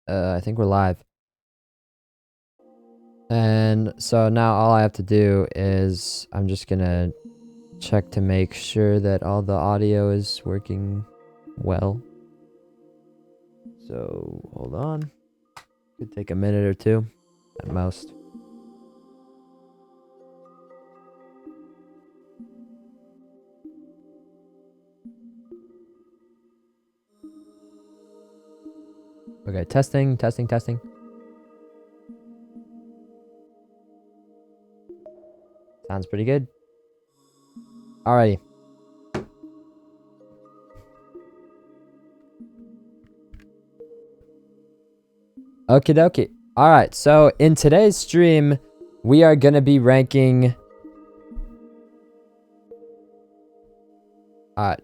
I think we're live. And so now all I have to do is I'm just gonna check to make sure that all the audio is working well. So hold on. Could take a minute or two at most. Okay, testing. Sounds pretty good. Alrighty. Okie dokie. Alright, so in today's stream, we are gonna be ranking... oh,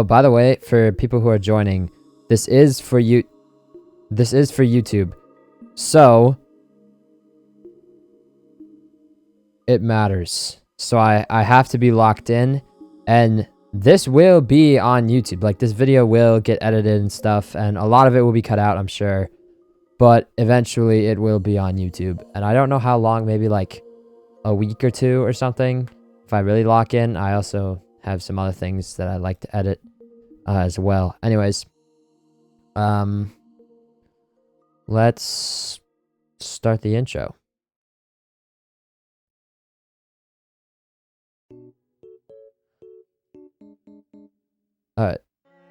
by the way, for people who are joining, this is for you. This is for YouTube. So it matters. So I have to be locked in, and this will be on YouTube. Like, this video will get edited and stuff, and a lot of it will be cut out, I'm sure. But eventually it will be on YouTube. And I don't know how long, maybe like a week or two or something. If I really lock in, I also have some other things that I like to edit as well. Anyways, let's start the intro. Alright.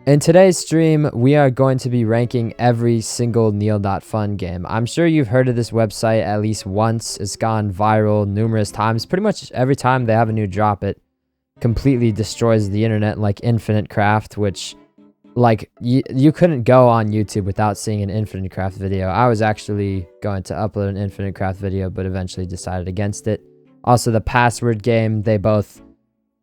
In today's stream, we are going to be ranking every single NEAL.FUN game. I'm sure you've heard of this website at least once. It's gone viral numerous times. Pretty much every time they have a new drop, it completely destroys the internet, like Infinite Craft, which, like, you couldn't go on YouTube without seeing an Infinite Craft video. I was actually going to upload an Infinite Craft video, but eventually decided against it. Also, the password game, they both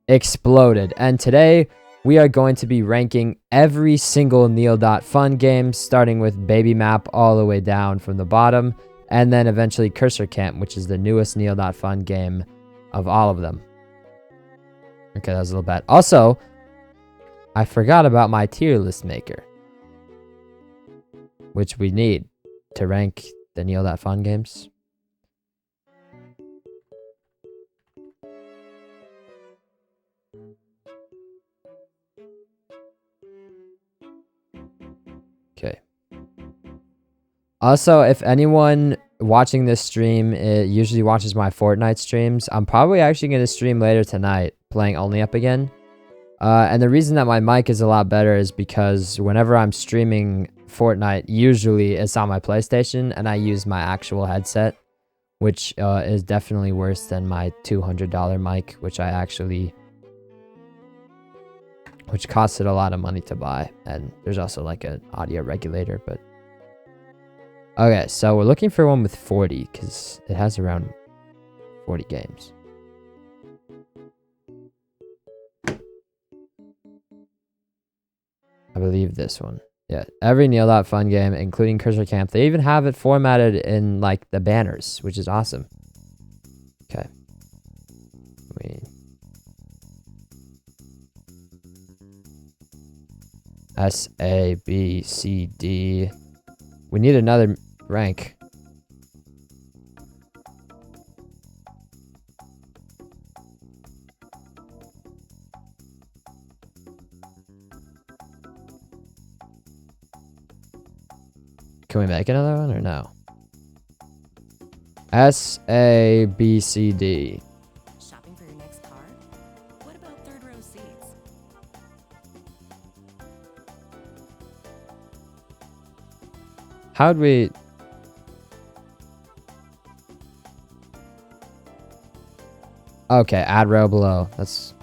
exploded. And today, we are going to be ranking every single NEAL.FUN game, starting with Baby Map all the way down from the bottom, and then eventually Cursor Camp, which is the newest NEAL.FUN game of all of them. Okay, that was a little bad. Also, I forgot about my tier list maker, which we need to rank the NEAL.FUN games. Okay. Also, if anyone watching this stream usually watches my Fortnite streams, I'm probably actually going to stream later tonight playing Only Up again. And the reason that my mic is a lot better is because whenever I'm streaming Fortnite, usually it's on my PlayStation and I use my actual headset, which is definitely worse than my $200 mic, which costed a lot of money to buy. And there's also like an audio regulator, but okay, so we're looking for one with 40 because it has around 40 games. I believe this one. Yeah, every NEAL.FUN game, including Cursor Camp, they even have it formatted in like the banners, which is awesome. Okay. S, A, B, C, D. We need another rank. Can we make another one or no? S, A, B, C, D. Shopping for your next car? What about third row seats? How'd we... Okay, add row below. That's...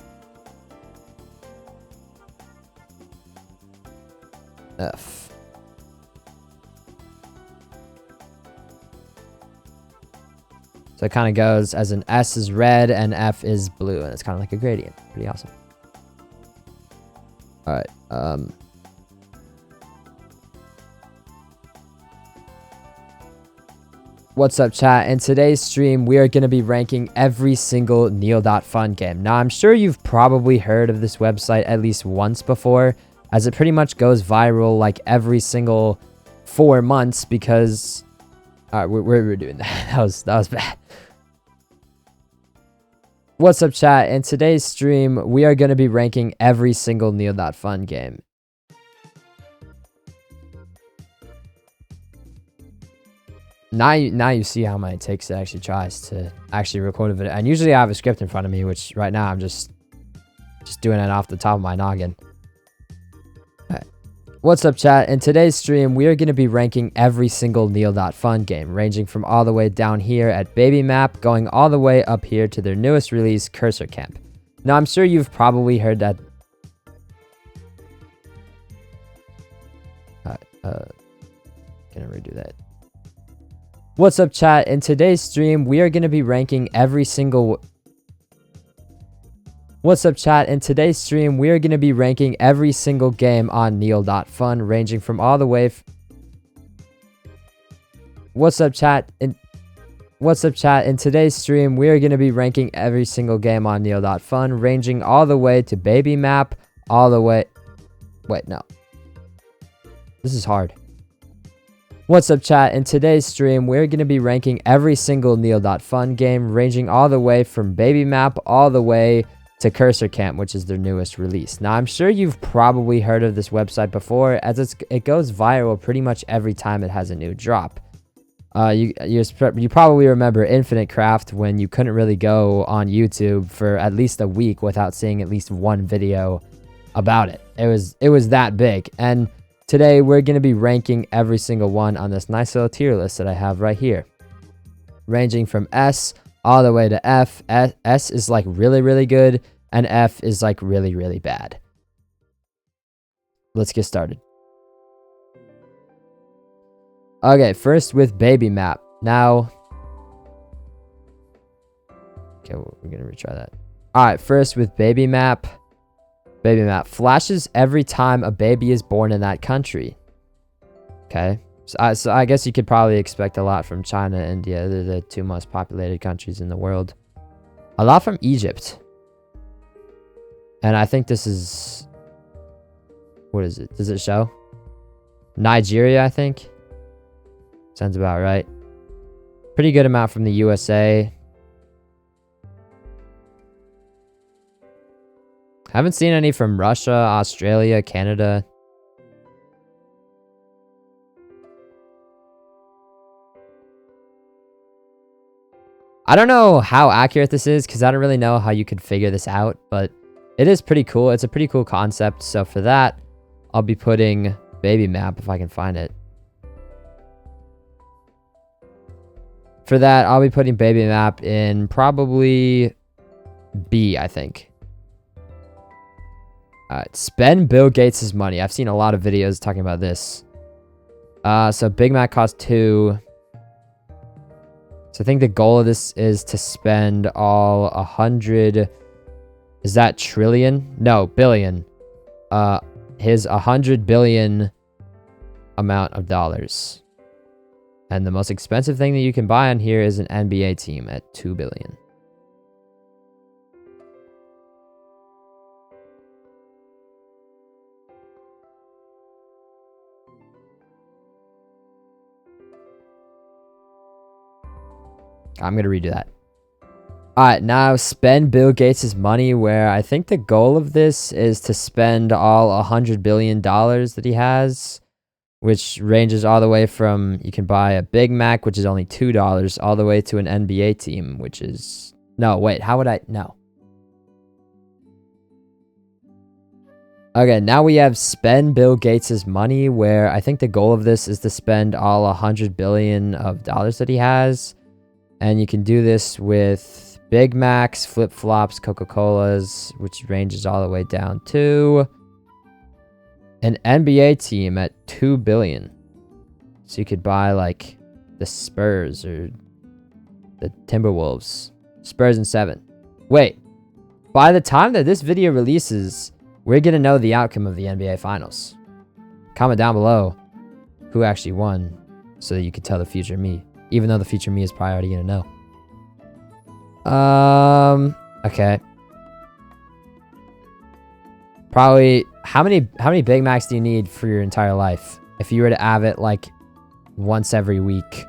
F. So it kind of goes as an S is red and F is blue, and it's kind of like a gradient. Pretty awesome. All right. What's up, chat? In today's stream, we are going to be ranking every single NEAL.FUN game. Now, I'm sure you've probably heard of this website at least once before, as it pretty much goes viral like every single 4 months because... Alright, we're doing that. That was bad. What's up, chat? In today's stream, we are going to be ranking every single NEAL.FUN game. Now you see how many takes it actually tries to actually record a video. And usually I have a script in front of me, which right now I'm just doing it off the top of my noggin. Alright. What's up, chat? In today's stream, we are going to be ranking every single NEAL.FUN game, ranging from all the way down here at Baby Map, going all the way up here to their newest release, Cursor Camp. Now, I'm sure you've probably heard that... Gonna redo that. What's up, chat? In today's stream, we are going to be ranking every single... What's up, chat? In today's stream, we are going to be ranking every single game on NEAL.FUN, ranging from all the way... What's up, chat? What's up, chat? In today's stream, we are going to be ranking every single game on NEAL.FUN, ranging all the way to Baby Map, all the way... Wait, no. This is hard. What's up, chat? In today's stream, we're going to be ranking every single NEAL.FUN game, ranging all the way from Baby Map all the way to Cursor Camp, which is their newest release. Now, I'm sure you've probably heard of this website before, as it goes viral pretty much every time it has a new drop. You probably remember Infinite Craft when you couldn't really go on YouTube for at least a week without seeing at least one video about it. It was that big. And today, we're going to be ranking every single one on this nice little tier list that I have right here. Ranging from S all the way to F. S is like really, really good, and F is like really, really bad. Let's get started. Okay, first with Baby Map. Now... Okay, we're going to retry that. Alright, first with Baby Map. Baby Map flashes every time a baby is born in that country. Okay. So I guess you could probably expect a lot from China and India. They're the two most populated countries in the world. A lot from Egypt. And I think this is... What is it? Does it show? Nigeria, I think. Sounds about right. Pretty good amount from the USA. Haven't seen any from Russia, Australia, Canada. I don't know how accurate this is because I don't really know how you could figure this out, but it is pretty cool. It's a pretty cool concept. So for that, I'll be putting Baby Map if I can find it. For that, I'll be putting Baby Map in probably B, I think. Spend Bill Gates' money. I've seen a lot of videos talking about this. So Big Mac costs 2. So I think the goal of this is to spend all 100... Is that trillion? No, billion. His 100 billion amount of dollars. And the most expensive thing that you can buy on here is an NBA team at 2 billion. I'm going to redo that. Alright, now spend Bill Gates' money, where I think the goal of this is to spend all $100 billion that he has, which ranges all the way from, you can buy a Big Mac, which is only $2, all the way to an NBA team, which is... No, wait, how would I... No. Okay, now we have spend Bill Gates' money, where I think the goal of this is to spend all $100 billion of dollars that he has. And you can do this with Big Macs, flip-flops, Coca-Colas, which ranges all the way down to an NBA team at 2 billion. So you could buy like the Spurs or the Timberwolves. Spurs in 7. Wait, by the time that this video releases, we're going to know the outcome of the NBA Finals. Comment down below who actually won so that you can tell the future me. Even though the future me is probably already going to know. Okay. Probably, how many Big Macs do you need for your entire life? If you were to have it, like, once every week.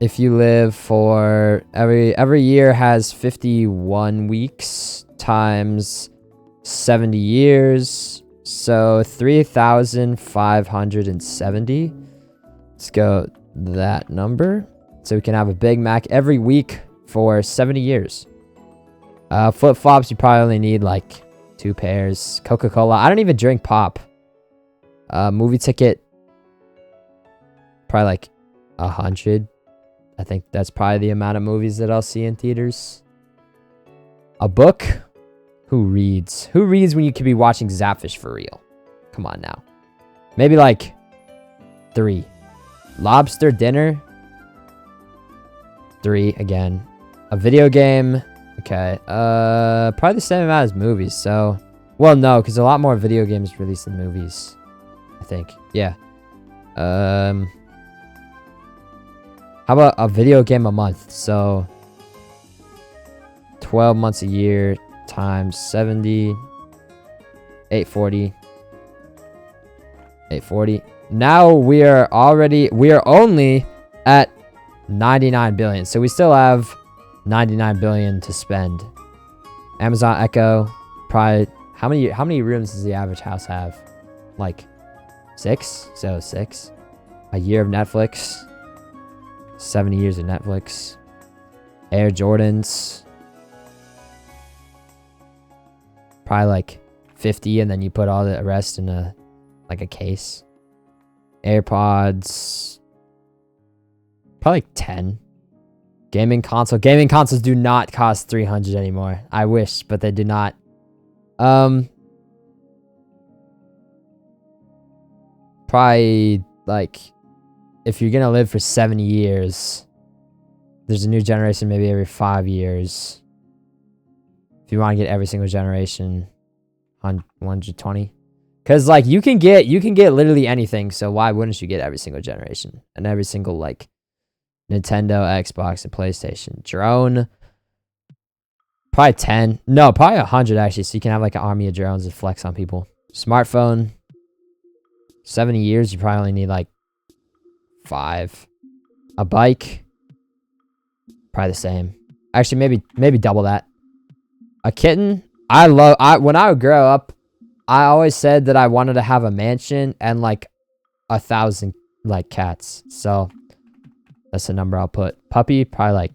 If you live for every year has 51 weeks times 70 years, so 3,570. Let's go that number. So we can have a Big Mac every week for 70 years. Flip-flops, you probably only need like 2 pairs. Coca-Cola, I don't even drink pop. Movie ticket, probably like 100. I think that's probably the amount of movies that I'll see in theaters. A book? Who reads? Who reads when you could be watching Zapfish for real? Come on now. Maybe like 3. Lobster dinner? 3 again. A video game? Okay. Probably the same amount as movies, so... Well, no, because a lot more video games released than movies. I think. Yeah. How about a video game a month? So 12 months a year times 70, 840. 840. Now we are only at 99 billion. So we still have 99 billion to spend. Amazon Echo, probably how many rooms does the average house have? Like 6? So 6. A year of Netflix. 70 years of Netflix. Air Jordans. Probably like 50, and then you put all the rest in a case. AirPods. Probably like 10. Gaming console. Gaming consoles do not cost 300 anymore. I wish, but they do not. Probably like, if you're gonna live for 70 years, there's a new generation maybe every 5 years. If you want to get every single generation, 120. Because like you can get literally anything, so why wouldn't you get every single generation and every single like Nintendo, Xbox, and PlayStation? Drone, probably 10. No, probably 100 actually, so you can have like an army of drones and flex on people. Smartphone, 70 years, you probably only need like 5. A bike, probably the same. Actually, maybe double that. A kitten, when I would grow up, I always said that I wanted to have a mansion and like 1,000 like cats. So that's the number I'll put. Puppy, probably like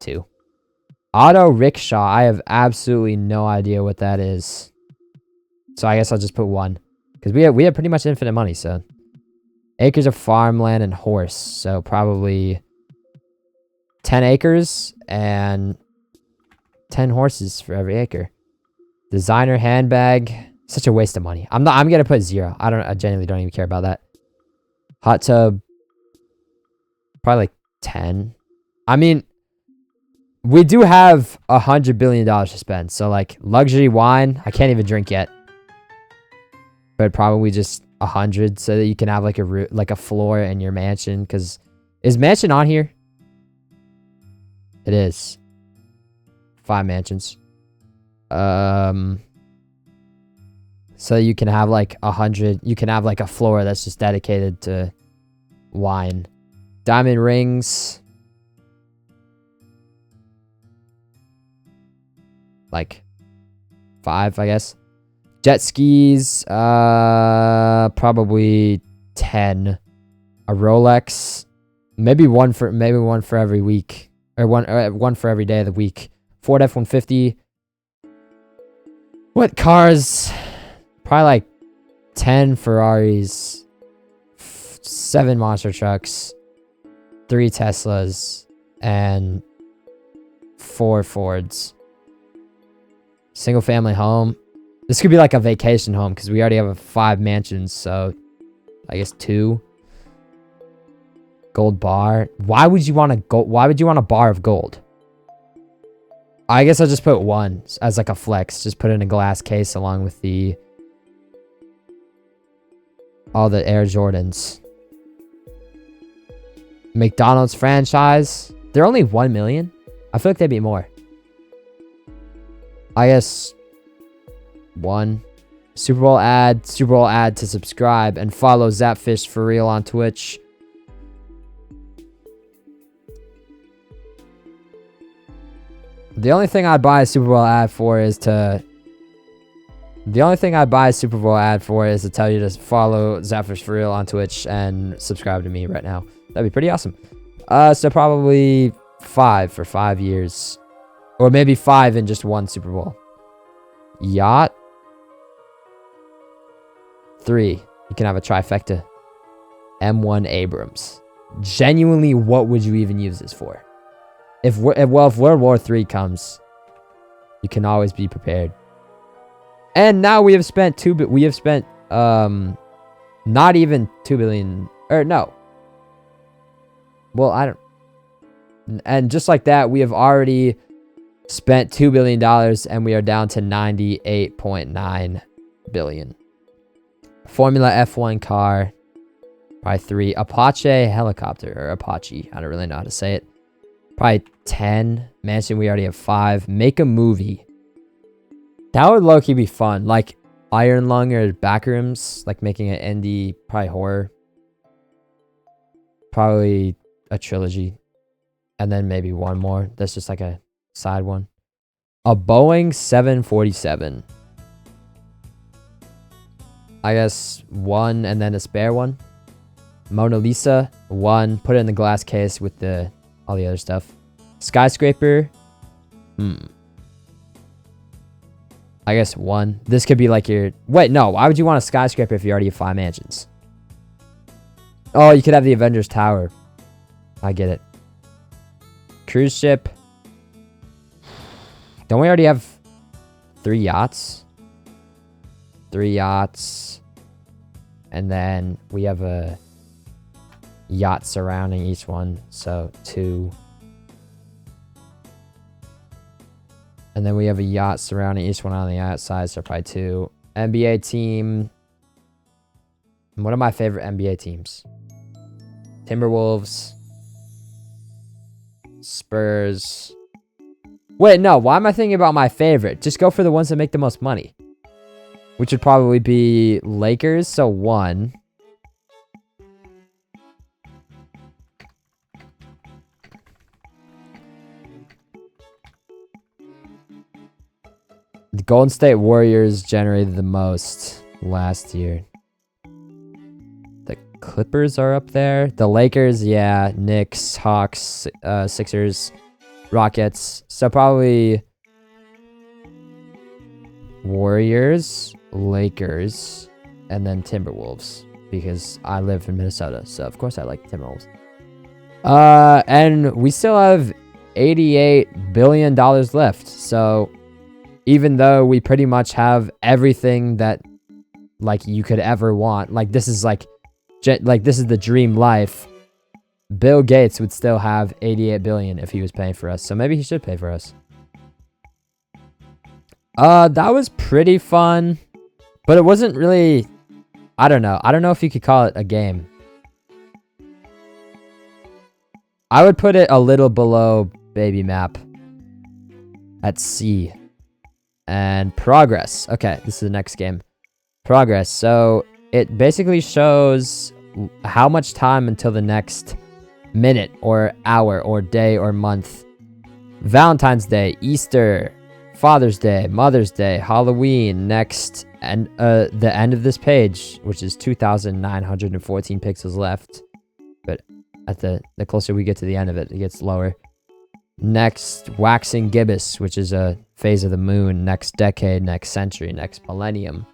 2. Auto rickshaw, I have absolutely no idea what that is. So I guess I'll just put 1. Because we have pretty much infinite money, so. Acres of farmland and horse. So probably 10 acres and 10 horses for every acre. Designer handbag. Such a waste of money. I'm gonna put 0. I genuinely don't even care about that. Hot tub. Probably like 10. I mean, we do have $100 billion to spend. So like luxury wine, I can't even drink yet. But probably just 100 so that you can have like a floor in your mansion. Because is mansion on here? It is. 5 mansions. So you can have like 100. You can have like a floor that's just dedicated to wine. Diamond rings. Like 5, I guess. Jet skis. Probably 10. A Rolex. Maybe one for every week. Or one for every day of the week. Ford F-150. What cars? Probably like 10 Ferraris, 7 monster trucks, 3 Teslas, and 4 Fords. Single family home. This could be like a vacation home because we already have 5 mansions, so I guess 2. Gold bar. Why would you want a bar of gold? I guess I'll just put 1 as like a flex. Just put it in a glass case along with all the Air Jordans. McDonald's franchise. They're only 1 million. I feel like they'd be more. I guess 1. Super Bowl ad to subscribe, and follow Zapfish for real on Twitch. The only thing I'd buy a Super Bowl ad for is to... The only thing I'd buy a Super Bowl ad for is to tell you to follow Zapfish for real on Twitch and subscribe to me right now. That'd be pretty awesome. So probably 5 for 5 years. Or maybe 5 in just one Super Bowl. Yacht. 3. You can have a trifecta. M1 Abrams. Genuinely, what would you even use this for? If World War III comes, you can always be prepared. And now we have spent not even 2 billion, or no. Well, I don't. And just like that, we have already spent $2 billion, and we are down to 98.9 billion. Formula F1 car, probably 3. Apache helicopter, or Apache, I don't really know how to say it. Probably 10. Mansion, we already have 5. Make a movie. That would low-key be fun. Like Iron Lung or Backrooms, like making an indie, probably horror. Probably a trilogy. And then maybe one more. That's just like a side one. A Boeing 747. I guess 1 and then a spare one. Mona Lisa, 1. Put it in the glass case with all the other stuff. Skyscraper. I guess 1. This could be like your... Wait, no. Why would you want a skyscraper if you already have 5 mansions? Oh, you could have the Avengers Tower. I get it. Cruise ship. Don't we already have 3 yachts? 3 yachts. And then we have a yacht surrounding each one. So 2. And then we have a yacht surrounding each one on the outside. So probably 2. NBA team. One of my favorite NBA teams. Timberwolves. Spurs. Wait, no. Why am I thinking about my favorite? Just go for the ones that make the most money. Which would probably be Lakers. So 1. The Golden State Warriors generated the most last year. The Clippers are up there. The Lakers, yeah. Knicks, Hawks, Sixers, Rockets. So probably Warriors, Lakers, and then Timberwolves. Because I live in Minnesota, so of course I like Timberwolves. And we still have $88 billion left. So even though we pretty much have everything that like you could ever want, like this is this is the dream life, Bill Gates would still have 88 billion if he was paying for us. So maybe he should pay for us. That was pretty fun, but it wasn't really, I don't know if you could call it a game. I would put it a little below Baby Map at C. And progress. Okay, this is the next game. Progress. So it basically shows how much time until the next minute or hour or day or month. Valentine's Day, Easter, Father's Day, Mother's Day, Halloween, next, and the end of this page, which is 2,914 pixels left. But at the closer we get to the end of it, it gets lower. Next, waxing gibbous, which is a phase of the moon. Next decade, next century, next millennium.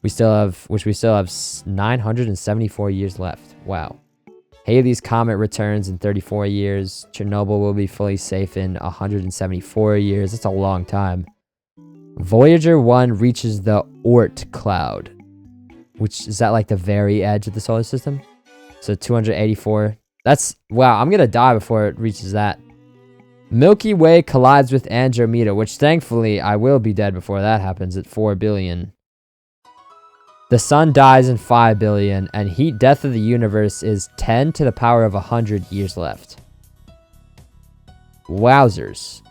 We still have 974 years left. Wow. Halley's Comet returns in 34 years. Chernobyl will be fully safe in 174 years. That's a long time. Voyager 1 reaches the Oort cloud, which is that like the very edge of the solar system. So 284. That's, wow, I'm going to die before it reaches that. Milky Way collides with Andromeda, which thankfully I will be dead before that happens at 4 billion. The sun dies in 5 billion, and heat death of the universe is 10 to the power of 100 years left. Wowzers.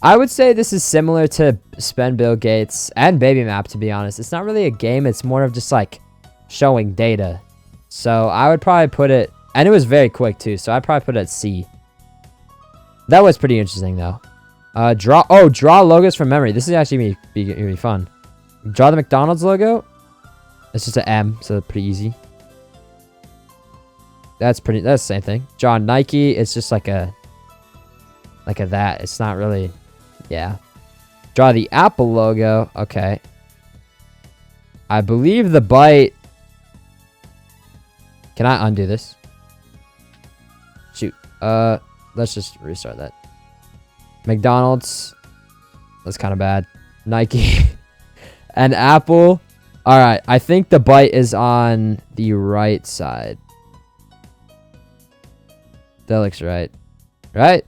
I would say this is similar to Spend Bill Gates and Baby Map, to be honest. It's not really a game. It's more of just like showing data. So I would probably put it, and it was very quick too. So I'd probably put it at C. That was pretty interesting though. Draw logos from memory. This is actually gonna be fun. Draw the McDonald's logo. It's just an M, so pretty easy. That's the same thing. Draw Nike. It's just like a that. It's not really, yeah. Draw the Apple logo. Okay. I believe the bite. Can I undo this? Shoot. Let's just restart that. McDonald's. That's kind of bad. Nike. And Apple. All right. I think the bite is on the right side. That looks right. Right?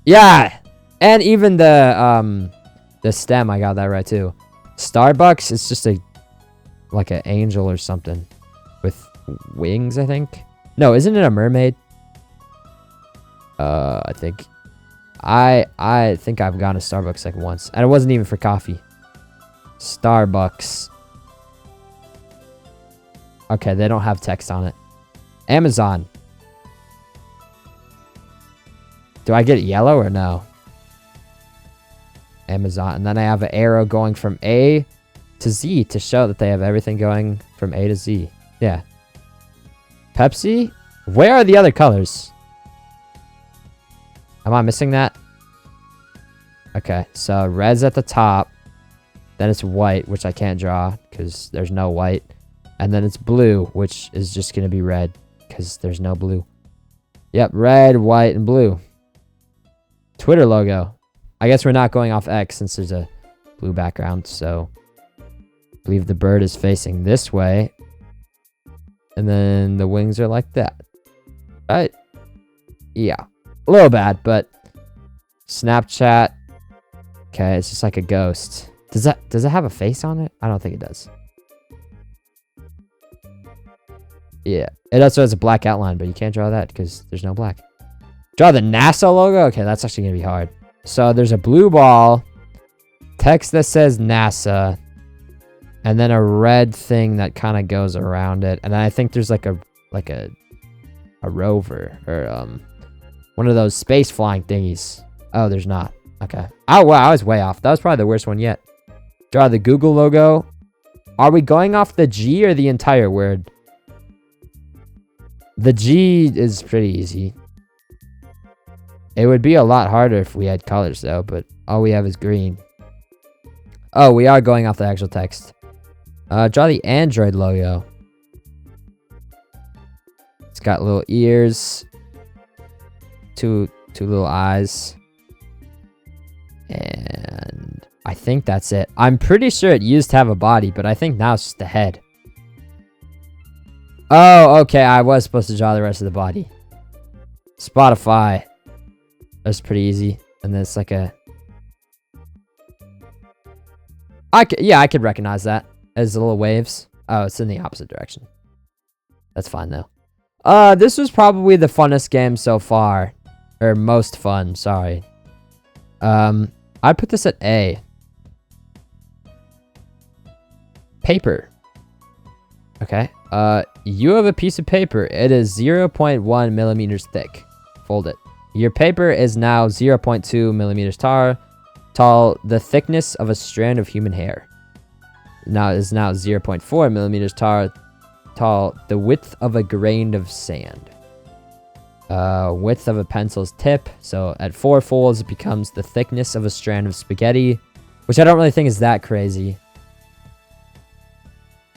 Yeah. And even the stem, I got that right too. Starbucks is just like an angel or something with wings, I think. No, isn't it a mermaid? I think I've gone to Starbucks like once, and it wasn't even for coffee. Starbucks. Okay, they don't have text on it. Amazon. Do I get yellow or no? Amazon. And then I have an arrow going from A to Z to show that they have everything going from A to Z. Yeah. Pepsi? Where are the other colors? Am I missing that? Okay, so red's at the top. Then it's white, which I can't draw because there's no white. And then it's blue, which is just going to be red because there's no blue. Yep, red, white, and blue. Twitter logo. I guess we're not going off X since there's a blue background, so I believe the bird is facing this way. And then the wings are like that. Right? Yeah. A little bad, but Snapchat. Okay, it's just like a ghost. Does it have a face on it? I don't think it does. Yeah. It also has a black outline, but you can't draw that because there's no black. Draw the NASA logo? Okay, that's actually going to be hard. So there's a blue ball, text that says NASA, and then a red thing that kind of goes around it. And I think there's like a rover or one of those space flying thingies. Oh, there's not. Okay. Oh, wow, I was way off. That was probably the worst one yet. Draw the Google logo. Are we going off the G or the entire word? The G is pretty easy. It would be a lot harder if we had colors, though, but all we have is green. Oh, we are going off the actual text. Draw the Android logo. It's got little ears. Two little eyes. And I think that's it. I'm pretty sure it used to have a body, but I think now it's just the head. Oh, okay. I was supposed to draw the rest of the body. Spotify. That's pretty easy. And then it's like a... I could recognize that as the little waves. Oh, it's in the opposite direction. That's fine, though. This was probably the funnest game so far. Or most fun, sorry. I'd put this at A. Paper. Okay. You have a piece of paper. It is 0.1 millimeters thick. Fold it. Your paper is now 0.2 millimeters tall. The thickness of a strand of human hair. Now is now 0.4 millimeters tall. The width of a grain of sand. Width of a pencil's tip. So at 4 folds, it becomes the thickness of a strand of spaghetti, which I don't really think is that crazy.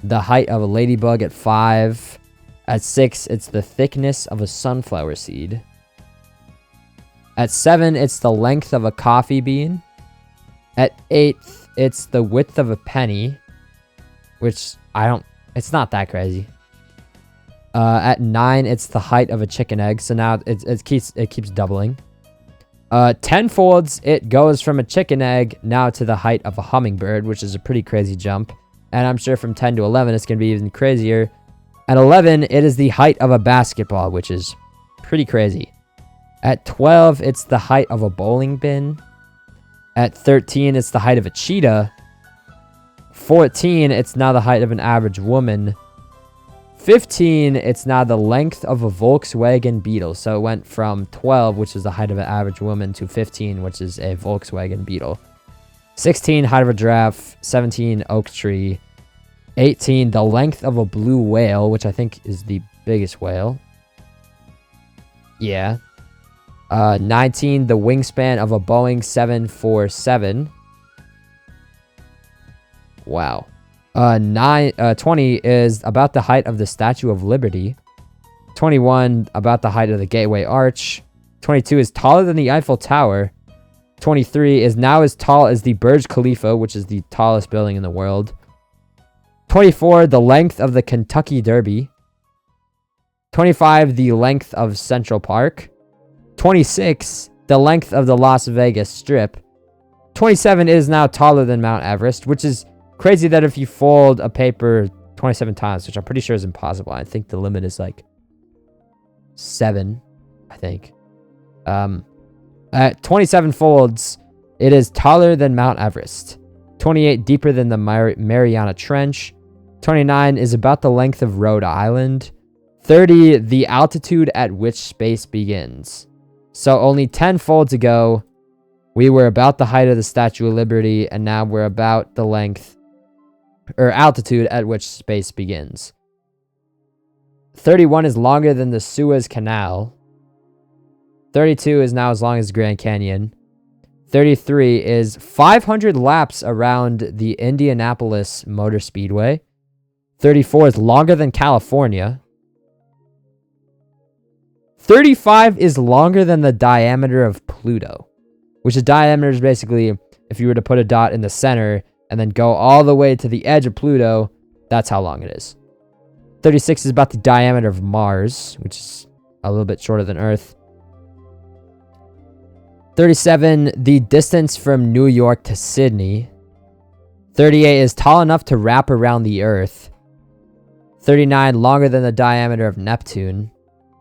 The height of a ladybug at 5. At 6, it's the thickness of a sunflower seed. At 7, it's the length of a coffee bean. At 8, it's the width of a penny, which it's not that crazy. At 9, it's the height of a chicken egg. So now it keeps doubling. 10 folds, it goes from a chicken egg now to the height of a hummingbird, which is a pretty crazy jump. And I'm sure from 10 to 11, it's going to be even crazier. At 11, it is the height of a basketball, which is pretty crazy. At 12, it's the height of a bowling bin. At 13, it's the height of a cheetah. 14, it's now the height of an average woman. 15, it's now the length of a Volkswagen Beetle. So it went from 12, which is the height of an average woman, to 15, which is a Volkswagen Beetle. 16, height of a giraffe. 17, oak tree. 18, the length of a blue whale, which I think is the biggest whale. Yeah. 19, the wingspan of a Boeing 747. Wow. 20 is about the height of the Statue of Liberty. 21, about the height of the Gateway Arch. 22 is taller than the Eiffel Tower. 23 is now as tall as the Burj Khalifa, which is the tallest building in the world. 24, the length of the Kentucky Derby. 25, the length of Central Park. 26, the length of the Las Vegas Strip. 27 is now taller than Mount Everest, which is crazy that if you fold a paper 27 times, which I'm pretty sure is impossible. I think the limit is like 7, I think. At 27 folds, it is taller than Mount Everest. 28, deeper than the Mariana Trench. 29 is about the length of Rhode Island. 30, the altitude at which space begins. So only 10 folds ago, we were about the height of the Statue of Liberty, and now we're about the length or altitude at which space begins. 31 is longer than the Suez Canal. 32 is now as long as Grand Canyon. 33 is 500 laps around the Indianapolis Motor Speedway. 34 is longer than California. 35 is longer than the diameter of Pluto, which the diameter is basically if you were to put a dot in the center and then go all the way to the edge of Pluto, that's how long it is. 36 is about the diameter of Mars, which is a little bit shorter than Earth. 37, the distance from New York to Sydney. 38 is tall enough to wrap around the Earth. 39, longer than the diameter of Neptune.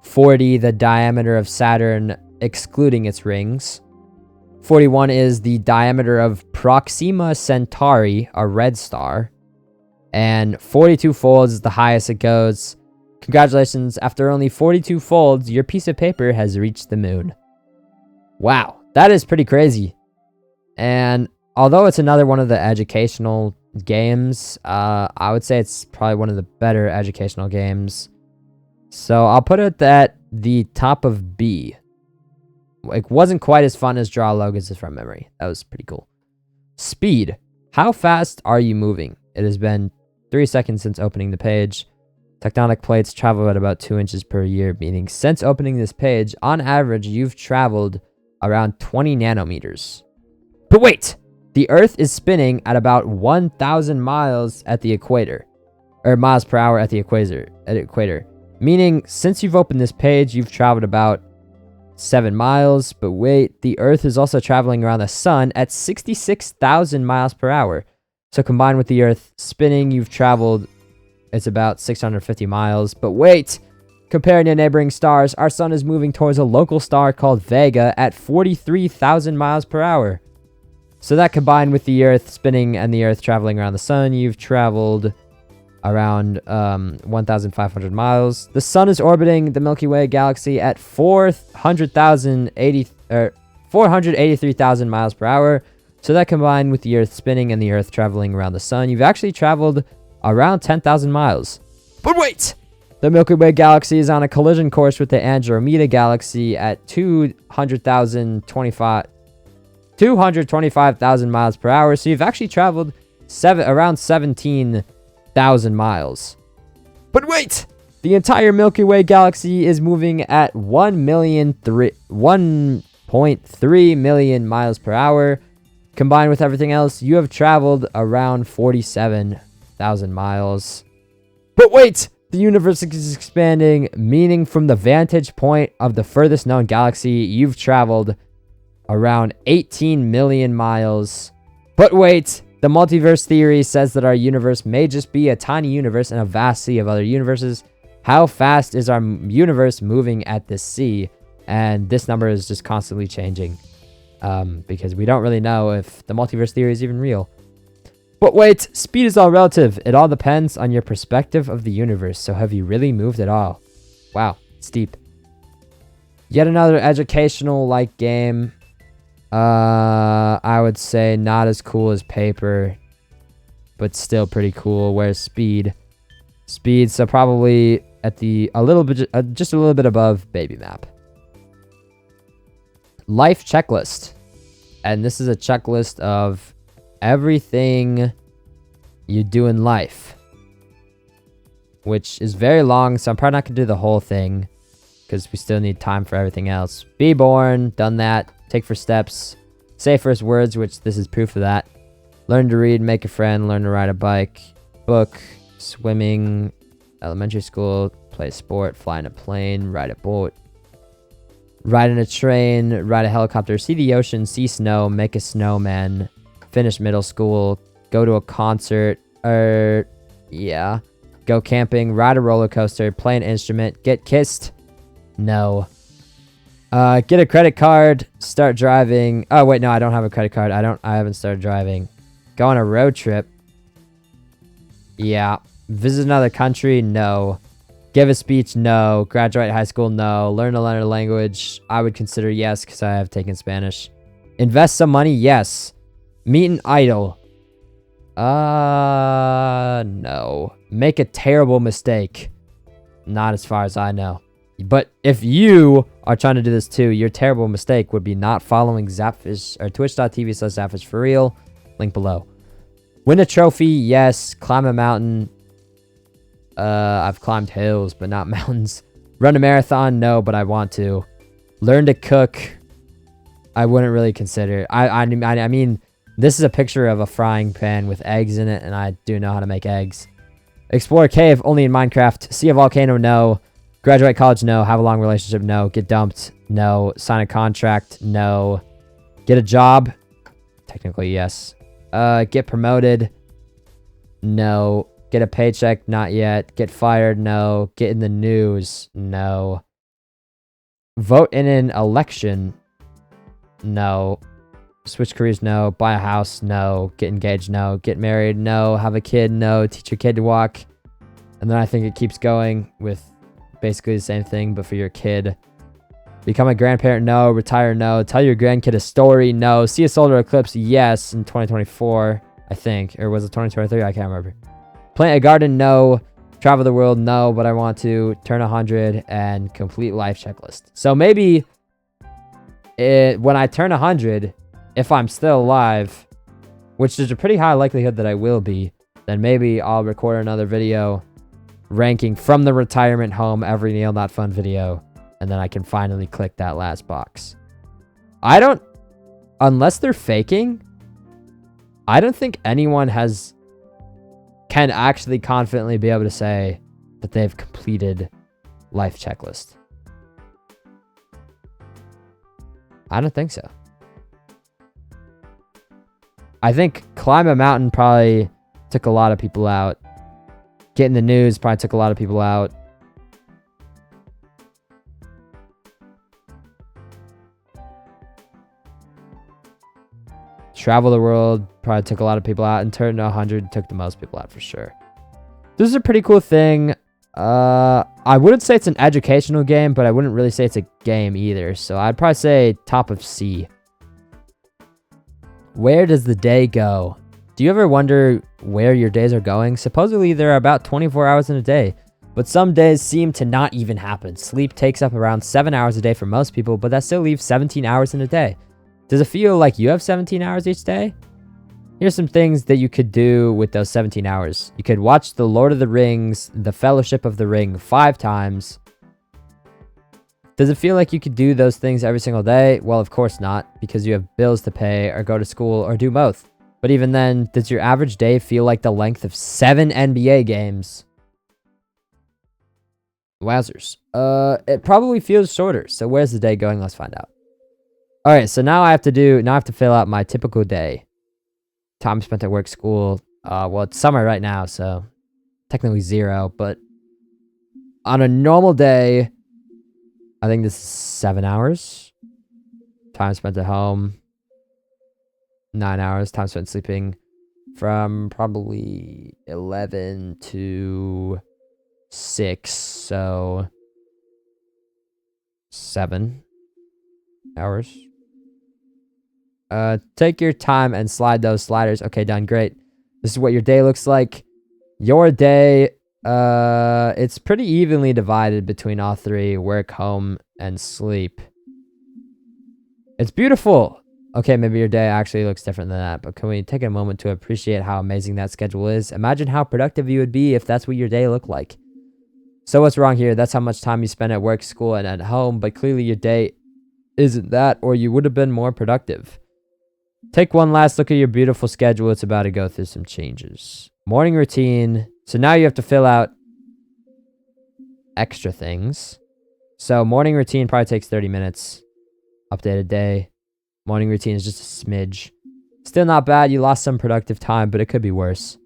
40, the diameter of Saturn, excluding its rings. 41 is the diameter of Proxima Centauri, a red star. And 42 folds is the highest it goes. Congratulations, after only 42 folds, your piece of paper has reached the moon. Wow, that is pretty crazy. And although it's another one of the educational games, I would say it's probably one of the better educational games. So I'll put it at the top of B. It wasn't quite as fun as draw logos from memory. That was pretty cool. Speed. How fast are you moving? It has been 3 seconds since opening the page. Tectonic plates travel at about 2 inches per year, meaning since opening this page, on average, you've traveled around 20 nanometers. But wait! The Earth is spinning at about 1,000 miles at the equator. Or miles per hour at the equator. Meaning, since you've opened this page, you've traveled about 7 miles. But wait, the Earth is also traveling around the sun at 66,000 miles per hour. So combined with the Earth spinning, you've traveled, it's about 650 miles. But wait, comparing to neighboring stars, our sun is moving towards a local star called Vega at 43,000 miles per hour. So that combined with the Earth spinning and the Earth traveling around the sun, you've traveled around 1,500 miles. The sun is orbiting the Milky Way galaxy at 483,000 miles per hour. So that combined with the Earth spinning and the Earth traveling around the sun, you've actually traveled around 10,000 miles. But wait! The Milky Way galaxy is on a collision course with the Andromeda galaxy at 225,000 miles per hour. So you've actually traveled around 17,000 miles. But wait! The entire Milky Way galaxy is moving at 1.3 million miles per hour. Combined with everything else, you have traveled around 47,000 miles. But wait! The universe is expanding, meaning from the vantage point of the furthest known galaxy, you've traveled around 18 million miles. But wait! The multiverse theory says that our universe may just be a tiny universe in a vast sea of other universes. How fast is our universe moving at this sea? And this number is just constantly changing. because we don't really know if the multiverse theory is even real. But wait, speed is all relative. It all depends on your perspective of the universe. So have you really moved at all? Wow, it's deep. Yet another educational-like game. I would say not as cool as paper, but still pretty cool. Where's speed? Speed, so probably at the just a little bit above baby map. Life checklist, and this is a checklist of everything you do in life, which is very long, so I'm probably not gonna do the whole thing because we still need time for everything else. Be born, done that. Take first steps, say first words, which this is proof of that. Learn to read, make a friend, learn to ride a bike, book, swimming, elementary school, play a sport, fly in a plane, ride a boat, ride in a train, ride a helicopter, see the ocean, see snow, make a snowman, finish middle school, go to a concert, yeah, go camping, ride a roller coaster, play an instrument, get kissed, no. Get a credit card, start driving. Oh, wait, no, I don't have a credit card. I haven't started driving. Go on a road trip. Yeah. Visit another country? No. Give a speech? No. Graduate high school? No. Learn another language? I would consider yes, because I have taken Spanish. Invest some money? Yes. Meet an idol? No. Make a terrible mistake? Not as far as I know. But if you are trying to do this too, your terrible mistake would be not following Zapfish or twitch.tv/ZapfishFR. Link below. Win a trophy? Yes. Climb a mountain? I've climbed hills, but not mountains. Run a marathon? No, but I want to. Learn to cook? I wouldn't really consider. I mean, this is a picture of a frying pan with eggs in it, and I do know how to make eggs. Explore a cave? Only in Minecraft. See a volcano? No. Graduate college? No. Have a long relationship? No. Get dumped? No. Sign a contract? No. Get a job? Technically, yes. Get promoted? No. Get a paycheck? Not yet. Get fired? No. Get in the news? No. Vote in an election? No. Switch careers? No. Buy a house? No. Get engaged? No. Get married? No. Have a kid? No. Teach your kid to walk? And then I think it keeps going with basically the same thing, but for your kid. Become a grandparent? No. Retire? No. Tell your grandkid a story? No. See a solar eclipse? Yes. In 2024, I think. Or was it 2023? I can't remember. Plant a garden? No. Travel the world? No, but I want to. Turn 100 and complete life checklist. So maybe when I turn 100, if I'm still alive, which there's a pretty high likelihood that I will be, then maybe I'll record another video ranking from the retirement home every NEAL.FUN video, and then I can finally click that last box. Unless they're faking, I don't think anyone can actually confidently be able to say that they've completed life checklist. I don't think so. I think climb a mountain probably took a lot of people out. Get in the news probably took a lot of people out. Travel the world probably took a lot of people out, and turn to 100 took the most people out for sure. This is a pretty cool thing. I wouldn't say it's an educational game, but I wouldn't really say it's a game either. So I'd probably say top of C. Where does the day go? Do you ever wonder where your days are going? Supposedly there are about 24 hours in a day, but some days seem to not even happen. Sleep takes up around 7 hours a day for most people, but that still leaves 17 hours in a day. Does it feel like you have 17 hours each day? Here's some things that you could do with those 17 hours. You could watch The Lord of the Rings, The Fellowship of the Ring 5 times. Does it feel like you could do those things every single day? Well, of course not, because you have bills to pay or go to school or do both. But even then, does your average day feel like the length of 7 NBA games? Wowzers. It probably feels shorter. So where's the day going? Let's find out. All right, so now I have to fill out my typical day. Time spent at work, school. Well, it's summer right now, so technically 0. But on a normal day, I think this is 7 hours. Time spent at home. 9 hours. Time spent sleeping from probably 11 to 6. So 7 hours. Take your time and slide those sliders. Okay, done. Great. This is what your day looks like. Your day, it's pretty evenly divided between all three: work, home, and sleep. It's beautiful. Okay, maybe your day actually looks different than that, but can we take a moment to appreciate how amazing that schedule is? Imagine how productive you would be if that's what your day looked like. So what's wrong here? That's how much time you spend at work, school, and at home, but clearly your day isn't that, or you would have been more productive. Take one last look at your beautiful schedule. It's about to go through some changes. Morning routine. So now you have to fill out extra things. So morning routine probably takes 30 minutes. Updated day. Morning routine is just a smidge. Still not bad. You lost some productive time, but it could be worse.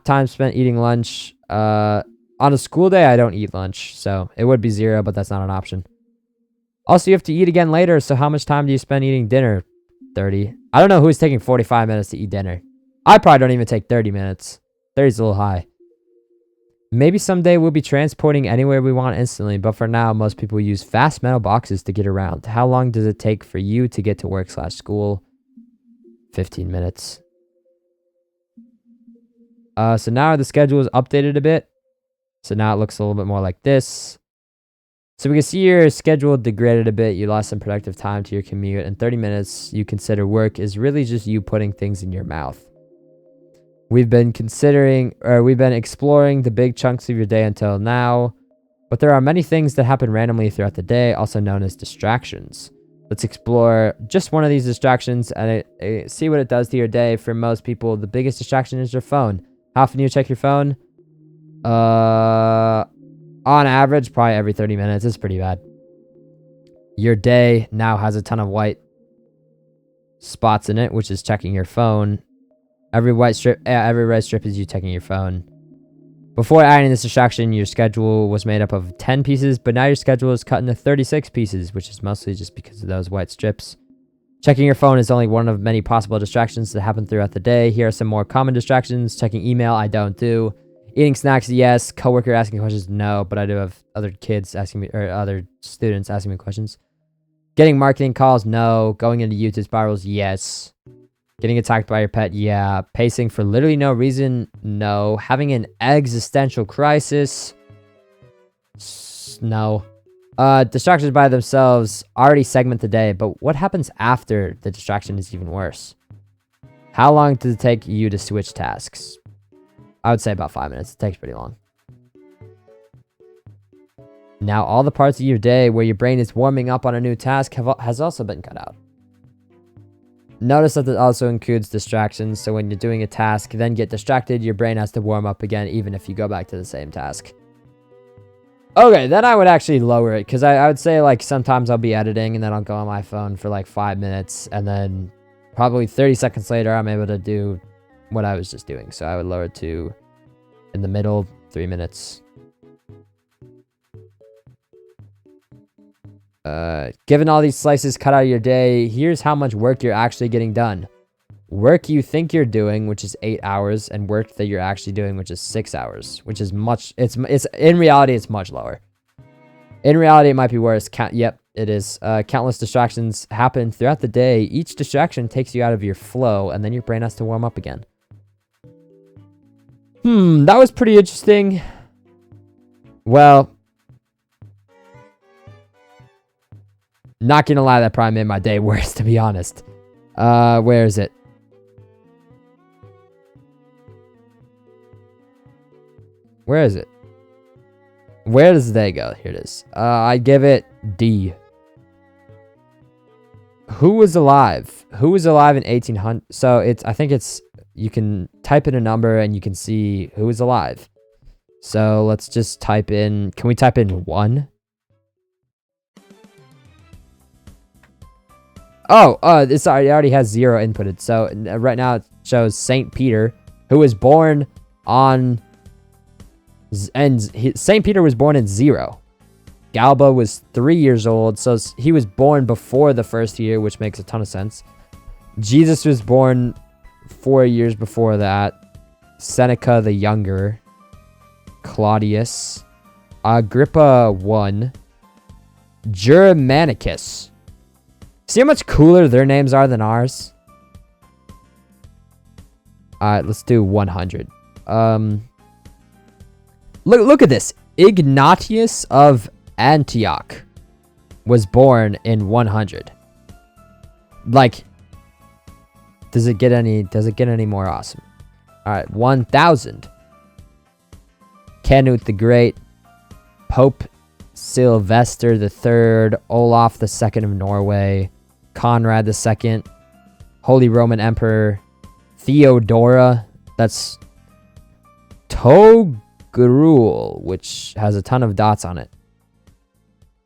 Time spent eating lunch. On a school day, I don't eat lunch, so it would be 0, but that's not an option. Also, you have to eat again later, so how much time do you spend eating dinner? 30. I don't know who's taking 45 minutes to eat dinner. I probably don't even take 30 minutes. 30 is a little high. Maybe someday we'll be transporting anywhere we want instantly, but for now, most people use fast metal boxes to get around. How long does it take for you to get to work/school? 15 minutes. So now the schedule is updated a bit. So now it looks a little bit more like this. So we can see your schedule degraded a bit. You lost some productive time to your commute, and 30 minutes you consider work is really just you putting things in your mouth. We've been exploring the big chunks of your day until now, but there are many things that happen randomly throughout the day, also known as distractions. Let's explore just one of these distractions and see what it does to your day. For most people, the biggest distraction is your phone. How often do you check your phone? On average, probably every 30 minutes. It's pretty bad. Your day now has a ton of white spots in it, which is checking your phone. Every red strip is you checking your phone. Before adding this distraction, your schedule was made up of 10 pieces, but now your schedule is cut into 36 pieces, which is mostly just because of those white strips. Checking your phone is only one of many possible distractions that happen throughout the day. Here are some more common distractions. Checking email, I don't do. Eating snacks, yes. Coworker asking questions, no. But I do have other kids asking me, or other students asking me questions. Getting marketing calls, no. Going into YouTube spirals, yes. Getting attacked by your pet, yeah. Pacing for literally no reason, no. Having an existential crisis, no. Distractions by themselves already segment the day, but what happens after the distraction is even worse? How long does it take you to switch tasks? I would say about 5 minutes. It takes pretty long. Now, all the parts of your day where your brain is warming up on a new task has also been cut out. Notice that it also includes distractions. So when you're doing a task, then get distracted, your brain has to warm up again, even if you go back to the same task. Okay, then I would actually lower it, because I would say, like, sometimes I'll be editing, and then I'll go on my phone for, like, 5 minutes, and then probably 30 seconds later, I'm able to do what I was just doing. So I would lower it to, in the middle, 3 minutes. Given all these slices cut out of your day, here's how much work you're actually getting done. Work you think you're doing, which is 8 hours, and work that you're actually doing, which is 6 hours, which is much, it's in reality, it's much lower. In reality, it might be worse. Yep, it is. Countless distractions happen throughout the day. Each distraction takes you out of your flow, and then your brain has to warm up again. That was pretty interesting. Well, not gonna lie, that probably made my day worse, to be honest. Where is it? Where is it? Where does the day go? Here it is. I give it D. Who was alive? Who was alive in 1800? So I think you can type in a number and you can see who is alive. So let's just type in, can we type in 1? Oh, it already has 0 inputted. So right now it shows St. Peter, who was born on, and St. Peter was born in 0. Galba was 3 years old, so he was born before the first year, which makes a ton of sense. Jesus was born 4 years before that. Seneca the Younger. Claudius. Agrippa 1. Germanicus. See how much cooler their names are than ours? Alright, let's do 100. Look at this. Ignatius of Antioch was born in 100. Like, does it get any more awesome? Alright, 1000. Canute the Great, Pope Sylvester III, Olaf II of Norway, Conrad II, Holy Roman Emperor, Theodora, that's Togrul, which has a ton of dots on it.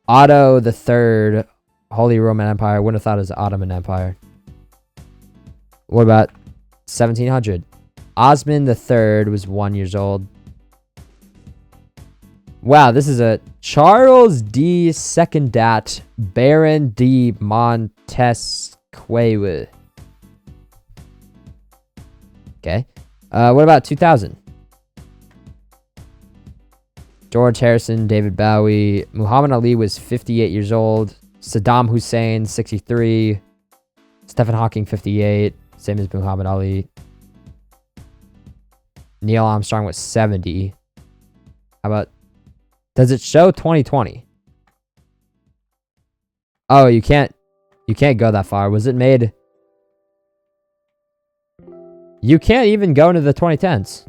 Otto III, Holy Roman Empire. I wouldn't have thought it was the Ottoman Empire. What about 1700? Osman III was 1 year old. Wow, this is a Charles D. Secondat, Baron de Montesquieu. Okay. What about 2000? George Harrison, David Bowie. Muhammad Ali was 58 years old. Saddam Hussein, 63. Stephen Hawking, 58. Same as Muhammad Ali. Neil Armstrong was 70. How about... Does it show 2020? Oh, you can't go that far. Was it made... You can't even go into the 2010s.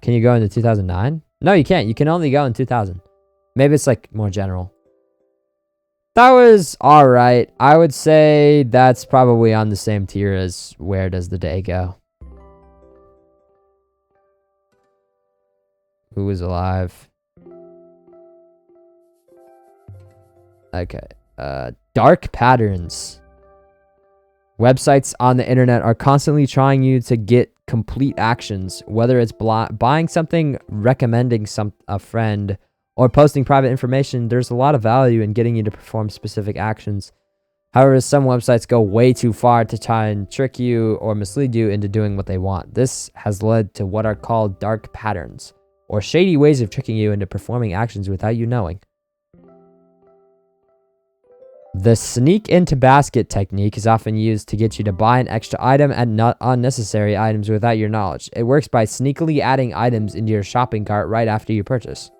Can you go into 2009? No, you can't. You can only go in 2000. Maybe it's like more general. That was alright. I would say that's probably on the same tier as Where Does the Day Go? Who was alive? Okay. Dark patterns. Websites on the internet are constantly trying you to get complete actions, whether it's buying something, recommending a friend, or posting private information. There's a lot of value in getting you to perform specific actions. However, some websites go way too far to try and trick you or mislead you into doing what they want. This has led to what are called dark patterns, or shady ways of tricking you into performing actions without you knowing. The sneak into basket technique is often used to get you to buy an extra item and not unnecessary items without your knowledge. It works by sneakily adding items into your shopping cart right after you purchase.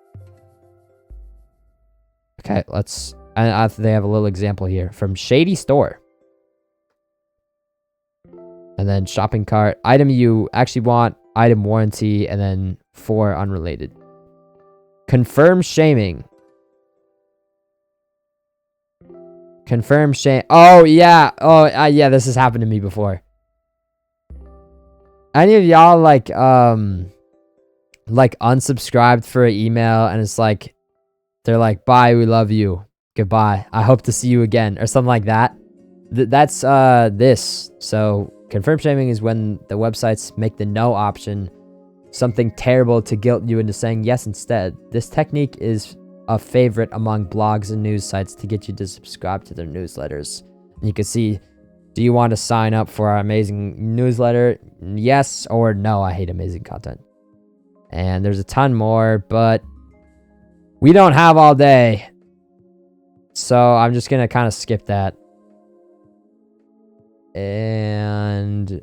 Okay, they have a little example here from Shady Store. And then shopping cart, item you actually want, item warranty, and then 4 unrelated. Confirm shaming. Confirm shame. Oh, yeah. Oh, yeah, this has happened to me before. Any of y'all, like unsubscribed for an email, and it's like, they're like, bye, we love you. Goodbye. I hope to see you again, or something like that. That's this. So, confirm shaming is when the websites make the no option something terrible to guilt you into saying yes instead. This technique is a favorite among blogs and news sites to get you to subscribe to their newsletters. And you can see, do you want to sign up for our amazing newsletter? Yes or no, I hate amazing content. And there's a ton more, but we don't have all day. So I'm just going to kind of skip that. And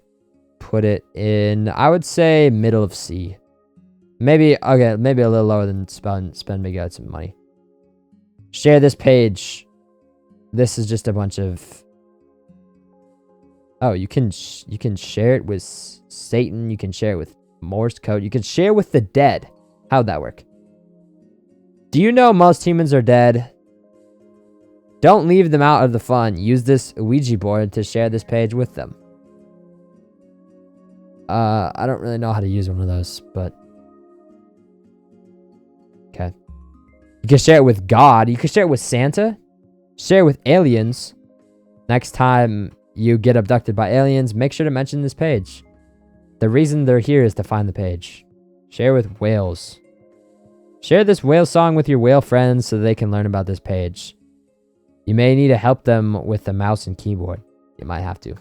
put it in, I would say, middle of C. Maybe a little lower than spend big out some money. Share this page. This is just a bunch of... Oh, you can share it with Satan. You can share it with Morse code. You can share with the dead. How'd that work? Do you know most humans are dead? Don't leave them out of the fun. Use this Ouija board to share this page with them. I don't really know how to use one of those, but... Okay. You can share it with God. You can share it with Santa. Share it with aliens. Next time you get abducted by aliens, make sure to mention this page. The reason they're here is to find the page. Share with whales. Share this whale song with your whale friends so they can learn about this page. You may need to help them with the mouse and keyboard. You might have to.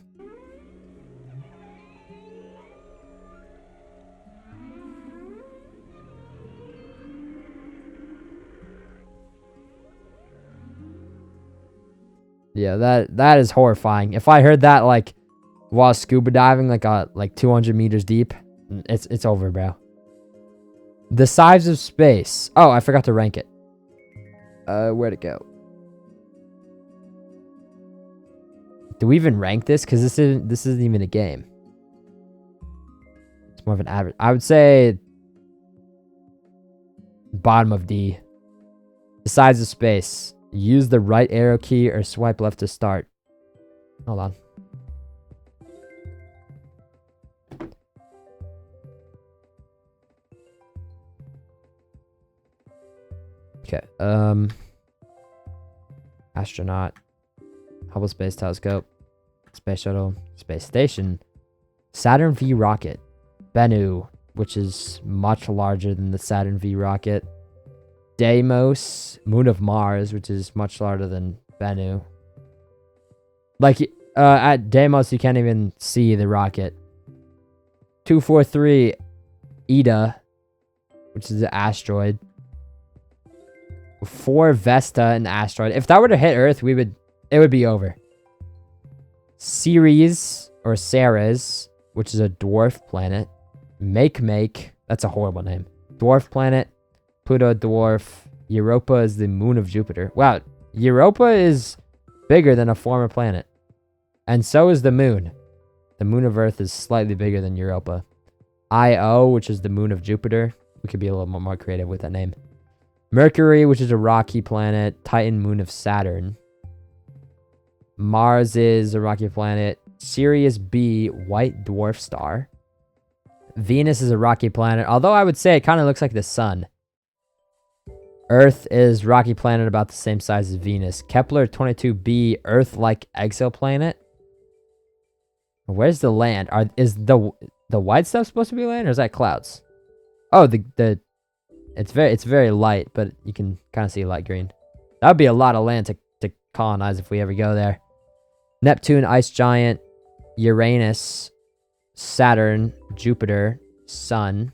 Yeah, that is horrifying. If I heard that like while scuba diving like 200 meters deep, it's over, bro. The size of space. Oh, I forgot to rank it. Where'd it go? Do we even rank this? Because this isn't even a game. It's more of an average. I would say bottom of D. The size of space. Use the right arrow key or swipe left to start. Hold on. Okay. Astronaut. Hubble Space Telescope. Space Shuttle. Space Station. Saturn V rocket. Bennu, which is much larger than the Saturn V rocket. Deimos, moon of Mars, which is much larger than Bennu. Like, at Deimos, you can't even see the rocket. 243, Ida, which is an asteroid. 4 Vesta, an asteroid. If that were to hit Earth, it would be over. Ceres, or Ceres, which is a dwarf planet. Make, that's a horrible name. Dwarf planet. Pluto dwarf. Europa is the moon of Jupiter. Wow, Europa is bigger than a former planet. And so is the moon. The moon of Earth is slightly bigger than Europa. Io, which is the moon of Jupiter. We could be a little more creative with that name. Mercury, which is a rocky planet. Titan, moon of Saturn. Mars is a rocky planet. Sirius B, white dwarf star. Venus is a rocky planet, although I would say it kind of looks like the sun. Earth is rocky planet about the same size as Venus. Kepler 22b, Earth-like exoplanet. Where's the land? Is the white stuff supposed to be land, or is that clouds? Oh, it's very light, but you can kind of see light green. That would be a lot of land to colonize if we ever go there. Neptune, ice giant. Uranus, Saturn, Jupiter, Sun,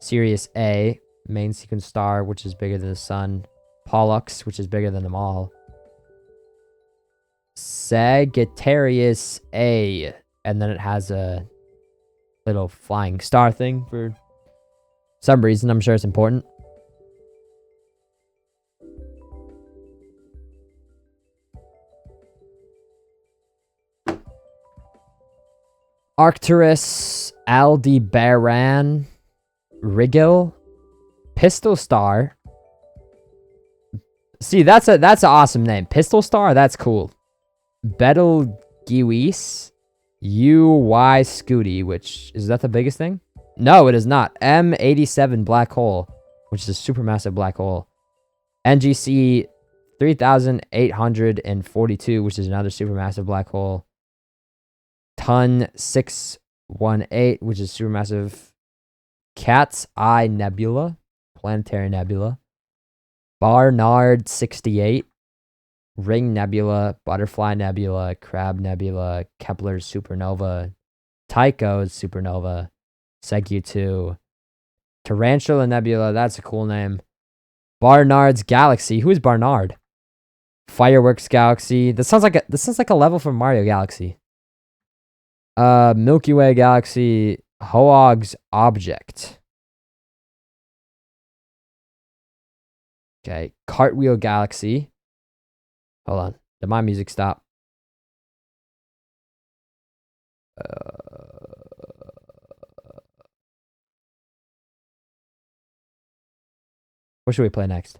Sirius A, main sequence star, which is bigger than the sun. Pollux, which is bigger than them all. Sagittarius A, and then it has a little flying star thing for some reason. I'm sure it's important. Arcturus, Aldebaran, Rigel, Pistol Star. See, that's an awesome name. Pistol Star, that's cool. Betelgeuse, UY Scooty, which is that the biggest thing? No, it is not. M87 black hole, which is a supermassive black hole. NGC 3842, which is another supermassive black hole. Ton 618, which is supermassive. Cat's Eye Nebula, planetary nebula. Barnard 68, Ring Nebula, Butterfly Nebula, Crab Nebula, Kepler's supernova, Tycho's supernova, Segu 2, Tarantula Nebula, that's a cool name. Barnard's Galaxy, who is Barnard? Fireworks Galaxy, this sounds like a level from Mario Galaxy. Milky Way Galaxy, Hoag's Object. Okay, Cartwheel Galaxy. Hold on, did my music stop? What should we play next?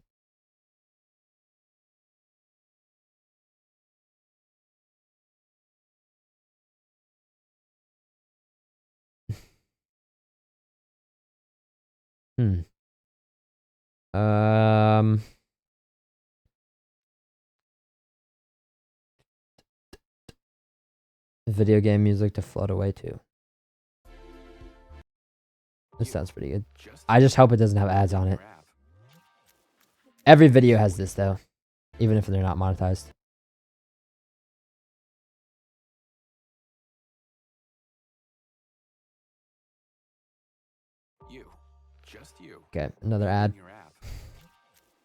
Video game music to float away to. This sounds pretty good. I just hope it doesn't have ads on it. Every video has this though, even if they're not monetized. Okay, another ad.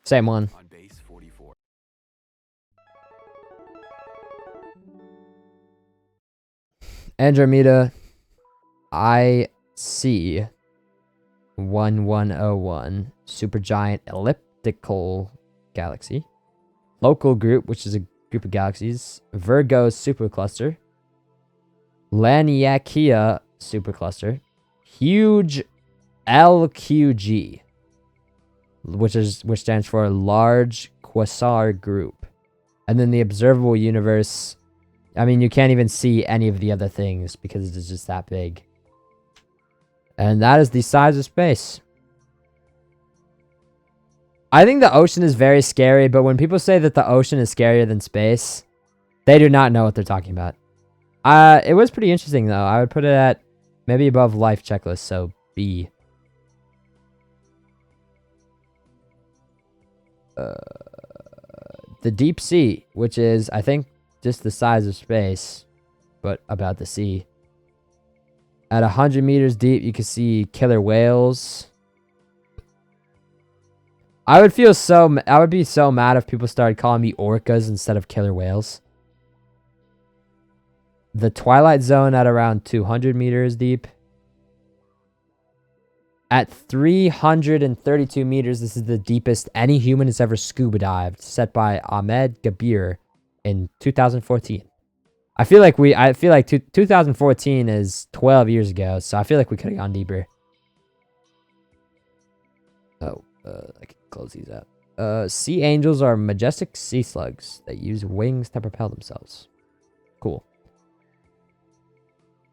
Same one. Andromeda IC 1101 supergiant elliptical galaxy. Local group, which is a group of galaxies. Virgo supercluster. Laniakea supercluster. Huge LQG, which stands for Large Quasar Group. And then the observable universe, I mean, you can't even see any of the other things because it's just that big. And that is the size of space. I think the ocean is very scary, but when people say that the ocean is scarier than space, they do not know what they're talking about. It was pretty interesting, though. I would put it at maybe above life checklist, so B. The deep sea, which is, I think, just the size of space, but about the sea. At 100 meters deep, you can see killer whales. I would be so mad if people started calling me orcas instead of killer whales. The twilight zone at around 200 meters deep. At 332 meters, this is the deepest any human has ever scuba dived, set by Ahmed Gabir in 2014. I feel like 2014 is 12 years ago, so I feel like we could have gone deeper. Oh, I can close these out. Sea angels are majestic sea slugs that use wings to propel themselves. Cool.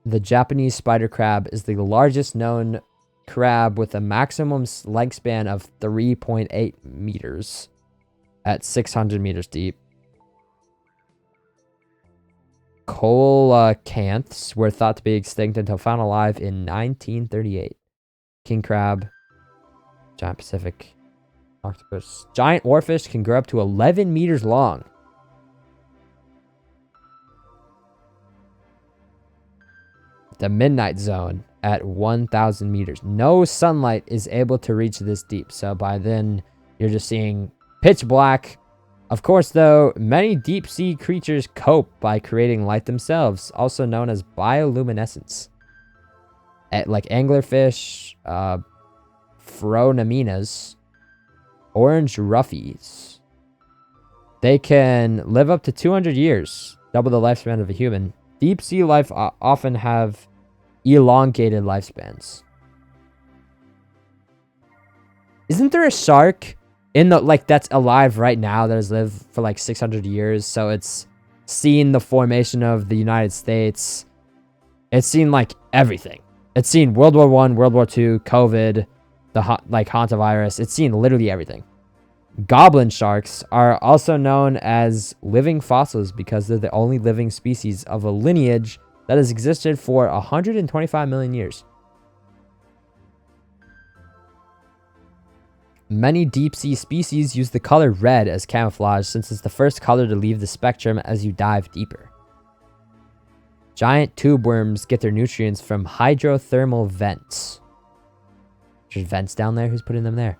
The Japanese spider crab is the largest known crab with a maximum lifespan of 3.8 meters at 600 meters deep. Coelacanths were thought to be extinct until found alive in 1938. King crab, giant Pacific octopus. Giant oarfish can grow up to 11 meters long. The midnight zone at 1,000 meters. No sunlight is able to reach this deep, so by then you're just seeing pitch black. Of course, though, many deep-sea creatures cope by creating light themselves, also known as bioluminescence. Like anglerfish, phroneminas, orange ruffies. They can live up to 200 years, double the lifespan of a human. Deep-sea life often have elongated lifespans. Isn't there a shark in the that's alive right now that has lived for like 600 years? So it's seen the formation of the United States. It's seen like everything. It's seen World War I, World War II, COVID, the hantavirus. It's seen literally everything. Goblin sharks are also known as living fossils because they're the only living species of a lineage that has existed for 125 million years. Many deep-sea species use the color red as camouflage since it's the first color to leave the spectrum as you dive deeper. Giant tube worms get their nutrients from hydrothermal vents. There's vents down there? Who's putting them there?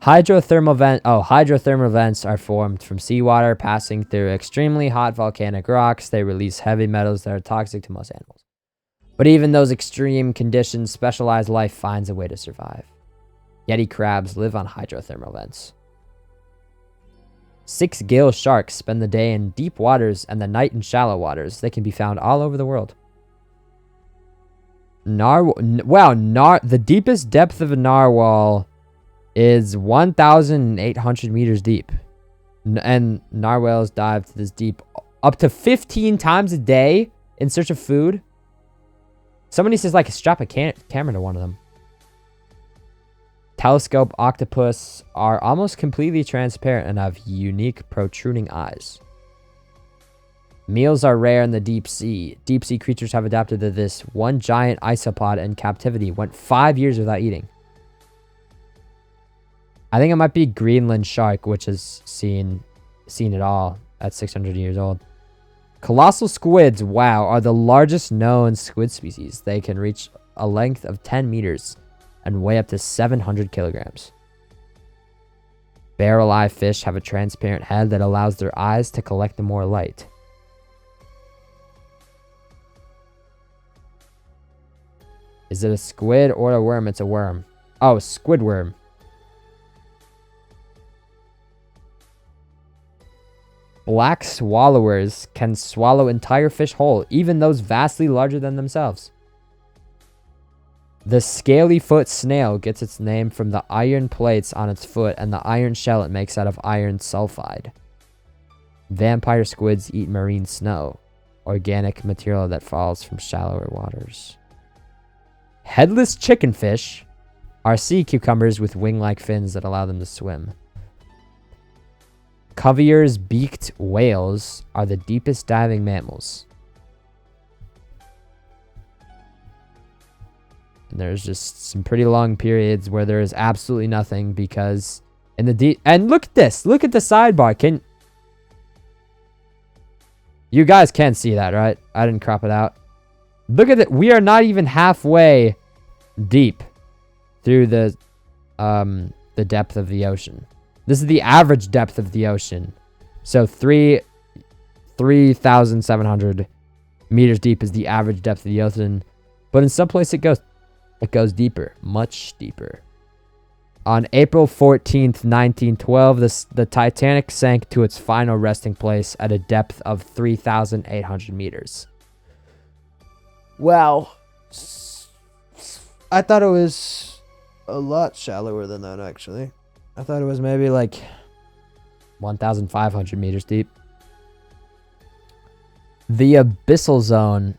Hydrothermal vents are formed from seawater passing through extremely hot volcanic rocks. They release heavy metals that are toxic to most animals. But even those extreme conditions, specialized life finds a way to survive. Yeti crabs live on hydrothermal vents. 6-gill sharks spend the day in deep waters and the night in shallow waters. They can be found all over the world. The deepest depth of a narwhal is 1,800 meters deep. And narwhals dive to this deep up to 15 times a day in search of food. Somebody says strap a camera to one of them. Telescope octopus are almost completely transparent and have unique protruding eyes. Meals are rare in the deep sea. Deep sea creatures have adapted to this. One giant isopod in captivity went 5 years without eating. I think it might be Greenland shark, which has seen it all at 600 years old. Colossal squids, are the largest known squid species. They can reach a length of 10 meters and weigh up to 700 kilograms. Barrel eye fish have a transparent head that allows their eyes to collect more light. Is it a squid or a worm? It's a worm. Oh, squidworm. Black swallowers can swallow entire fish whole, even those vastly larger than themselves. The scaly-foot snail gets its name from the iron plates on its foot and the iron shell it makes out of iron sulfide. Vampire squids eat marine snow, organic material that falls from shallower waters. Headless chickenfish are sea cucumbers with wing-like fins that allow them to swim. Cuvier's beaked whales are the deepest diving mammals. And there's just some pretty long periods where there is absolutely nothing because in the deep... And look at this. Look at the sidebar. You guys can't see that, right? I didn't crop it out. Look at it. We are not even halfway deep through the depth of the ocean. This is the average depth of the ocean. So 3,700 meters deep is the average depth of the ocean. But in some places it goes deeper, much deeper. On April 14th, 1912, the Titanic sank to its final resting place at a depth of 3,800 meters. Wow. I thought it was a lot shallower than that, actually. I thought it was maybe like 1,500 meters deep. The abyssal zone.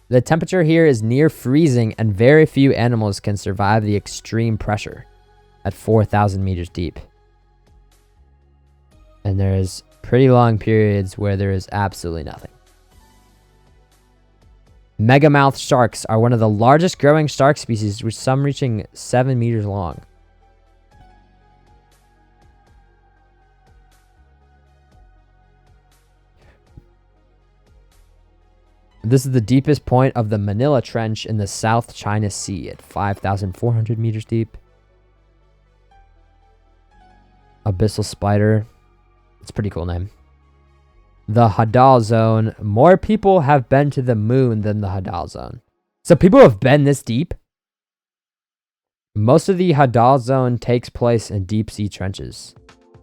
The temperature here is near freezing and very few animals can survive the extreme pressure at 4,000 meters deep. And there's pretty long periods where there is absolutely nothing. Megamouth sharks are one of the largest growing shark species, with some reaching 7 meters long. This is the deepest point of the Manila Trench in the South China Sea at 5,400 meters deep. Abyssal spider. It's a pretty cool name. The Hadal Zone. More people have been to the moon than the Hadal Zone. So people have been this deep? Most of the Hadal Zone takes place in deep sea trenches.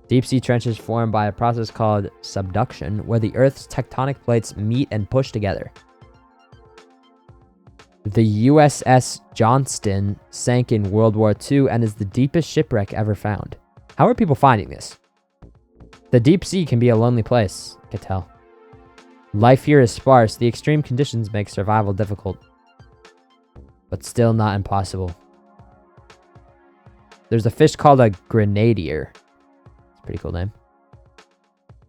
Deep sea trenches formed by a process called subduction, where the Earth's tectonic plates meet and push together. The USS Johnston sank in World War II and is the deepest shipwreck ever found. How are people finding this? The deep sea can be a lonely place, I can tell. Life here is sparse. The extreme conditions make survival difficult, but still not impossible. There's a fish called a grenadier. It's a pretty cool name.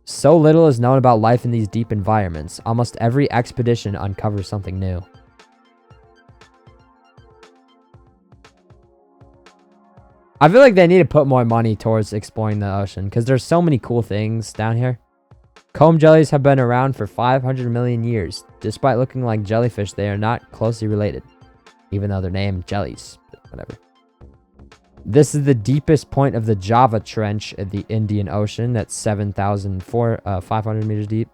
So little is known about life in these deep environments. Almost every expedition uncovers something new. I feel like they need to put more money towards exploring the ocean because there's so many cool things down here. Comb jellies have been around for 500 million years. Despite looking like jellyfish, they are not closely related, even though they're named jellies, but whatever. This is the deepest point of the Java Trench in the Indian Ocean at 7,500 meters deep.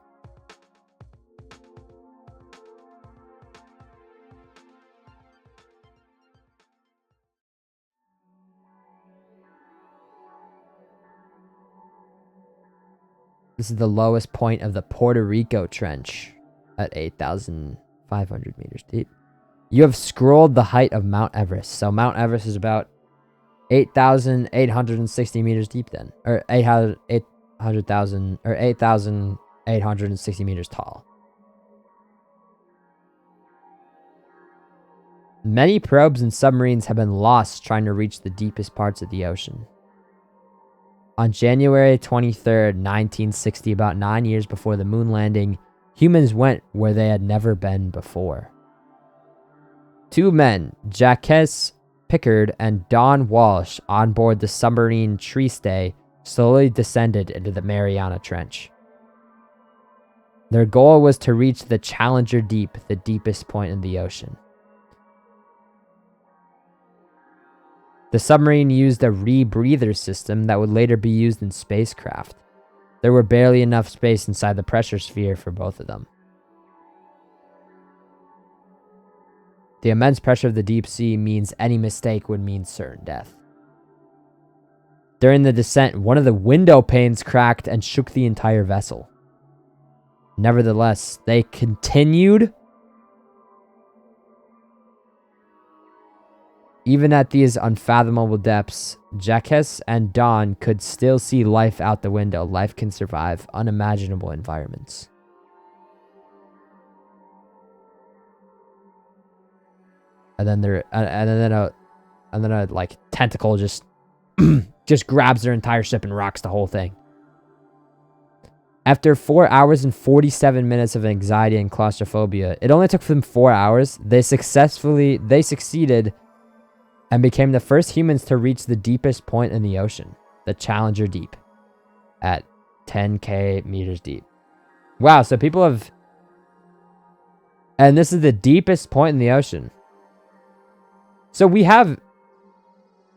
This is the lowest point of the Puerto Rico Trench at 8,500 meters deep. You have scrolled the height of Mount Everest. So Mount Everest is about 8,860 meters deep then. Or 800,000 or 8,860 meters tall. Many probes and submarines have been lost trying to reach the deepest parts of the ocean. On January 23rd, 1960, about 9 years before the moon landing, humans went where they had never been before. Two men, Jacques Pickard and Don Walsh, on board the submarine Triste, slowly descended into the Mariana Trench. Their goal was to reach the Challenger Deep, the deepest point in the ocean. The submarine used a rebreather system that would later be used in spacecraft. There were barely enough space inside the pressure sphere for both of them. The immense pressure of the deep sea means any mistake would mean certain death. During the descent, one of the window panes cracked and shook the entire vessel. Nevertheless, they continued. Even at these unfathomable depths, Jacques and Don could still see life out the window. Life can survive unimaginable environments. And then a like tentacle just just grabs their entire ship and rocks the whole thing. After 4 hours and 47 minutes of anxiety and claustrophobia, it only took them 4 hours. They succeeded and became the first humans to reach the deepest point in the ocean, the Challenger Deep, at 10K meters deep. Wow, so people have... And this is the deepest point in the ocean. So we have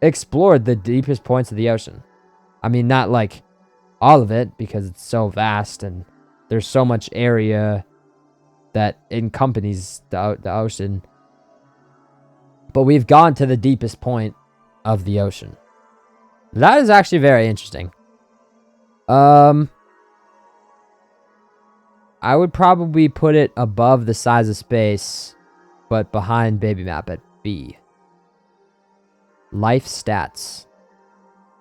explored the deepest points of the ocean. I mean, not like all of it, because it's so vast and there's so much area that encompasses the ocean. But we've gone to the deepest point of the ocean. That is actually very interesting. I would probably put it above the size of space, but behind Baby Map at B. Life stats.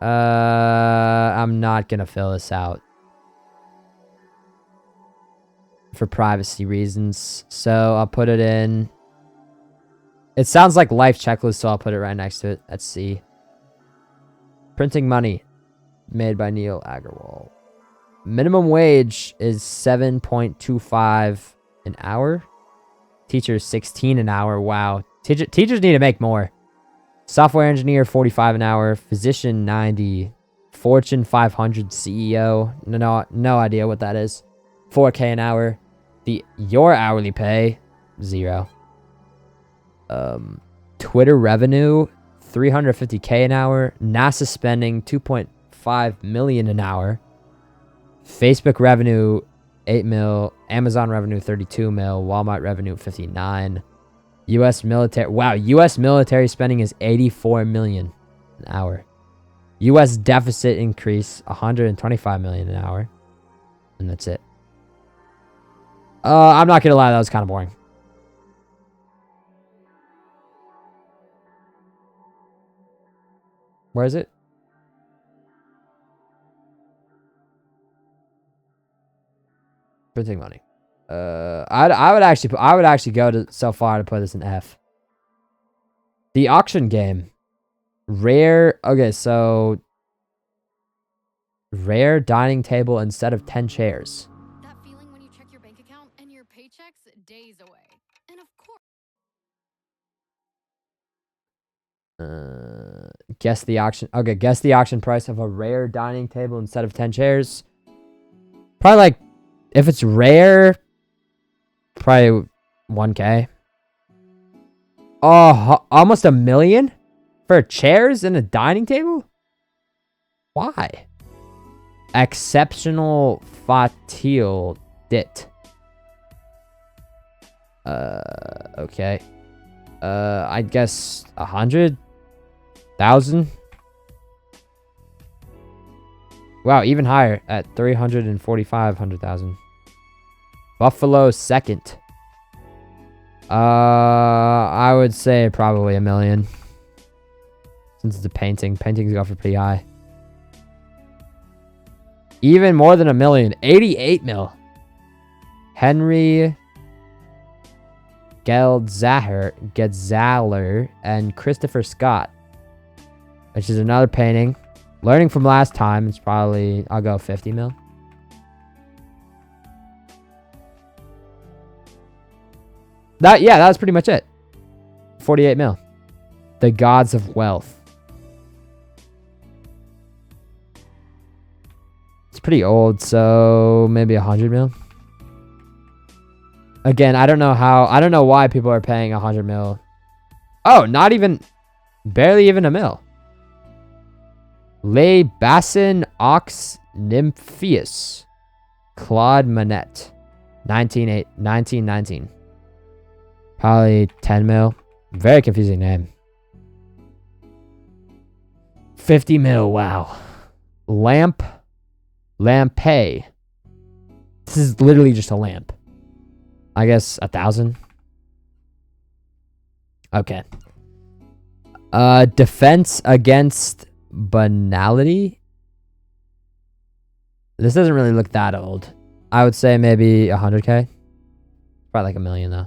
I'm not gonna fill this out for privacy reasons, so I'll put it in. It sounds like life checklist, so I'll put it right next to it. Let's see. Printing money, made by Neil Agarwal. Minimum wage is 7.25 an hour. Teachers 16 an hour. Wow. Teachers need to make more. Software engineer 45 an hour. Physician 90. Fortune 500 CEO. No idea what that is. 4K an hour. Your hourly pay 0. Twitter revenue 350K an hour. NASA spending 2.5 million an hour. Facebook revenue 8 mil. Amazon revenue 32 mil. Walmart revenue 59. U.S. military. Wow, U.S. military spending is 84 million an hour. U.S. deficit increase 125 million an hour. And that's it. I'm not gonna lie, that was kind of boring. Where is it? Printing money. I would actually go so far to put this in F. The auction game. Rare. Okay, so rare dining table instead of 10 chairs. That feeling when you check your bank account and your paycheck's days away. And of course. Guess the auction. Okay, guess the auction price of a rare dining table instead of 10 chairs. Probably like, if it's rare, probably 1K. Oh, almost $1 million for chairs and a dining table? Why? Exceptional Fatil Dit. Okay. I guess 100,000. Wow, even higher at 345,000. Buffalo second. I would say probably $1 million. Since it's a painting. Paintings go for pretty high. Even more than $1 million. 88 mil. Henry Geldzaler and Christopher Scott. Which is another painting. Learning from last time, it's probably, I'll go 50 mil. That was pretty much it. 48 mil. The Gods of Wealth. It's pretty old, so maybe 100 mil. Again, I don't know why people are paying 100 mil. Oh, barely even $1 mil. Le Bassin Ox Nympheus. Claude Monet. 1919. Probably 10 mil. Very confusing name. 50 mil, wow. Lampe. This is literally just a lamp. I guess 1,000. Okay. Defense against banality. This doesn't really look that old. I would say maybe 100K. Probably like $1 million though.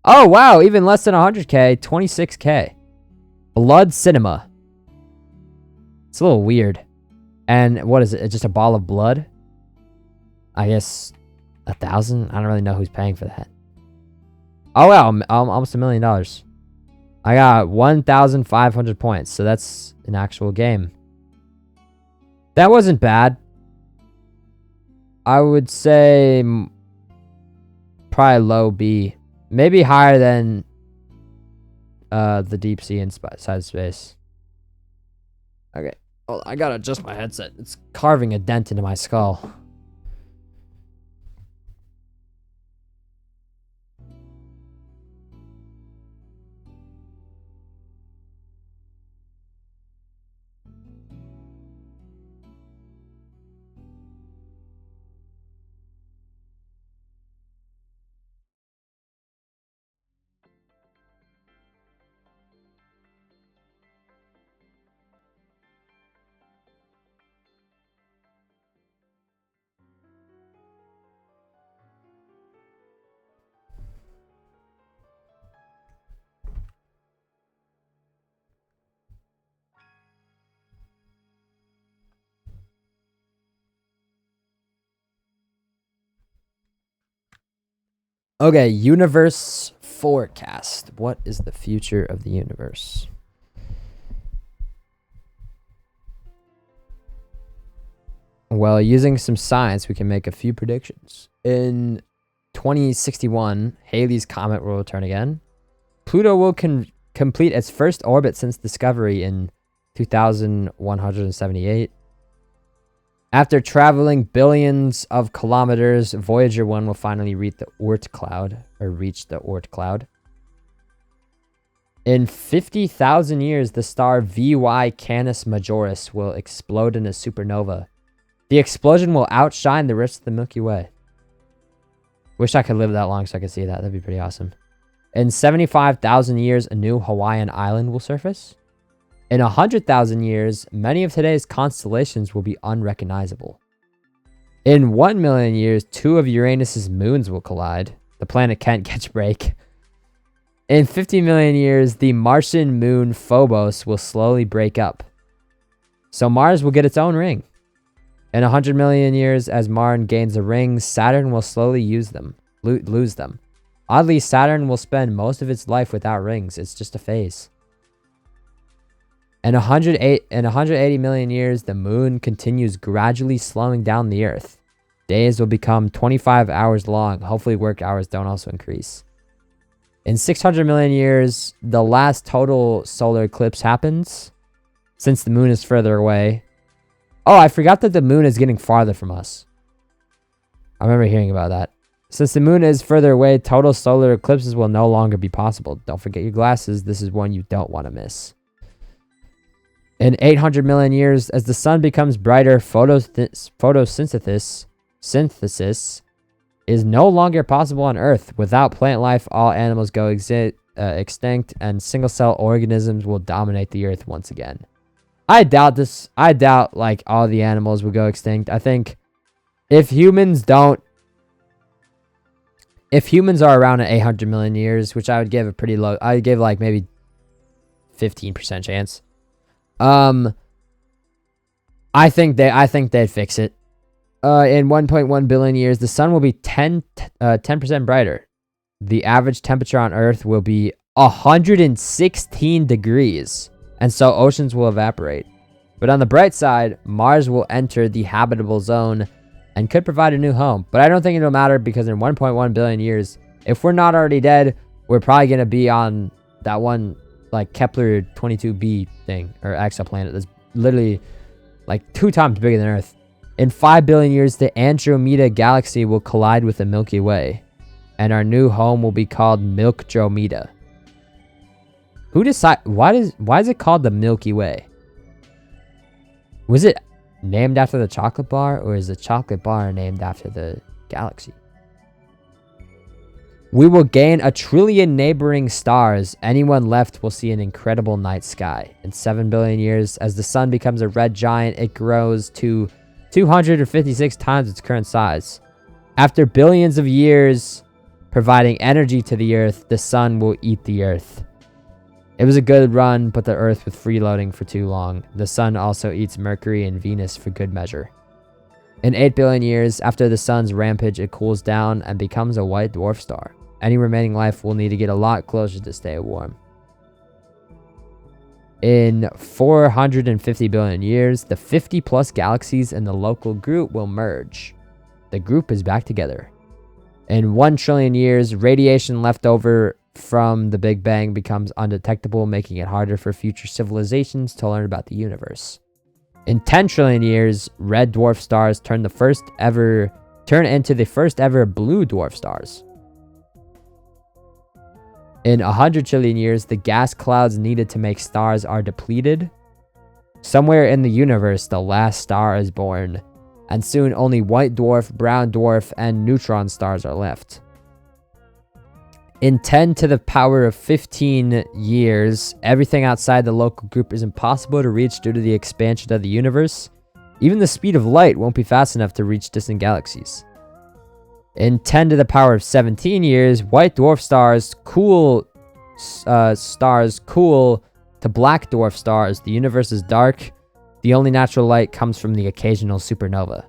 Oh wow, even less than 100K, 26K. Blood cinema. It's a little weird. And what is it? It's just a ball of blood? I guess 1,000? I don't really know who's paying for that. Oh wow, almost $1 million. I got 1,500 points, so that's an actual game. That wasn't bad. I would say probably low B. Maybe higher than the deep sea inside space. Okay. Oh, I gotta adjust my headset. It's carving a dent into my skull. Okay, universe forecast. What is the future of the universe? Well, using some science, we can make a few predictions. In 2061, Halley's Comet will return again. Pluto will complete its first orbit since discovery in 2178. After traveling billions of kilometers, Voyager 1 will finally reach the Oort cloud. In 50,000 years, the star VY Canis Majoris will explode in a supernova. The explosion will outshine the rest of the Milky Way. Wish I could live that long so I could see that. That'd be pretty awesome. In 75,000 years, a new Hawaiian island will surface. In 100,000 years, many of today's constellations will be unrecognizable. In 1 million years, 2 of Uranus's moons will collide. The planet can't catch a break. In 50 million years, the Martian moon Phobos will slowly break up. So Mars will get its own ring. In 100 million years, as Mars gains a ring, Saturn will slowly lose them. Oddly, Saturn will spend most of its life without rings. It's just a phase. In 180 million years, the moon continues gradually slowing down the Earth. Days will become 25 hours long. Hopefully, work hours don't also increase. In 600 million years, the last total solar eclipse happens, since the moon is further away. Oh, I forgot that the moon is getting farther from us. I remember hearing about that. Since the moon is further away, total solar eclipses will no longer be possible. Don't forget your glasses. This is one you don't want to miss. In 800 million years, as the sun becomes brighter, photosynthesis is no longer possible on Earth. Without plant life, all animals go extinct, and single-cell organisms will dominate the Earth once again. I doubt this. I doubt, like, all the animals will go extinct. I think if humans are around in 800 million years, which I would give a pretty low, I would give, like, maybe 15% chance. I think they'd fix it. In 1.1 billion years, the sun will be 10% brighter. The average temperature on Earth will be 116 degrees, and so oceans will evaporate. But on the bright side, Mars will enter the habitable zone and could provide a new home. But I don't think it'll matter, because in 1.1 billion years, if we're not already dead, we're probably going to be on that one, like, Kepler 22b thing, or exoplanet that's literally like 2 times bigger than Earth. In 5 billion years, the Andromeda galaxy will collide with the Milky Way, and our new home will be called Milkdromeda. Who decide? Why is it called the Milky Way? Was it named after the chocolate bar, or is the chocolate bar named after the galaxy? We will gain 1 trillion neighboring stars. Anyone left will see an incredible night sky. In 7 billion years, as the sun becomes a red giant, it grows to 256 times its current size. After billions of years providing energy to the Earth, the sun will eat the Earth. It was a good run, but the Earth was freeloading for too long. The sun also eats Mercury and Venus for good measure. In 8 billion years, after the sun's rampage, it cools down and becomes a white dwarf star. Any remaining life will need to get a lot closer to stay warm. In 450 billion years, the 50+ galaxies in the local group will merge. The group is back together. In 1 trillion years, radiation left over from the Big Bang becomes undetectable, making it harder for future civilizations to learn about the universe. In 10 trillion years, red dwarf stars turn into the first ever blue dwarf stars. In 100 trillion years, the gas clouds needed to make stars are depleted. Somewhere in the universe, the last star is born, and soon only white dwarf, brown dwarf, and neutron stars are left. In 10 to the power of 15 years, everything outside the local group is impossible to reach due to the expansion of the universe. Even the speed of light won't be fast enough to reach distant galaxies. In 10 to the power of 17 years, white dwarf stars cool to black dwarf stars. The universe is dark. The only natural light comes from the occasional supernova.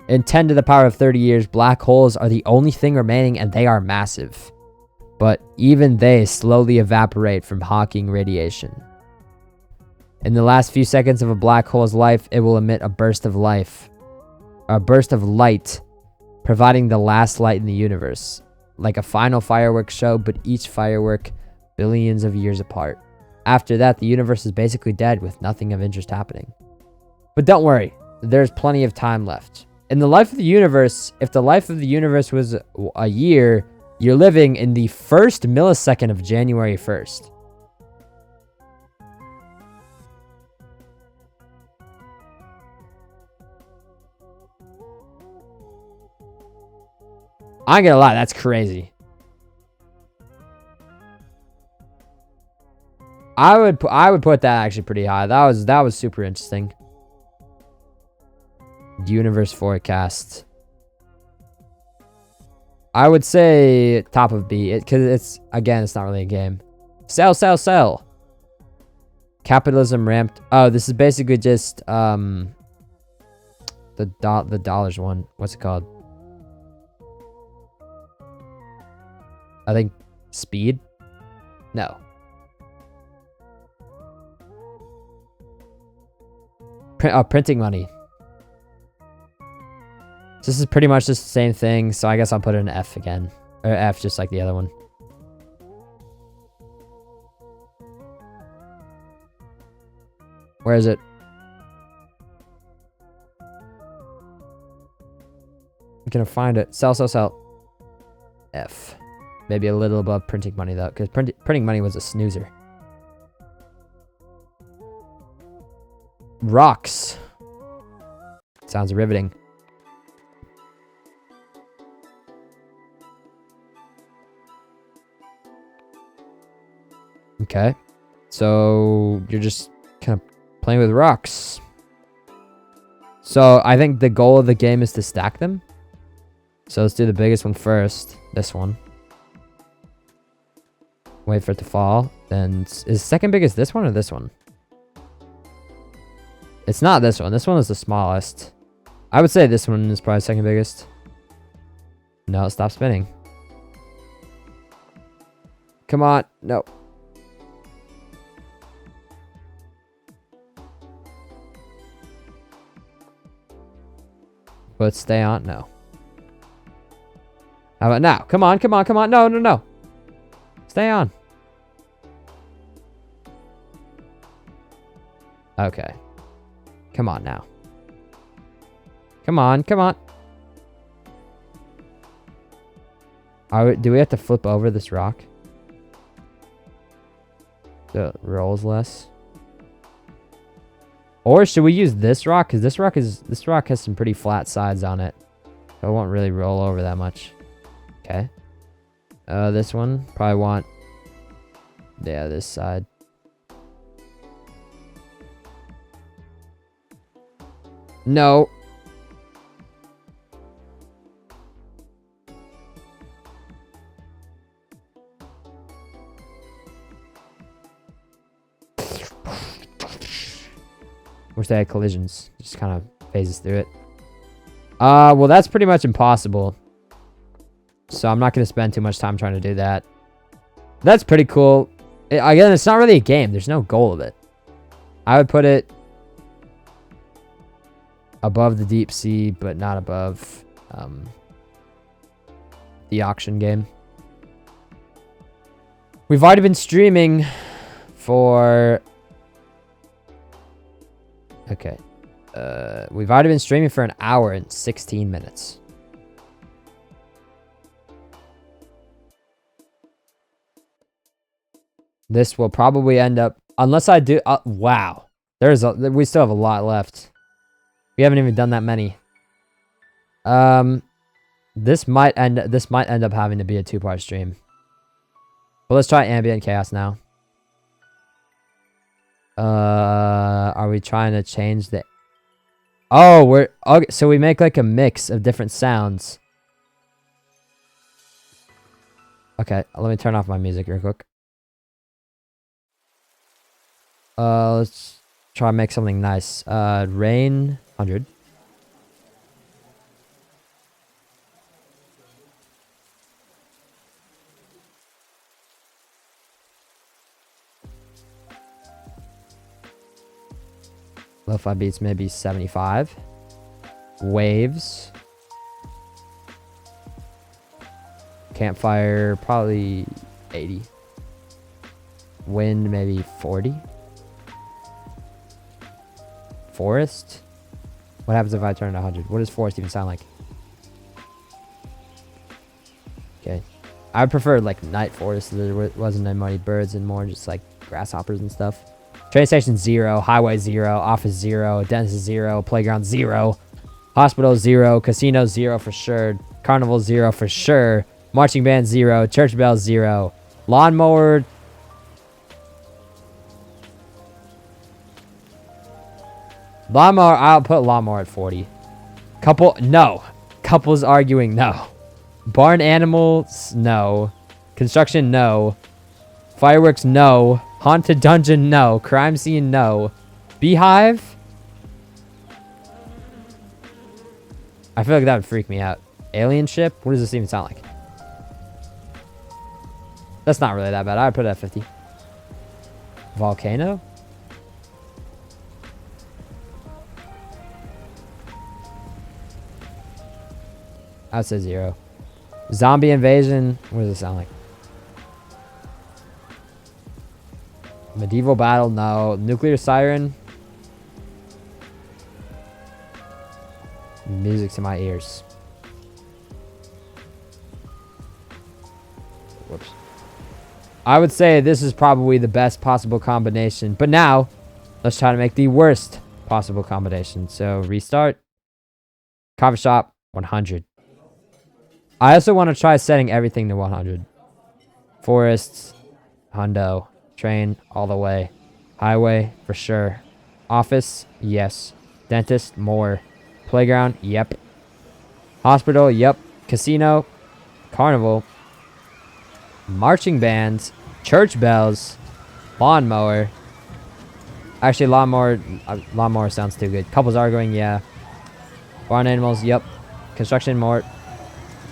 In 10 to the power of 30 years, black holes are the only thing remaining, and they are massive. But even they slowly evaporate from Hawking radiation. In the last few seconds of a black hole's life, it will emit a burst of light, providing the last light in the universe. Like a final fireworks show, but each firework billions of years apart. After that, the universe is basically dead with nothing of interest happening. But don't worry, there's plenty of time left. In the life of the universe, if the life of the universe was a year, you're living in the first millisecond of January 1st. I ain't gonna lie, that's crazy. I would put that actually pretty high. That was super interesting. Universe forecast. I would say top of B, because it's not really a game. Sell. Capitalism ramped. Oh, this is basically just the dollars one. What's it called? I think speed. No. Printing money. So this is pretty much just the same thing, so I guess I'll put it in F again. Or F, just like the other one. Where is it? I'm gonna find it. Sell. F. Maybe a little above printing money, though, because printing money was a snoozer. Rocks. Sounds riveting. Okay. So you're just kind of playing with rocks. So I think the goal of the game is to stack them. So let's do the biggest one first. This one. Wait for it to fall. Then is second biggest this one or this one? It's not this one. This one is the smallest. I would say this one is probably second biggest. No, stop spinning. Come on. No. But stay on. No. How about now? Come on. No. Stay on. Okay. Come on now. Come on. Do we have to flip over this rock? So it rolls less. Or should we use this rock? Because this rock has some pretty flat sides on it. So it won't really roll over that much. Okay. This one probably want, yeah, this side. No. Wish they had collisions. Just kind of phases through it. Well, that's pretty much impossible. So I'm not going to spend too much time trying to do that. That's pretty cool. Again, it's not really a game. There's no goal of it. I would put it above the deep sea, but not above the auction game. We've already been streaming for... Okay. We've already been streaming for an hour and 16 minutes. This will probably end up... Unless I do... wow. We still have a lot left. We haven't even done that many. This might end up having to be a 2-part stream. But let's try ambient chaos now. Are we trying to change the... Oh, okay, so we make like a mix of different sounds. Okay, let me turn off my music real quick. Let's try and make something nice. Rain 100. Lo-fi beats maybe 75. Waves. Campfire probably 80. Wind maybe 40. Forest? What happens if I turn it 100? What does forest even sound like? Okay. I prefer like night forest so there wasn't that many birds and more just like grasshoppers and stuff. Train station 0, highway 0, office 0, dentist 0, playground 0, hospital 0, casino 0 for sure, carnival 0 for sure, marching band 0, church bell 0, lawnmower. Lawnmower, I'll put lawnmower at 40. No. Couples arguing, no. Barn animals, no. Construction, no. Fireworks, no. Haunted dungeon, no. Crime scene, no. Beehive? I feel like that would freak me out. Alien ship? What does this even sound like? That's not really that bad. I would put it at 50. Volcano? I would say 0. Zombie invasion? What does it sound like? Medieval battle? No. Nuclear siren? Music to my ears. Whoops. I would say this is probably the best possible combination. But now, let's try to make the worst possible combination. So, restart. Coffee shop, 100. I also want to try setting everything to 100. Forests, hundo. Train, all the way. Highway, for sure. Office, yes. Dentist, more. Playground, yep. Hospital, yep. Casino, carnival. Marching bands, church bells, lawnmower. Actually, lawnmower sounds too good. Couples arguing, yeah. Barn animals, yep. Construction, more.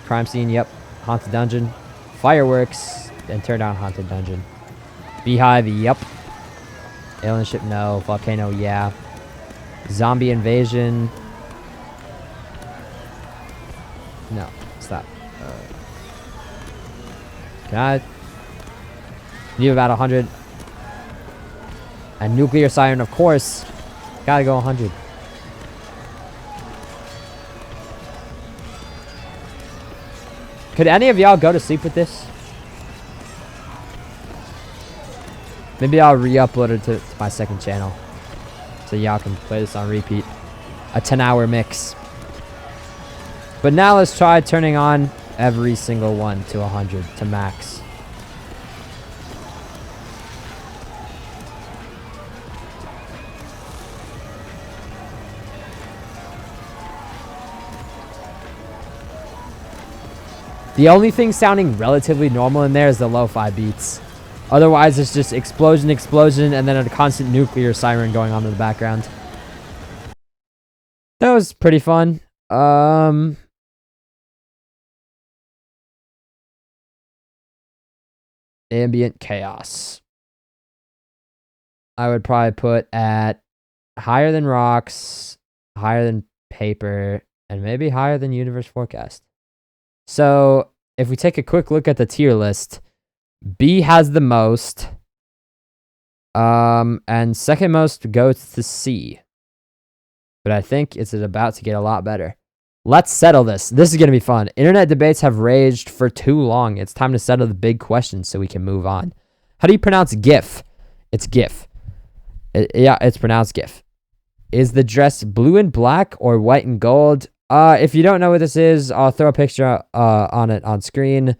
Crime scene, yep. Haunted dungeon. Fireworks, and turn down haunted dungeon. Beehive, yep. Alien ship, no. Volcano, yeah. Zombie invasion. No, stop. God. Need about 100. And nuclear siren, of course. Gotta go 100. Could any of y'all go to sleep with this? Maybe I'll re-upload it to my second channel. So y'all can play this on repeat. A 10-hour mix. But now let's try turning on every single one to 100 to max. The only thing sounding relatively normal in there is the lo-fi beats. Otherwise, it's just explosion, explosion, and then a constant nuclear siren going on in the background. That was pretty fun. Ambient chaos. I would probably put at higher than rocks, higher than paper, and maybe higher than universe forecast. So if we take a quick look at the tier list, B has the most. And second most goes to C. But I think it's about to get a lot better. Let's settle this. This is going to be fun. Internet debates have raged for too long. It's time to settle the big questions so we can move on. How do you pronounce GIF? It's GIF. Yeah, it's pronounced GIF. Is the dress blue and black or white and gold? If you don't know what this is, I'll throw a picture on it on screen.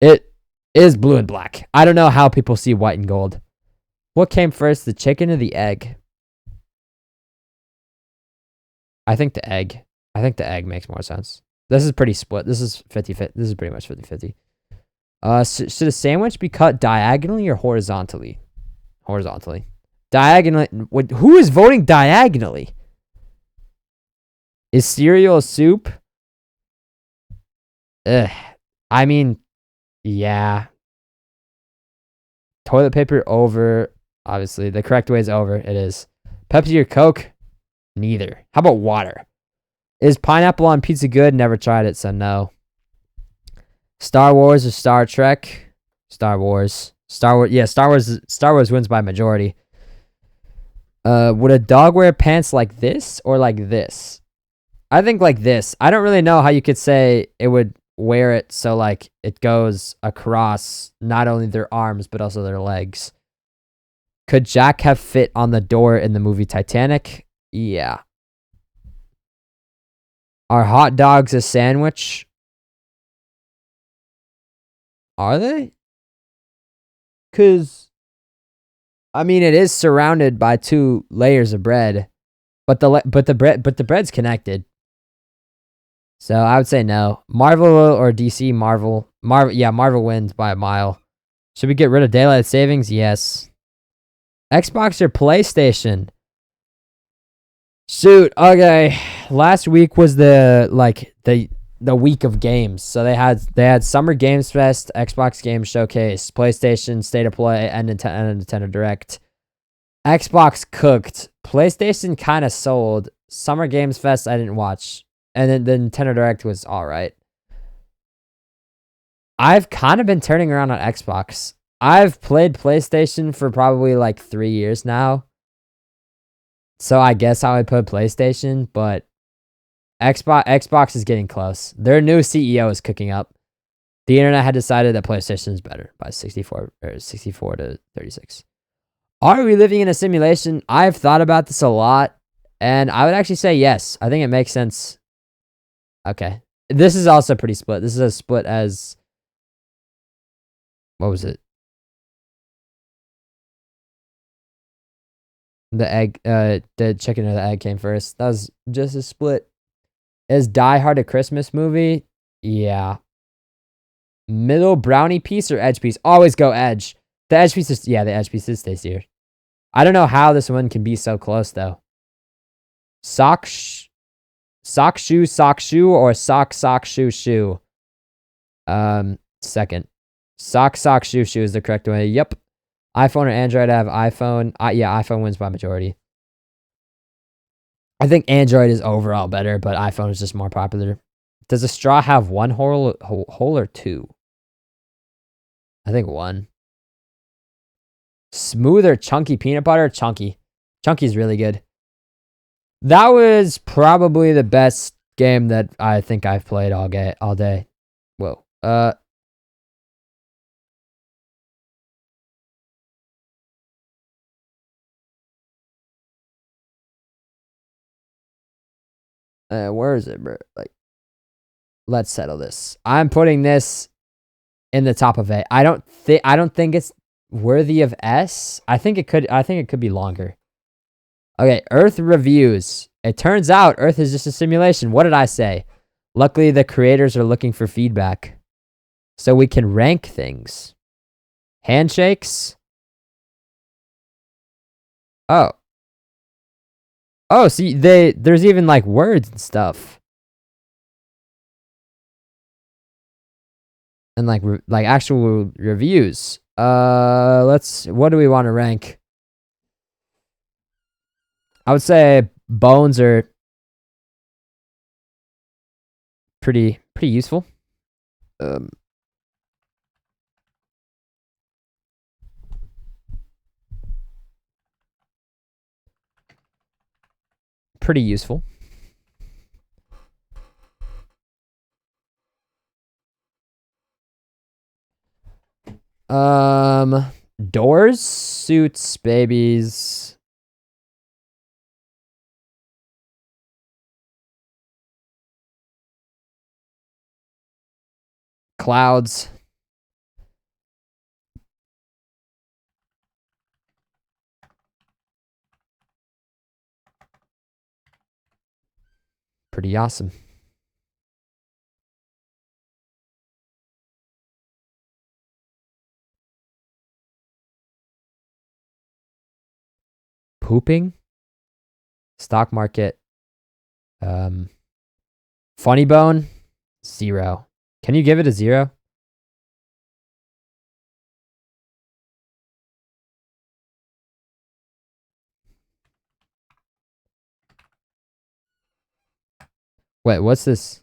It is blue and black. I don't know how people see white and gold. What came first, the chicken or the egg? I think the egg. I think the egg makes more sense. This is pretty split. This is 50-50. This is pretty much 50-50. Should a sandwich be cut diagonally or horizontally? Horizontally. Diagonally. Who is voting diagonally? Is cereal a soup? Ugh. I mean, yeah. Toilet paper over. Obviously, the correct way is over. It is. Pepsi or Coke? Neither. How about water? Is pineapple on pizza good? Never tried it, so no. Star Wars or Star Trek? Star Wars. Star Wars. Yeah, Star Wars wins by majority. Would a dog wear pants like this or like this? I think like this. I don't really know how you could say it would wear it so like it goes across not only their arms but also their legs. Could Jack have fit on the door in the movie Titanic? Yeah. Are hot dogs a sandwich? Are they? Cause I mean it is surrounded by 2 layers of bread, but the bread's connected. So I would say no. Marvel or DC? Marvel. Yeah, Marvel wins by a mile. Should we get rid of daylight savings? Yes. Xbox or PlayStation? Shoot. Okay. Last week was the week of games. So they had Summer Games Fest, Xbox Games Showcase, PlayStation State of Play, and Nintendo Direct. Xbox cooked. PlayStation kind of sold. Summer Games Fest I didn't watch. And then the Nintendo Direct was all right. I've kind of been turning around on Xbox. I've played PlayStation for probably like 3 years now. So I guess I would put PlayStation, but Xbox is getting close. Their new CEO is cooking up. The internet had decided that PlayStation is better by 64 to 36. Are we living in a simulation? I've thought about this a lot, and I would actually say yes. I think it makes sense. Okay. This is also pretty split. This is as split as... What was it? The egg, the chicken or the egg came first. That was just a split. Is Die Hard a Christmas movie? Yeah. Middle brownie piece or edge piece? Always go edge. The edge piece is, yeah, the edge piece is tastier. I don't know how this one can be so close, though. Sock, shoe, or sock, shoe. Second. Sock, shoe is the correct way. Yep. iPhone or Android? I have iPhone. Yeah, iPhone wins by majority. I think Android is overall better, but iPhone is just more popular. Does a straw have 1 hole or 2? I think 1. Smooth or chunky peanut butter? Chunky. Chunky's really good. That was probably the best game that I think I've played all day. Whoa. Where is it, bro? Like, let's settle this. I'm putting this in the top of A. I don't think it's worthy of S. I think it could be longer. Okay, Earth reviews. It turns out Earth is just a simulation. What did I say? Luckily, the creators are looking for feedback, so we can rank things. Handshakes. Oh. Oh, see, there's even like words and stuff. And like actual reviews. What do we want to rank? I would say bones are pretty useful. Pretty useful. Doors, suits, babies. Clouds. Pretty awesome. Pooping. Stock market. Funny bone. 0. Can you give it a 0? Wait, what's this?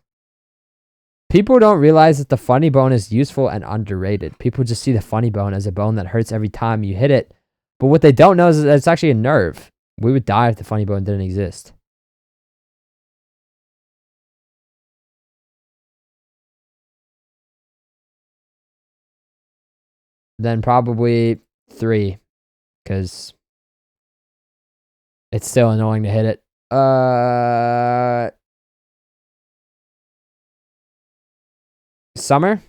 People don't realize that the funny bone is useful and underrated. People just see the funny bone as a bone that hurts every time you hit it. But what they don't know is that it's actually a nerve. We would die if the funny bone didn't exist. Then probably 3, because it's still annoying to hit it. Summer.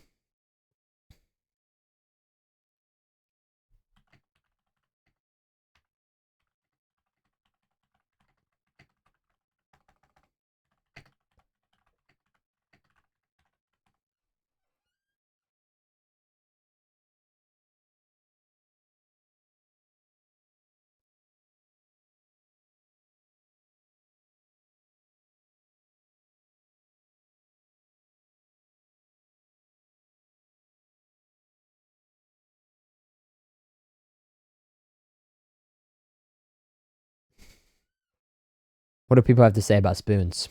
What do people have to say about spoons?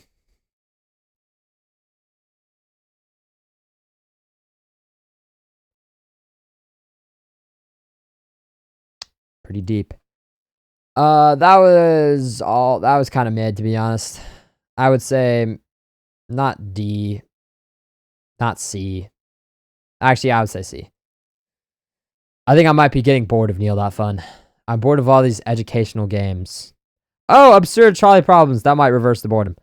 Pretty deep. That was kind of mid, to be honest. I would say not D, not C. Actually, I would say C. I think I might be getting bored of Neal.FUN. I'm bored of all these educational games. Oh, Absurd Trolley Problems. That might reverse the boredom.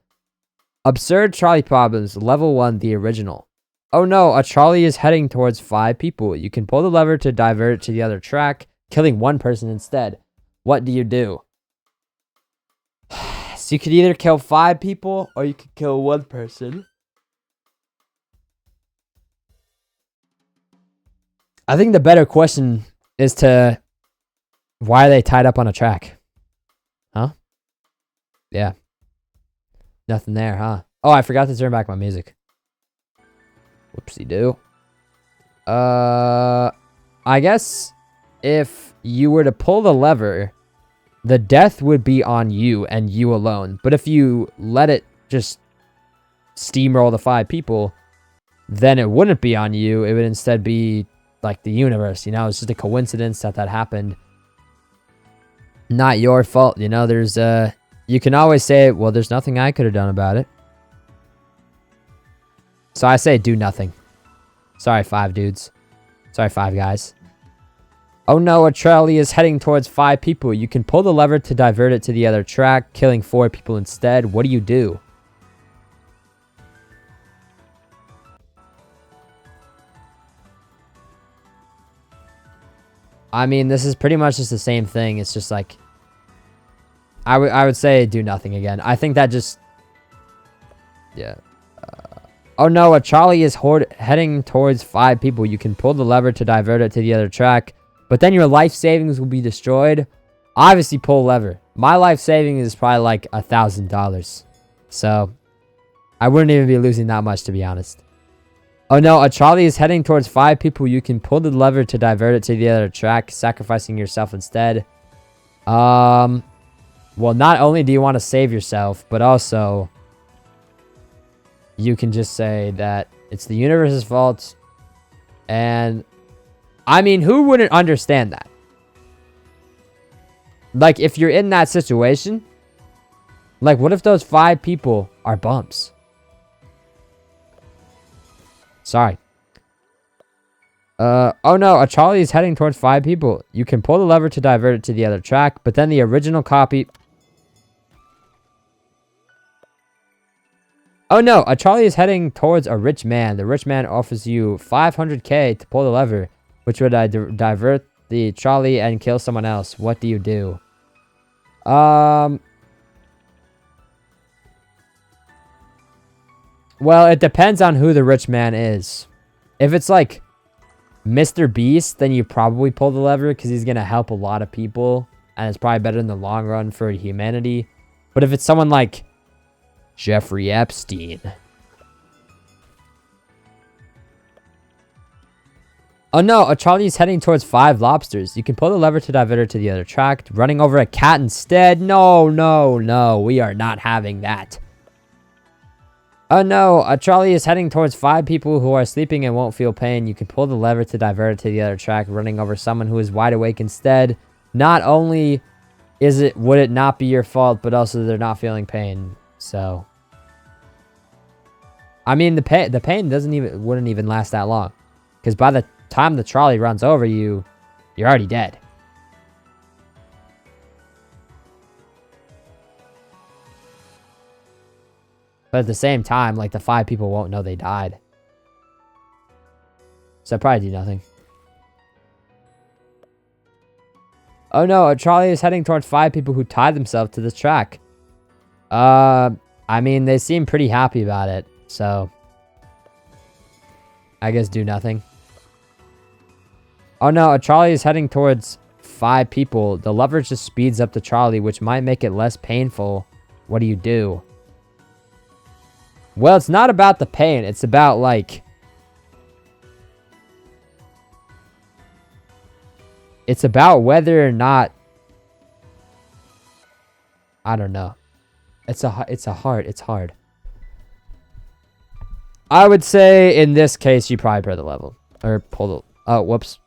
Absurd Trolley Problems, level 1, the original. Oh no, a trolley is heading towards 5 people. You can pull the lever to divert it to the other track, killing 1 person instead. What do you do? So you could either kill 5 people or you could kill 1 person. I think the better question is to, why are they tied up on a track? Huh? Yeah. Nothing there, huh? Oh, I forgot to turn back my music. Whoopsie do. I guess if you were to pull the lever, the death would be on you and you alone. But if you let it just steamroll the 5 people, then it wouldn't be on you. It would instead be like the universe, you know? It's just a coincidence that happened. Not your fault, you know? There's you can always say, well, there's nothing I could have done about it. So I say do nothing. Sorry, 5 dudes. Sorry, 5 guys. Oh no, a trolley is heading towards 5 people. You can pull the lever to divert it to the other track, killing 4 people instead. What do you do? I mean, this is pretty much just the same thing. It's just like... I would say do nothing again. I think that just... Yeah. Oh no, a trolley is heading towards 5 people. You can pull the lever to divert it to the other track, but then your life savings will be destroyed. Obviously, pull lever. My life savings is probably like $1,000. So, I wouldn't even be losing that much, to be honest. Oh no, a trolley is heading towards 5 people. You can pull the lever to divert it to the other track, sacrificing yourself instead. Well, not only do you want to save yourself, but also... you can just say that it's the universe's fault. And, I mean, who wouldn't understand that? Like, if you're in that situation, like, what if those 5 people are bumps? Sorry. Oh no, a trolley is heading towards 5 people. You can pull the lever to divert it to the other track, but then the original copy... Oh no, a trolley is heading towards a rich man. The rich man offers you 500k to pull the lever, which would divert the trolley and kill someone else. What do you do? Well, it depends on who the rich man is. If it's like Mr. Beast, then you probably pull the lever because he's going to help a lot of people. And it's probably better in the long run for humanity. But if it's someone like Jeffrey Epstein. Oh no, a trolley is heading towards 5 lobsters. You can pull the lever to divert it to the other track, running over a cat instead. No, no, no. We are not having that. Oh no, a trolley is heading towards 5 people who are sleeping and won't feel pain. You can pull the lever to divert it to the other track, running over someone who is wide awake instead. Not only would it not be your fault, but also they're not feeling pain. So, I mean, the pain wouldn't even last that long, because by the time the trolley runs over you, you're already dead. But at the same time, like, the 5 people won't know they died. So I'd probably do nothing. Oh no, a trolley is heading towards 5 people who tied themselves to this track. I mean, they seem pretty happy about it, so I guess do nothing. Oh no, a trolley is heading towards 5 people. The lever just speeds up the trolley, which might make it less painful. What do you do? Well, it's not about the pain. It's about, like... it's about whether or not... I don't know. It's hard. I would say, in this case, you probably play the level. Or pull the... oh, whoops.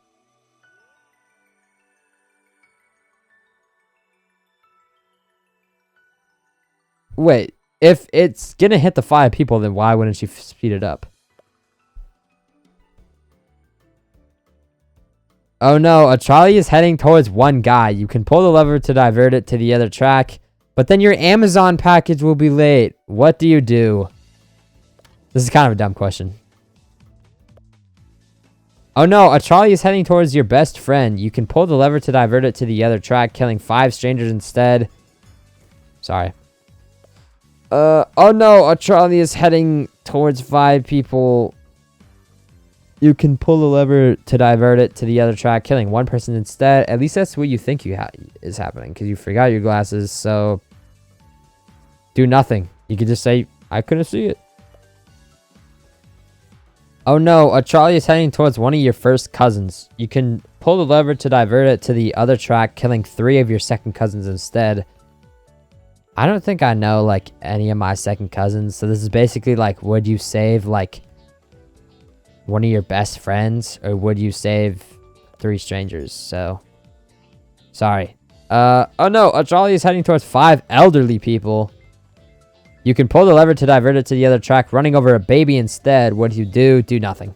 Wait. If it's gonna hit the 5 people, then why wouldn't you speed it up? Oh no, a trolley is heading towards 1 guy. You can pull the lever to divert it to the other track, but then your Amazon package will be late. What do you do? This is kind of a dumb question. Oh no, a trolley is heading towards your best friend. You can pull the lever to divert it to the other track, killing 5 strangers instead. Sorry. Oh no, a trolley is heading towards 5 people. You can pull the lever to divert it to the other track, killing 1 person instead. At least that's what you think is happening, because you forgot your glasses, so do nothing. You could just say, I couldn't see it. Oh no, a trolley is heading towards one of your first cousins. You can pull the lever to divert it to the other track, killing 3 of your second cousins instead. I don't think I know, like, any of my second cousins. So this is basically like, would you save, like, one of your best friends? Or would you save 3 strangers? So, sorry. Oh no, a trolley is heading towards 5 elderly people. You can pull the lever to divert it to the other track, running over a baby instead. What do you do? Do nothing.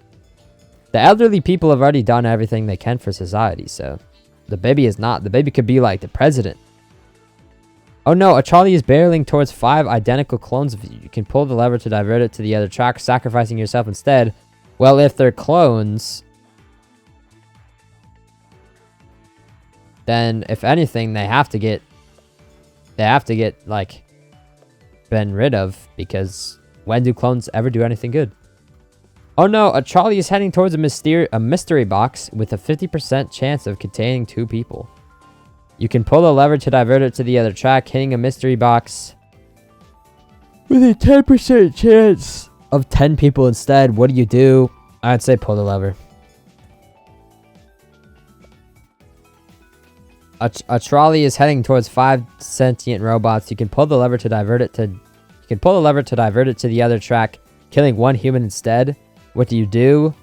The elderly people have already done everything they can for society, so the baby is not. The baby could be like the president. Oh no, a trolley is barreling towards 5 identical clones of you. You can pull the lever to divert it to the other track, sacrificing yourself instead. Well, if they're clones, then if anything, they have to get like been rid of, because when do clones ever do anything good? Oh no, a trolley is heading towards a mystery box with a 50% chance of containing 2 people. You can pull the lever to divert it to the other track, hitting a mystery box with a 10% chance of 10 people instead. What do? I'd say pull the lever. A trolley is heading towards 5 sentient robots. You can pull the lever to divert it to the other track, killing 1 human instead. What do?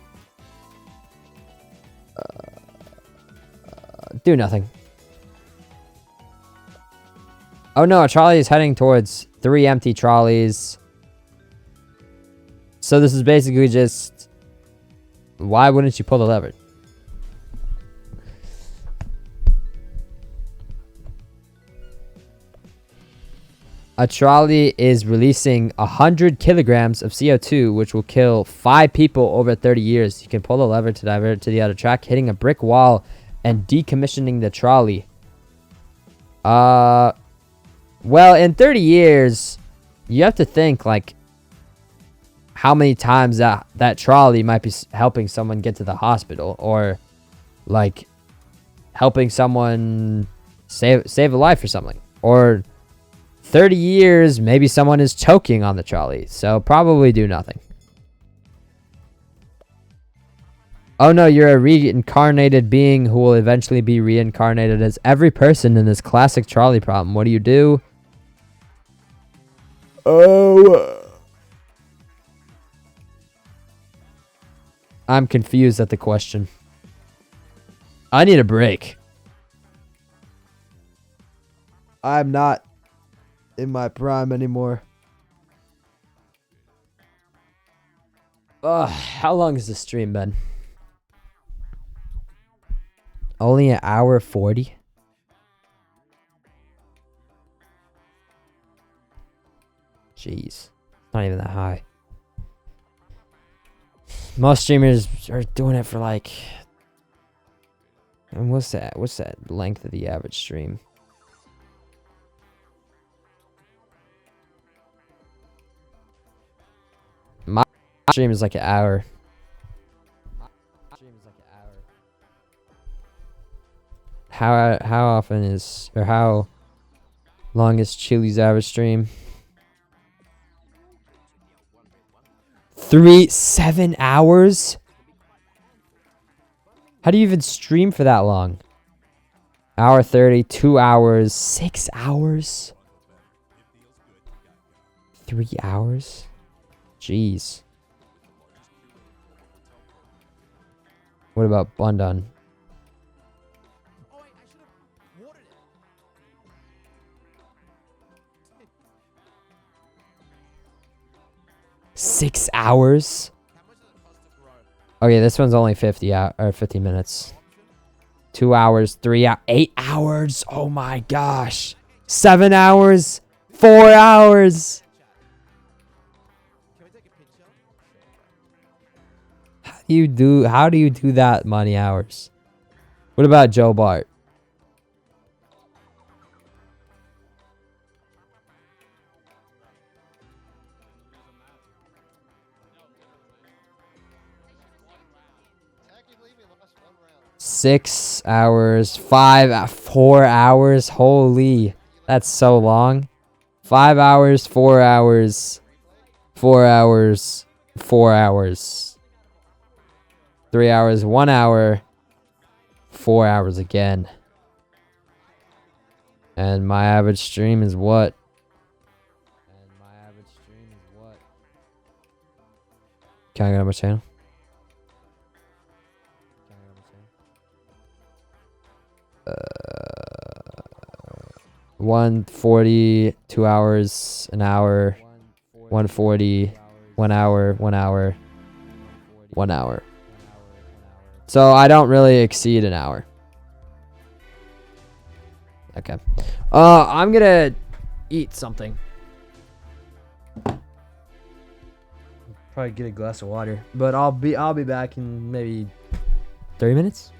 Do nothing. Oh no, a trolley is heading towards 3 empty trolleys. So this is basically just, why wouldn't you pull the lever? A trolley is releasing 100 kilograms of CO2, which will kill 5 people over 30 years. You can pull the lever to divert it to the other track, hitting a brick wall and decommissioning the trolley. Well, in 30 years, you have to think, like, how many times that trolley might be helping someone get to the hospital, or, like, helping someone save a life or something. Or 30 years, maybe someone is choking on the trolley, so probably do nothing. Oh no, you're a reincarnated being who will eventually be reincarnated as every person in this classic trolley problem. What do? Oh, I'm confused at the question. I need a break. I'm not in my prime anymore. How long has the stream been? Only an hour 40? Jeez. Not even that high. Most streamers are doing it for like... And what's that? What's that length of the average stream? My stream is like an hour. How often is, or how long is Chili's average stream? 7 hours? How do you even stream for that long? Hour 30, 2 hours, 6 hours? 3 hours? Jeez. What about Bundan? 6 hours? Okay, this one's only 50 minutes. 2 hours, 3 hours, 8 hours. Oh my gosh. 7 hours, 4 hours. How do you do that many hours? What about Joe Bart? Six hours, 4 hours. Holy, that's so long. 5 hours, 4 hours, 4 hours, 4 hours, 3 hours, 1 hour, 4 hours again. And my average stream is what? Can I go to my channel? 140, 2 hours, an hour, 140, 1 hour, 1 hour, 1 hour. So I don't really exceed an hour. Okay. I'm gonna eat something. Probably get a glass of water. But I'll be back in maybe 30 minutes.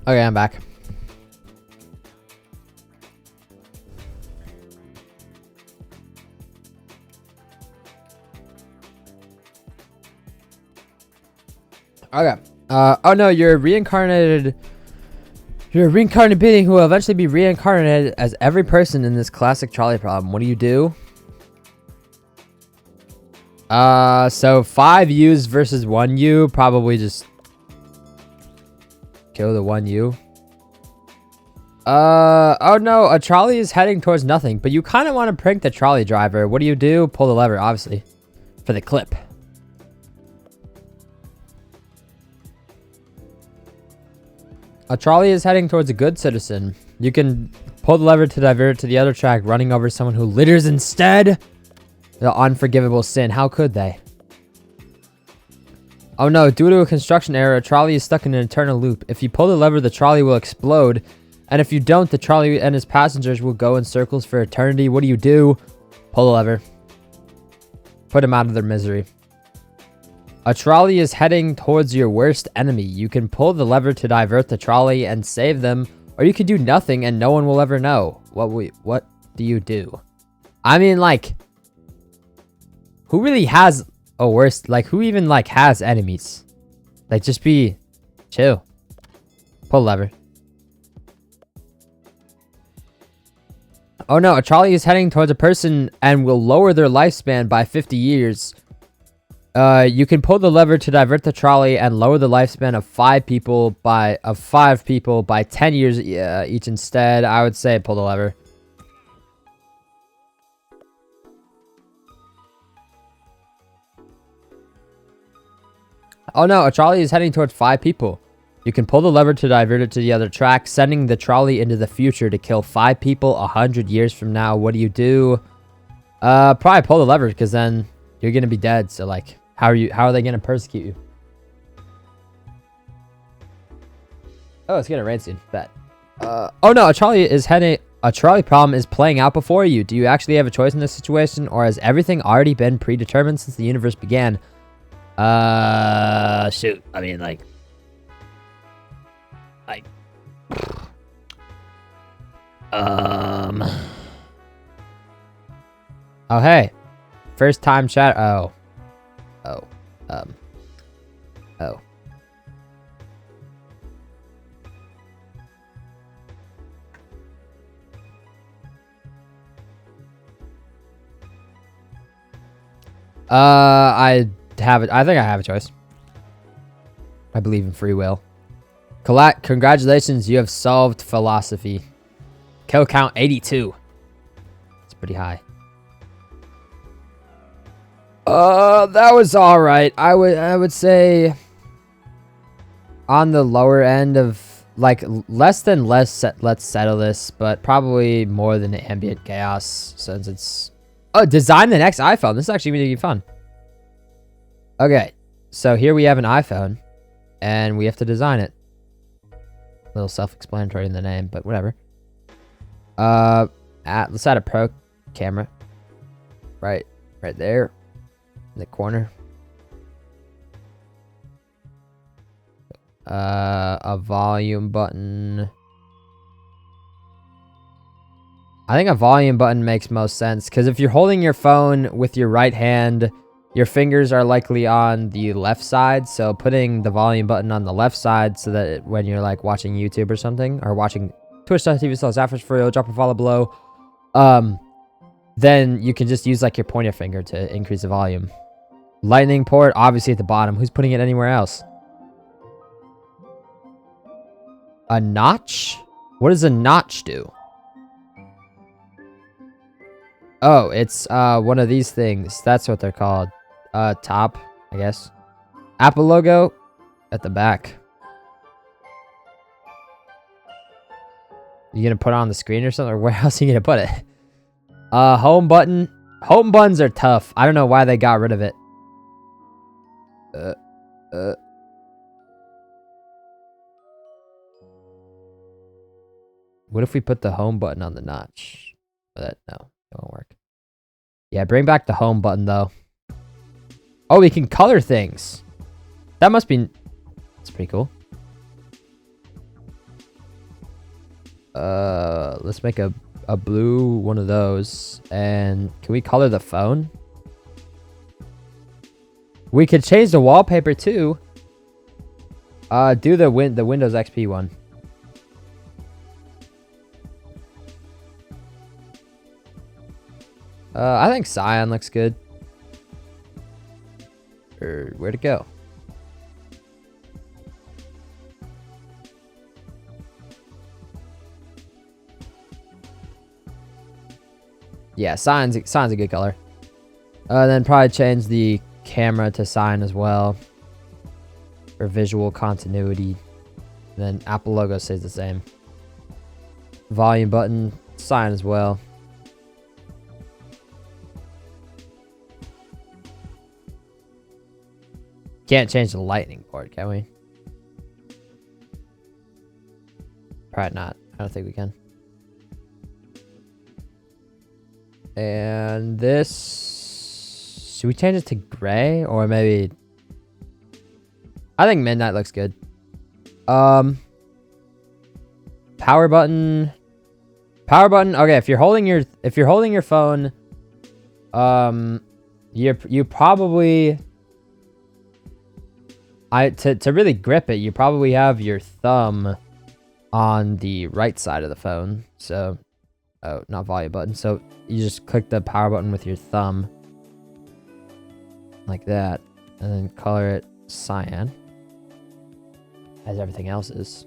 Okay, I'm back. Okay. Oh no, you're reincarnated. You're a reincarnated being who will eventually be reincarnated as every person in this classic trolley problem. What do you do? So 5 U's versus 1 U. Probably just kill the 1 U. Oh no, a trolley is heading towards nothing, but you kind of want to prank the trolley driver. What do you do? Pull the lever, obviously, for the clip. A trolley is heading towards a good citizen. You can pull the lever to divert it to the other track, running over someone who litters instead. The unforgivable sin. How could they? Oh no, due to a construction error, a trolley is stuck in an eternal loop. If you pull the lever, the trolley will explode. And if you don't, the trolley and its passengers will go in circles for eternity. What do you do? Pull the lever. Put them out of their misery. A trolley is heading towards your worst enemy. You can pull the lever to divert the trolley and save them, or you can do nothing and no one will ever know. What do you do? I mean, like, who really has a worst, like, who even, like, has enemies? Like, just be chill. Pull the lever. Oh no, a trolley is heading towards a person and will lower their lifespan by 50 years. You can pull the lever to divert the trolley and lower the lifespan of 5 people by 10 years each instead. I would say pull the lever. Oh no, a trolley is heading towards 5 people. You can pull the lever to divert it to the other track, sending the trolley into the future to kill 5 people 100 years from now. What do you do? Probably pull the lever, because then you're gonna be dead. So like, how are they gonna persecute you? Oh, it's gonna rain soon. Bet. Oh no, a trolley problem is playing out before you. Do you actually have a choice in this situation, or has everything already been predetermined since the universe began? Shoot. I mean, like. Oh, hey. First time chat. Oh. I think I have a choice. I believe in free will. Congratulations, you have solved philosophy. Kill count 82. It's pretty high. That was all right. I would say on the lower end of, like, less than less. Let's settle this, but probably more than ambient chaos, since it's design the next iPhone. This is actually going to be fun. Okay, so here we have an iPhone, and we have to design it. A little self-explanatory in the name, but whatever. Let's add a pro camera. Right there. In the corner. A volume button. I think a volume button makes most sense, because if you're holding your phone with your right hand, your fingers are likely on the left side, so putting the volume button on the left side so that when you're like watching YouTube or something, or watching twitch.tv/ZapfishFR, drop a follow below, then you can just use like your pointer finger to increase the volume. Lightning port, obviously at the bottom. Who's putting it anywhere else? A notch? What does a notch do? Oh, it's one of these things. That's what they're called. Top, I guess. Apple logo at the back. You gonna put it on the screen or something? Or where else are you gonna put it? Home button. Home buttons are tough. I don't know why they got rid of it. What if we put the home button on the notch? No, it won't work. Yeah, bring back the home button though. Oh, we can color things. That must be... That's pretty cool. Let's make a blue one of those. And can we color the phone? We could change the wallpaper too. Do the Windows XP one. I think cyan looks good. Or where'd it go? Yeah, cyan's a good color. Then probably change the camera to cyan as well for visual continuity. Then Apple logo stays the same. Volume button, cyan as well. Can't change the lightning port, can we? Probably not. I don't think we can. And this... Should we change it to gray? Or maybe... I think midnight looks good. Power button... Power button... Okay, if you're holding your phone... You probably... To really grip it, you probably have your thumb on the right side of the phone. So, oh, not volume button. So you just click the power button with your thumb, like that, and then color it cyan, as everything else is.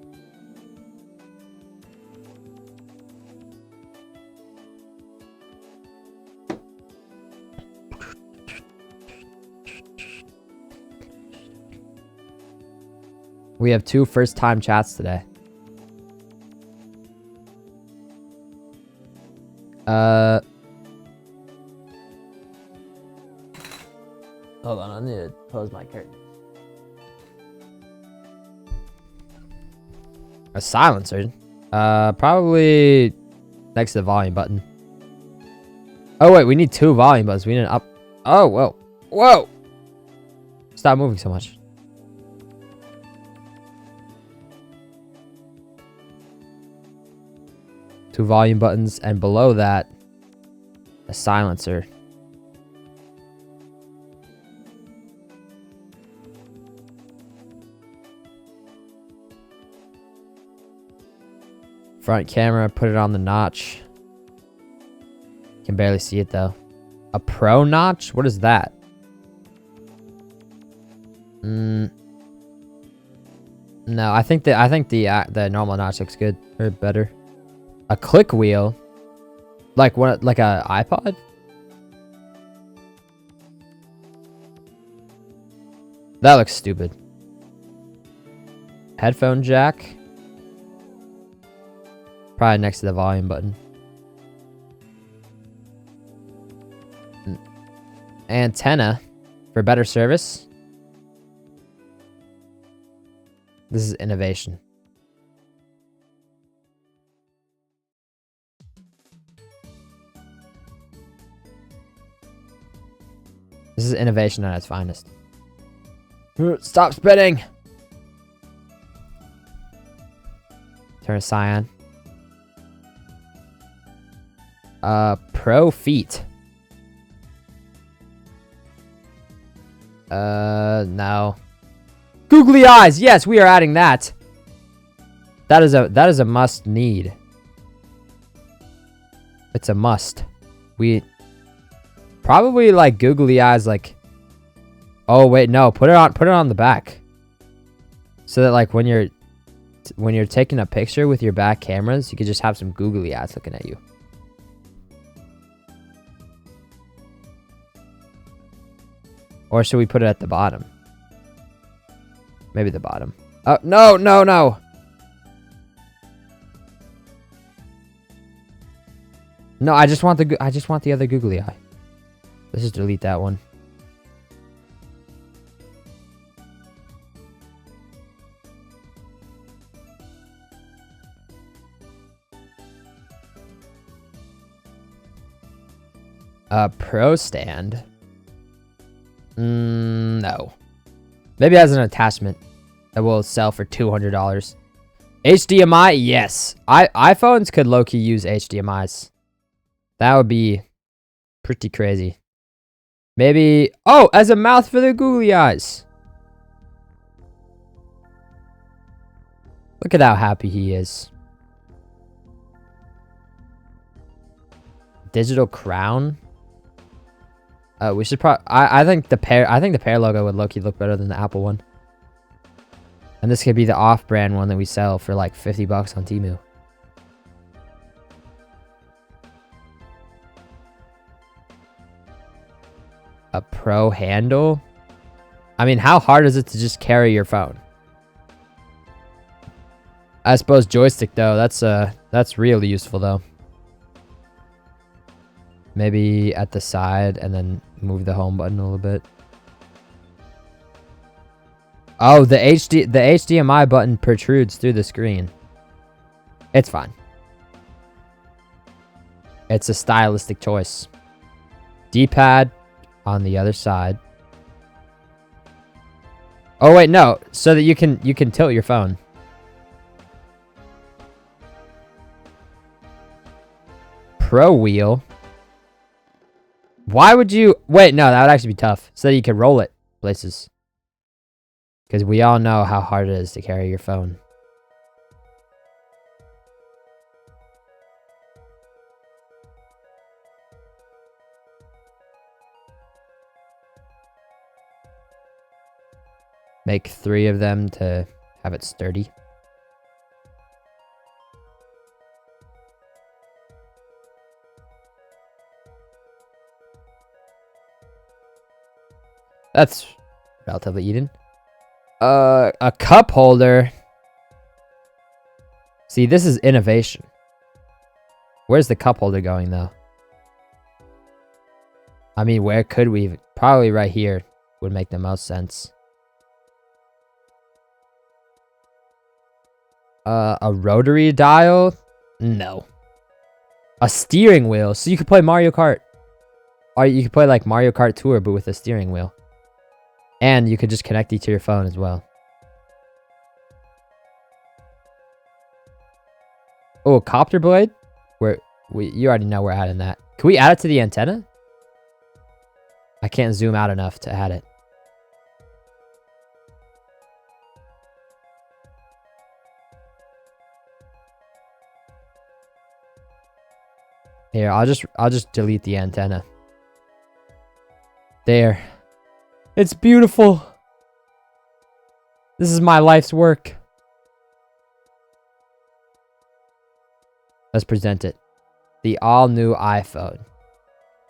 We have 2 first-time chats today. Hold on, I need to close my curtain. A silencer? Probably next to the volume button. Oh wait, we need 2 volume buttons. We need an up. Oh, whoa. Whoa! Stop moving so much. Two volume buttons, and below that, a silencer. Front camera, put it on the notch. Can barely see it though. A pro notch? What is that? No, I think the normal notch looks good or better. A click wheel, like a iPod. That looks stupid. Headphone jack. Probably next to the volume button. Antenna for better service. This is innovation. This is innovation at its finest. Stop spitting! Turn cyan. Pro feet. No. Googly eyes! Yes, we are adding that. That is a must need. It's a must. We probably like googly eyes like, oh wait, no, put it on the back. So that like when you're taking a picture with your back cameras, you could just have some googly eyes looking at you. Or should we put it at the bottom? Maybe the bottom. Oh, no, no, no. No, I just want the other googly eye. Let's just delete that one. Pro stand. No. Maybe as an attachment that will sell for $200. HDMI, yes. iPhones could low-key use HDMIs. That would be pretty crazy. Maybe, oh, as a mouth for the googly eyes. Look at how happy he is. Digital crown. We should probably. I think the pear logo would low-key look better than the Apple one. And this could be the off-brand one that we sell for like $50 on Temu. A pro handle? I mean, how hard is it to just carry your phone? I suppose joystick though, that's really useful though. Maybe at the side and then move the home button a little bit. Oh, the HDMI button protrudes through the screen. It's fine. It's a stylistic choice. D-pad on the other side. Oh wait, no, so that you can tilt your phone. Pro wheel. Why would you wait? No, that would actually be tough. So that you can roll it places. Because we all know how hard it is to carry your phone. Make 3 of them to have it sturdy. That's relatively even. A cup holder. See, this is innovation. Where's the cup holder going, though? I mean, where could we? Probably right here would make the most sense. A rotary dial? No. A steering wheel, so you could play Mario Kart. Or you could play like Mario Kart Tour, but with a steering wheel. And you could just connect it to your phone as well. Oh, a copter blade? You already know we're adding that. Can we add it to the antenna? I can't zoom out enough to add it. Here, I'll just delete the antenna. There. It's beautiful. This is my life's work. Let's present it. The all-new iPhone.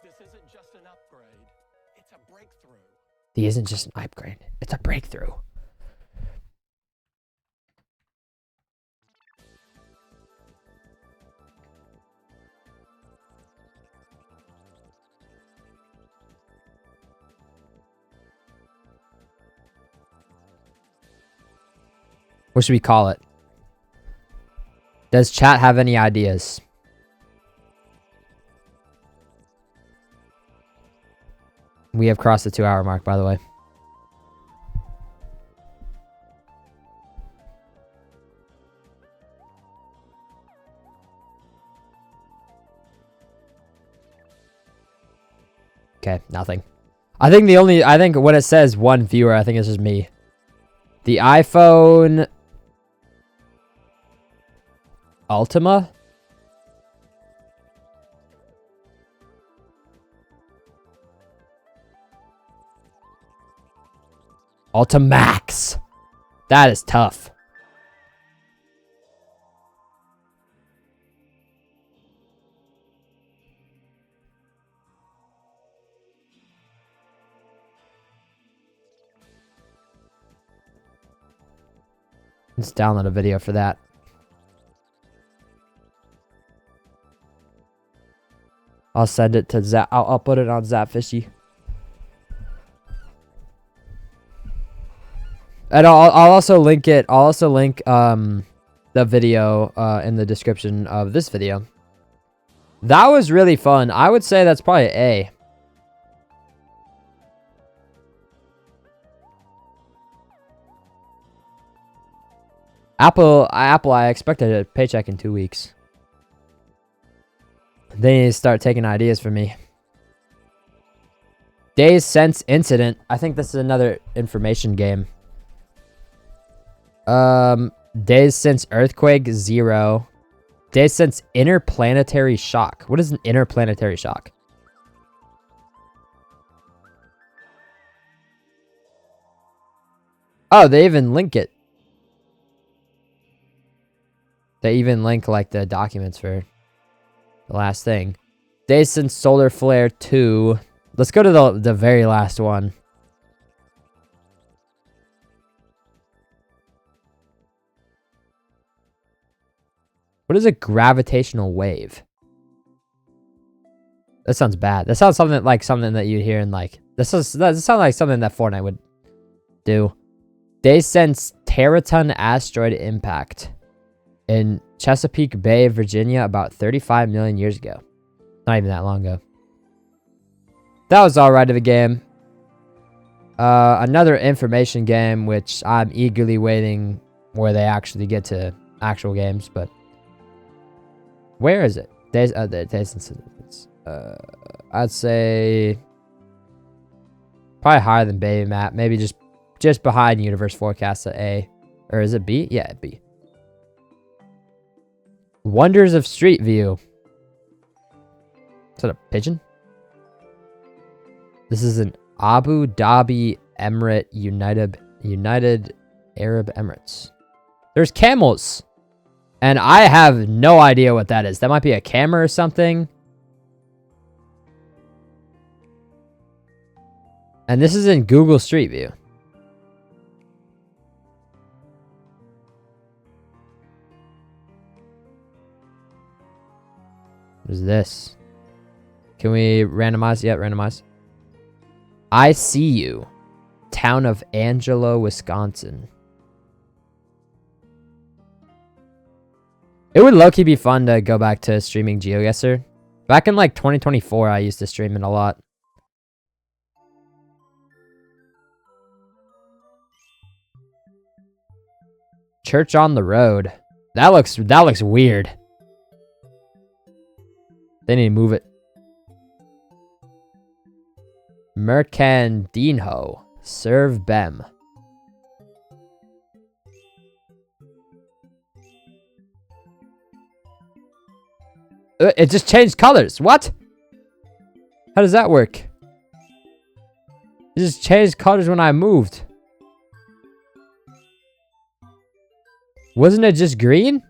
This isn't just an upgrade. It's a breakthrough. This isn't just an upgrade. It's a breakthrough. What should we call it? Does chat have any ideas? We have crossed the 2-hour mark, by the way. Okay, nothing. I think when it says 1 viewer, I think it's just me. The iPhone Ultima? Ultimax. That is tough. Let's download a video for that. I'll send it to I'll upload it on Zapfishy. And I'll also link it. I'll also link the video in the description of this video. That was really fun. I would say that's probably A. Apple, I expected a paycheck in 2 weeks. They need to start taking ideas from me. Days since incident. I think this is another information game. Days since earthquake, 0. Days since interplanetary shock. What is an interplanetary shock? Oh, they even link it. They even link like the documents for the last thing. Days since solar flare 2. Let's go to the very last one. What is a gravitational wave? That sounds bad. That sounds something that you'd hear in like that sounds like something that Fortnite would do. Days since Teraton asteroid impact in Chesapeake Bay, Virginia, about 35 million years ago. Not even that long ago. That was alright of a game. Another information game, which I'm eagerly waiting where they actually get to actual games, but where is it? Days since I'd say probably higher than Baby Map. Maybe just behind Universe Forecast at A. Or is it B? Yeah, B. Wonders of Street View. Is that a pigeon? This is an Abu Dhabi Emirate United Arab Emirates. There's camels. And I have no idea what that is. That might be a camera or something. And this is in Google Street View. What is this? Can we randomize? Yeah, randomize. I see you. Town of Angelo, Wisconsin. It would low-key be fun to go back to streaming GeoGuessr. Back in like 2024, I used to stream it a lot. Church on the Road. That looks weird. They need to move it. Mercandinho. Serve Bem. It just changed colors. What? How does that work? It just changed colors when I moved. Wasn't it just green?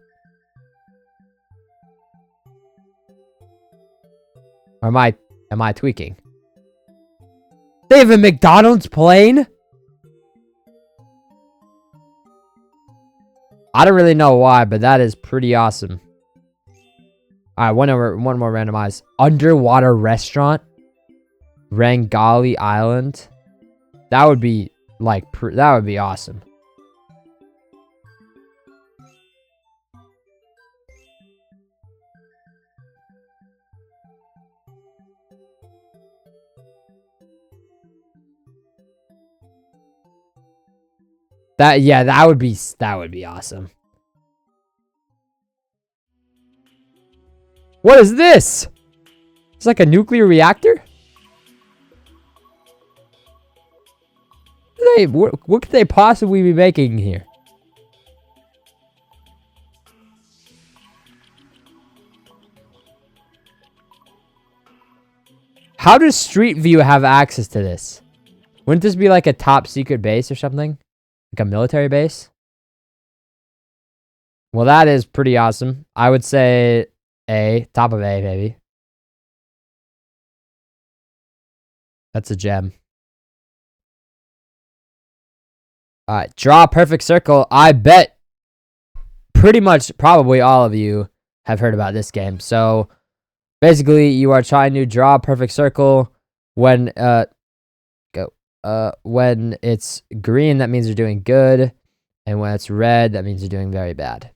Or am I tweaking? They have a McDonald's plane? I don't really know why, but that is pretty awesome. Alright, one more randomized. Underwater restaurant. Rangali Island. That would be like that would be awesome. That would be awesome. What is this? It's like a nuclear reactor? What could they possibly be making here? How does Street View have access to this? Wouldn't this be like a top secret base or something? Like a military base? Well, that is pretty awesome. I would say A. Top of A, maybe. That's a gem. Alright, draw a perfect circle. I bet pretty much probably all of you have heard about this game. So basically you are trying to draw a perfect circle when when it's green, that means you're doing good, and when it's red, that means you're doing very bad.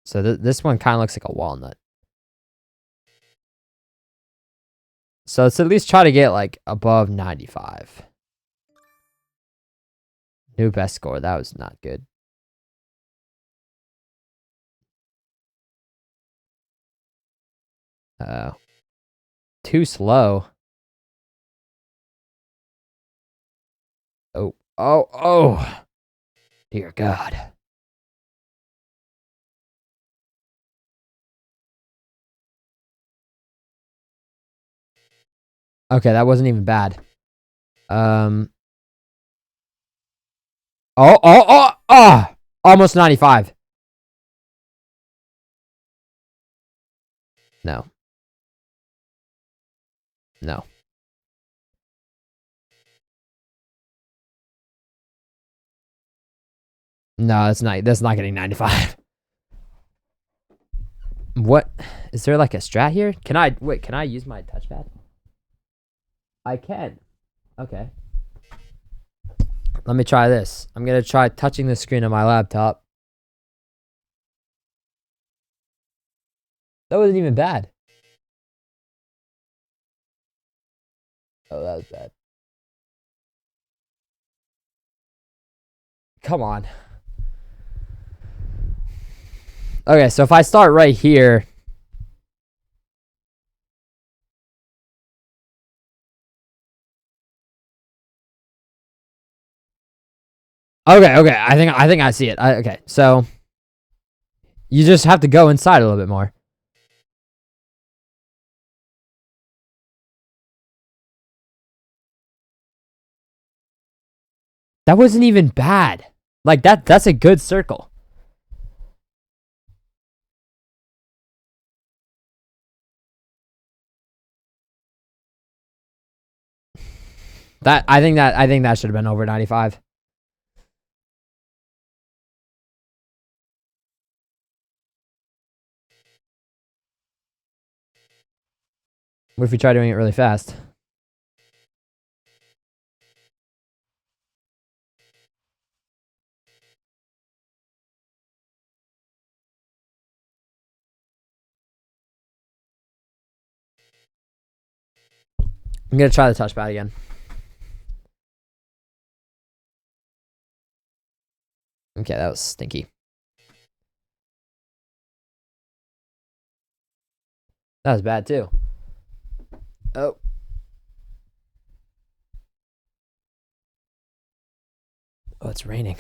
So this one kind of looks like a walnut. So let's at least try to get like above 95. New best score. That was not good. Too slow. Oh, oh, oh. Dear God. Okay, that wasn't even bad. Oh, oh, oh, oh! Almost 95. No. No. No, that's not getting 95. What? Is there like a strat here? Can I use my touchpad? I can. Okay. Let me try this. I'm gonna try touching the screen on my laptop. That wasn't even bad. Oh, that was bad. Come on. Okay, so if I start right here. Okay, I think I see it. Okay, so you just have to go inside a little bit more. That wasn't even bad. Like that's a good circle. I think that should have been over 95. What if we try doing it really fast? I'm gonna try the touchpad again. Okay, that was stinky. That was bad too. Oh. Oh, it's raining.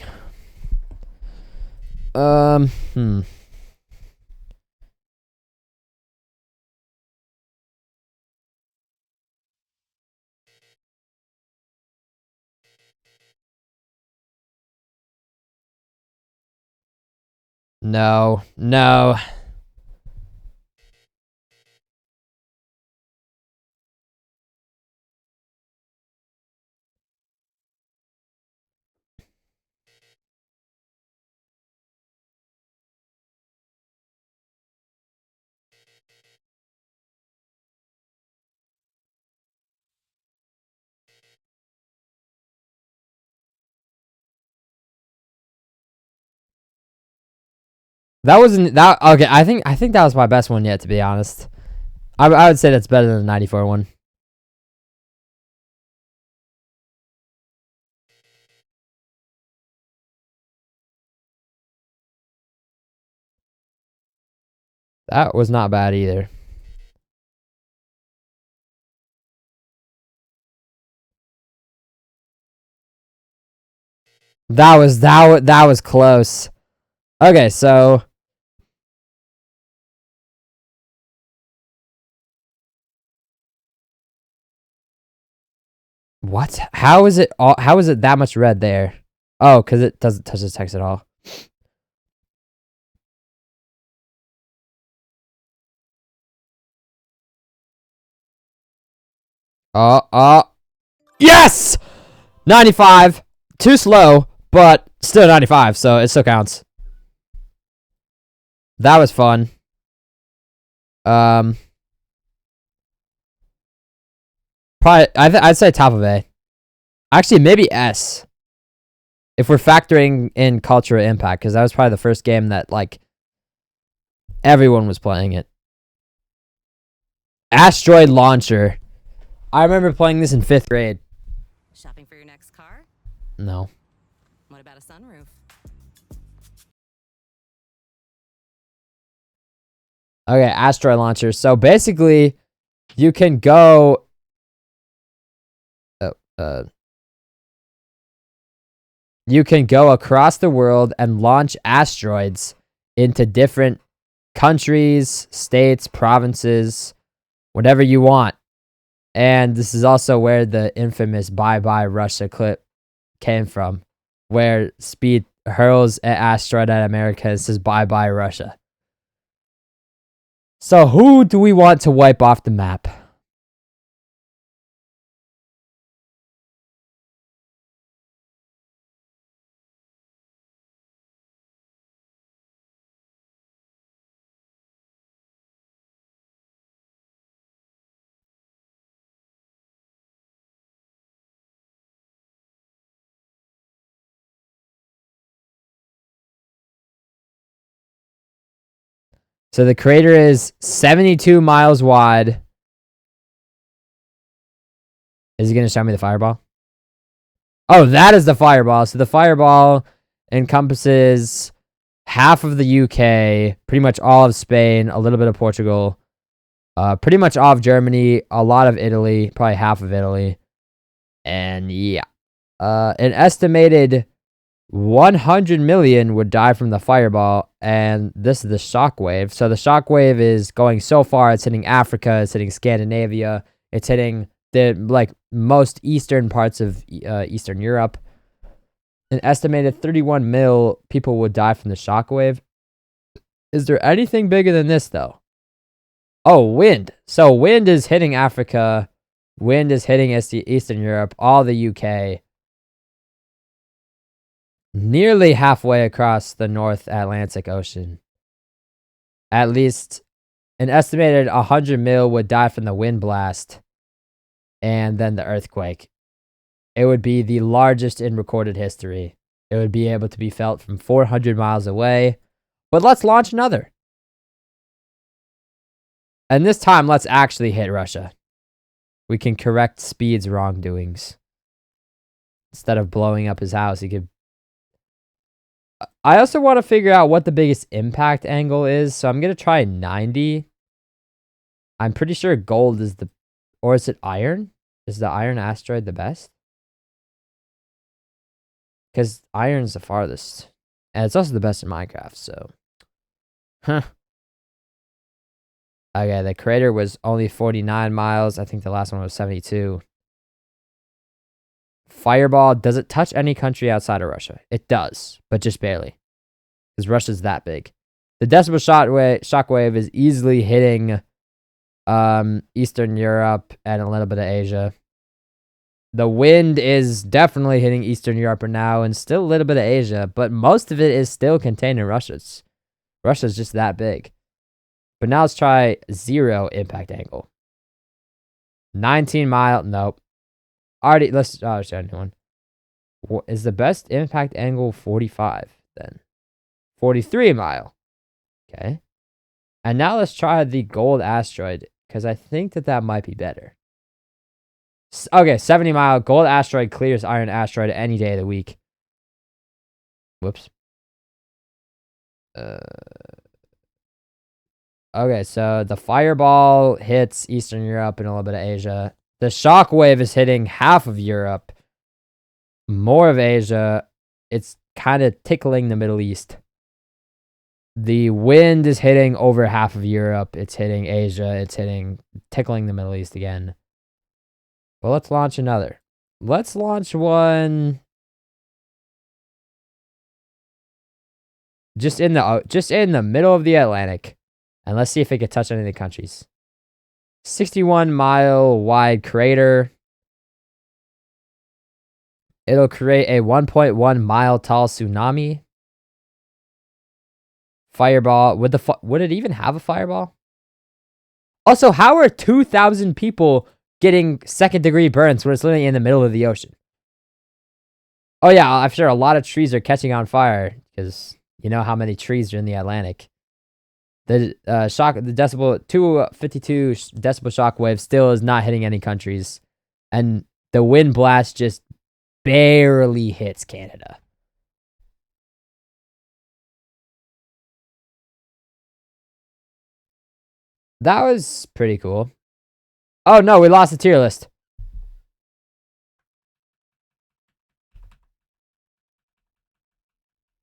No, no. That wasn't that okay. I think that was my best one yet, to be honest. I would say that's better than the 94 one. That was not bad either. That was close. Okay, so what? How is it that much red there? Oh, because it doesn't touch the text at all. Yes! 95. Too slow, but still 95, so it still counts. That was fun. Probably, I'd say top of A. Actually, maybe S. If we're factoring in cultural impact, because that was probably the first game that, like, everyone was playing it. Asteroid Launcher. I remember playing this in 5th grade. Shopping for your next car? No. What about a sunroof? Okay, asteroid launcher. So basically, you can go. You can go across the world and launch asteroids into different countries, states, provinces, whatever you want. And this is also where the infamous "Bye Bye Russia" clip came from, where Speed hurls an asteroid at America and says "Bye Bye Russia." So who do we want to wipe off the map? So the crater is 72 miles wide. Is he going to show me the fireball? Oh, that is the fireball. So the fireball encompasses half of the UK, pretty much all of Spain, a little bit of Portugal, pretty much all of Germany, a lot of Italy, probably half of Italy. And yeah, an estimated 100 million would die from the fireball, and this is the shockwave. So the shockwave is going so far, it's hitting Africa, it's hitting Scandinavia, it's hitting the most eastern parts of Eastern Europe. An estimated 31 mil people would die from the shockwave. Is there anything bigger than this though? Oh, wind. So wind is hitting Africa, wind is hitting Eastern Europe, all the UK. Nearly halfway across the North Atlantic Ocean. At least an estimated 100 mil would die from the wind blast and then the earthquake. It would be the largest in recorded history. It would be able to be felt from 400 miles away. But let's launch another. And this time, let's actually hit Russia. We can correct Speed's wrongdoings. Instead of blowing up his house, he could... I also want to figure out what the biggest impact angle is, so I'm going to try 90. I'm pretty sure gold is the... Or is it iron? Is the iron asteroid the best? Because iron's the farthest. And it's also the best in Minecraft, so... Huh. Okay, the crater was only 49 miles. I think the last one was 72. Fireball, does it touch any country outside of Russia? It does, but just barely. Because Russia's that big. The decibel shockwave is easily hitting Eastern Europe and a little bit of Asia. The wind is definitely hitting Eastern Europe now and still a little bit of Asia, but most of it is still contained in Russia. Russia's just that big. But now let's try 0 impact angle. 19 mile, nope. Already, let's try a new one. What is the best impact angle? 45 then. 43 mile. Okay. And now let's try the gold asteroid, because I think that might be better. Okay, 70 mile gold asteroid clears iron asteroid any day of the week. Whoops. Okay, so the fireball hits Eastern Europe and a little bit of Asia. The shockwave is hitting half of Europe, more of Asia. It's kind of tickling the Middle East. The wind is hitting over half of Europe. It's hitting Asia. It's tickling the Middle East again. Well, let's launch another. Let's launch one just in the middle of the Atlantic. And let's see if it can touch any of the countries. 61 mile wide crater. It'll create a 1.1 mile tall tsunami. Fireball. Would it even have a fireball? Also, how are 2,000 people getting second-degree burns when it's literally in the middle of the ocean? Oh yeah, I'm sure a lot of trees are catching on fire because you know how many trees are in the Atlantic. The decibel 252 decibel shockwave still is not hitting any countries, and the wind blast just barely hits Canada. That was pretty cool. Oh no, we lost the tier list.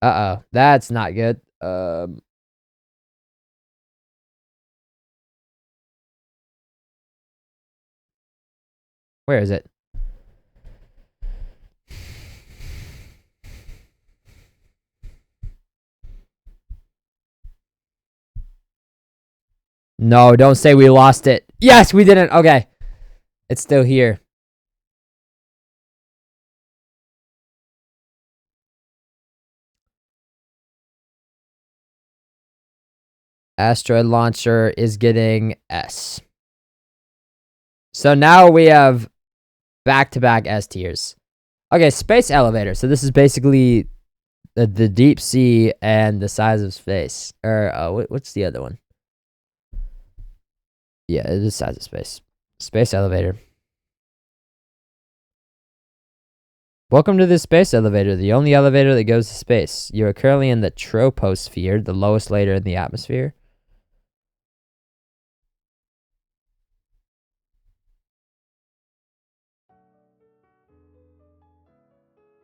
Uh-oh, that's not good. Where is it? No, don't say we lost it. Yes, we didn't. Okay. It's still here. Asteroid launcher is getting S. So now we have back-to-back S tiers. Okay, space elevator. So this is basically the deep sea and the size of space. Or what's the other one? Yeah, it is size of space. Space elevator. Welcome to the space elevator, the only elevator that goes to space. You are currently in the troposphere, the lowest layer in the atmosphere.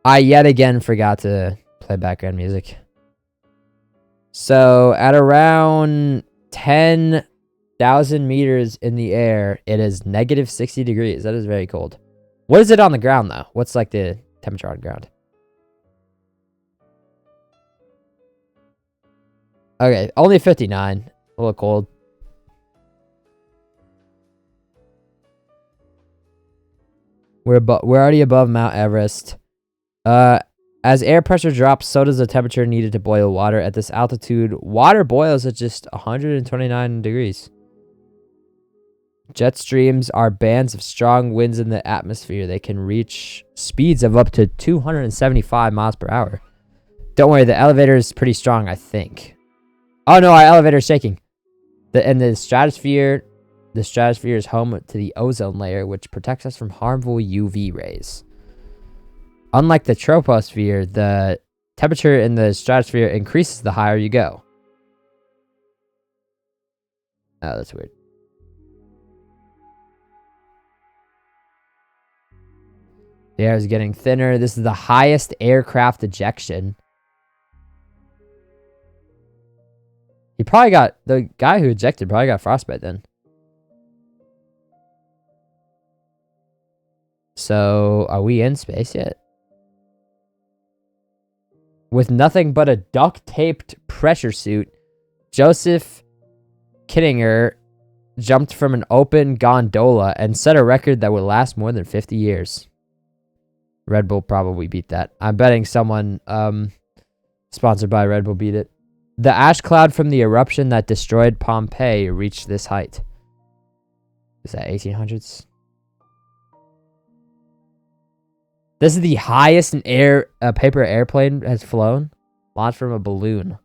I yet again forgot to play background music. So at around 10,000 meters in the air, it is negative 60 degrees. That is very cold. What is it on the ground, though? What's like the temperature on the ground? Okay, only 59. A little cold. We're already above Mount Everest. As air pressure drops, so does the temperature needed to boil water. At this altitude, water boils at just 129 degrees. Jet streams are bands of strong winds in the atmosphere. They can reach speeds of up to 275 miles per hour. Don't worry, the elevator is pretty strong, I think. Oh no, our elevator is shaking. The stratosphere is home to the ozone layer, which protects us from harmful UV rays. Unlike the troposphere, the temperature in the stratosphere increases the higher you go. Oh, that's weird. The air is getting thinner. This is the highest aircraft ejection. The guy who ejected probably got frostbite then. So, are we in space yet? With nothing but a duct-taped pressure suit, Joseph Kittinger jumped from an open gondola and set a record that would last more than 50 years. Red Bull probably beat that. I'm betting someone sponsored by Red Bull beat it. The ash cloud from the eruption that destroyed Pompeii reached this height. Is that 1800s? This is the highest an paper airplane has flown. Launched from a balloon.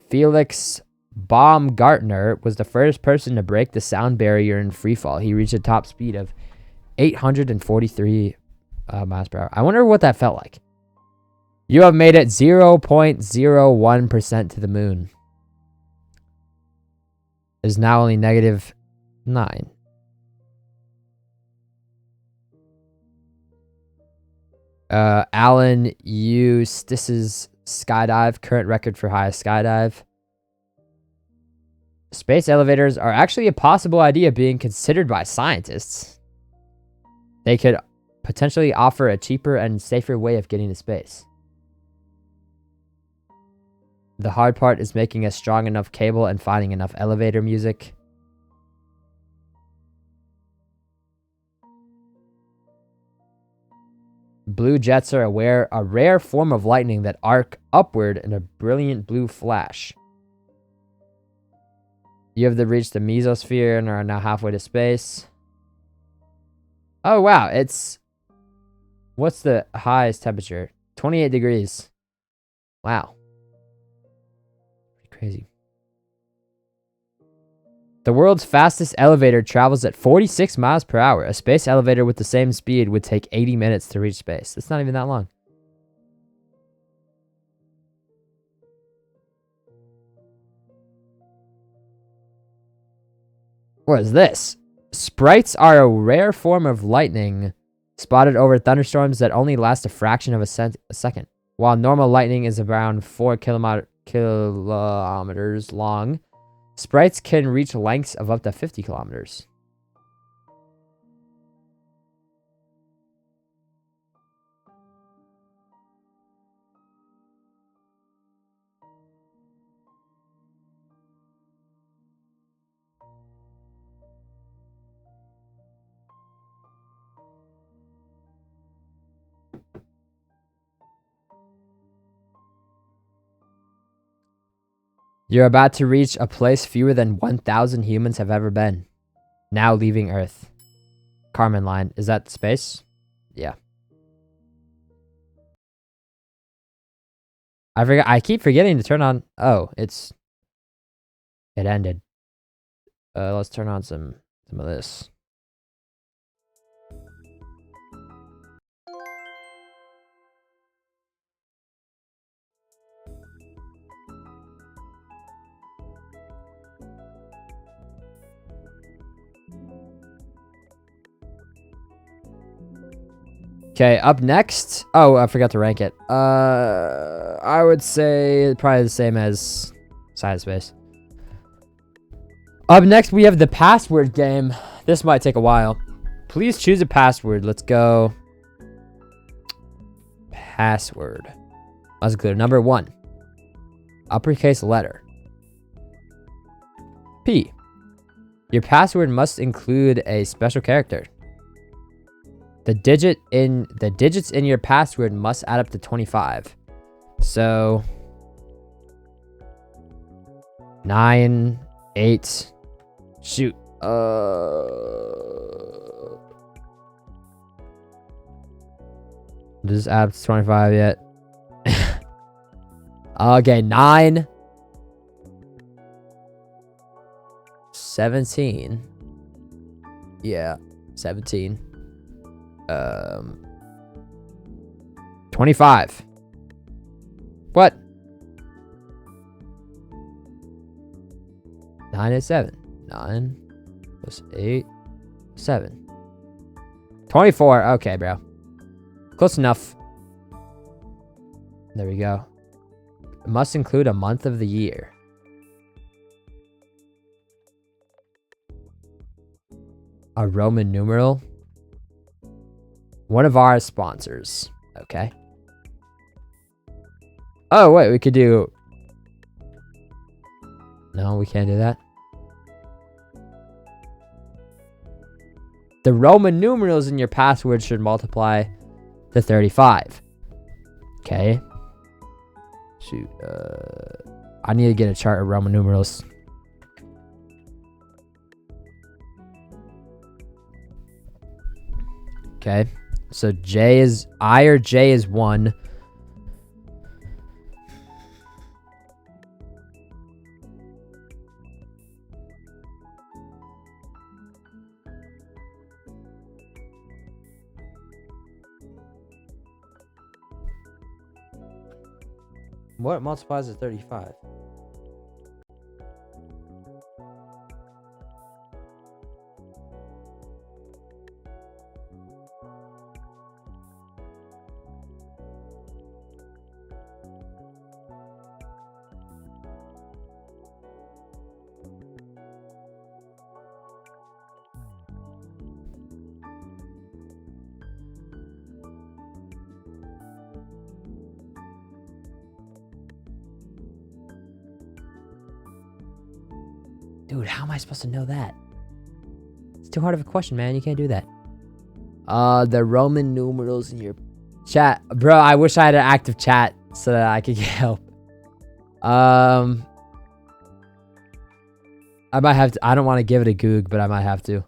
Felix Baumgartner was the first person to break the sound barrier in freefall. He reached a top speed of 843 miles per hour. I wonder what that felt like. You have made it 0.01% to the moon. It is now only negative 9. Alan Eustace's skydive, current record for highest skydive. Space elevators are actually a possible idea being considered by scientists. They could potentially offer a cheaper and safer way of getting to space. The hard part is making a strong enough cable and finding enough elevator music. Blue jets are a rare form of lightning that arc upward in a brilliant blue flash. You have reached the mesosphere and are now halfway to space. Oh, wow. What's the highest temperature? 28 degrees. Wow. Crazy. The world's fastest elevator travels at 46 miles per hour. A space elevator with the same speed would take 80 minutes to reach space. It's not even that long. What is this? Sprites are a rare form of lightning spotted over thunderstorms that only last a fraction of a second. While normal lightning is around 4 kilometers long, sprites can reach lengths of up to 50 kilometers. You're about to reach a place fewer than 1,000 humans have ever been. Now leaving Earth. Carmen line. Is that space? Yeah. I keep forgetting to turn on. Oh, it ended. Let's turn on some of this. Okay, up next. Oh, I forgot to rank it. I would say probably the same as Side Space. Up next, we have the password game. This might take a while. Please choose a password. Let's go. Password. Let's go. Number 1. Uppercase letter. P. Your password must include a special character. The digits in your password must add up to 25. So 9, 8. Shoot. Does this add up to 25 yet? Okay, 9. 17. Yeah, 17. 25. What? 9 is 7. 9 plus 8, 7. 24. Okay, bro. Close enough. There we go. It must include a month of the year. A Roman numeral. One of our sponsors. Okay. Oh, wait, we could do... No, we can't do that. The Roman numerals in your password should multiply to 35. Okay. Shoot. I need to get a chart of Roman numerals. Okay. So I or J is 1. What multiplies to 35? Dude, how am I supposed to know that? It's too hard of a question, man. You can't do that. The Roman numerals in your chat. Bro, I wish I had an active chat so that I could get help. I might have to. I don't want to give it a goog, but I might have to.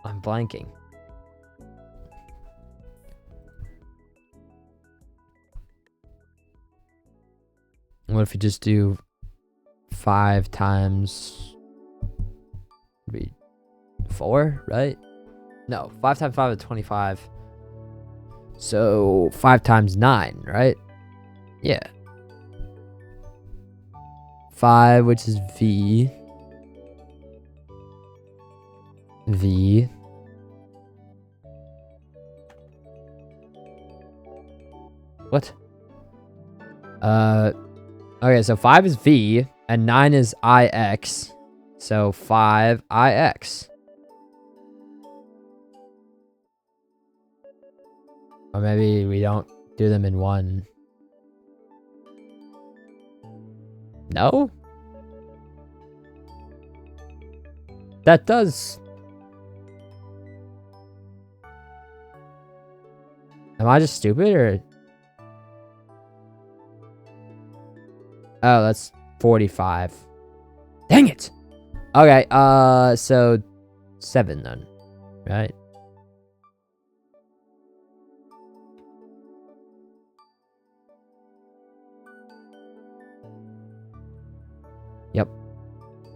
I'm blanking. What if you just do 5 times... Be 4, right? No, 5 times 5 is 25. So 5 times 9, right? Yeah. 5, which is V. V. What? Okay, so 5 is V, and 9 is IX. So 5IX. Or maybe we don't do them in one. No? That does. Am I just stupid or? Oh, that's 45. Dang it. Okay, so 7 then, right? Yep.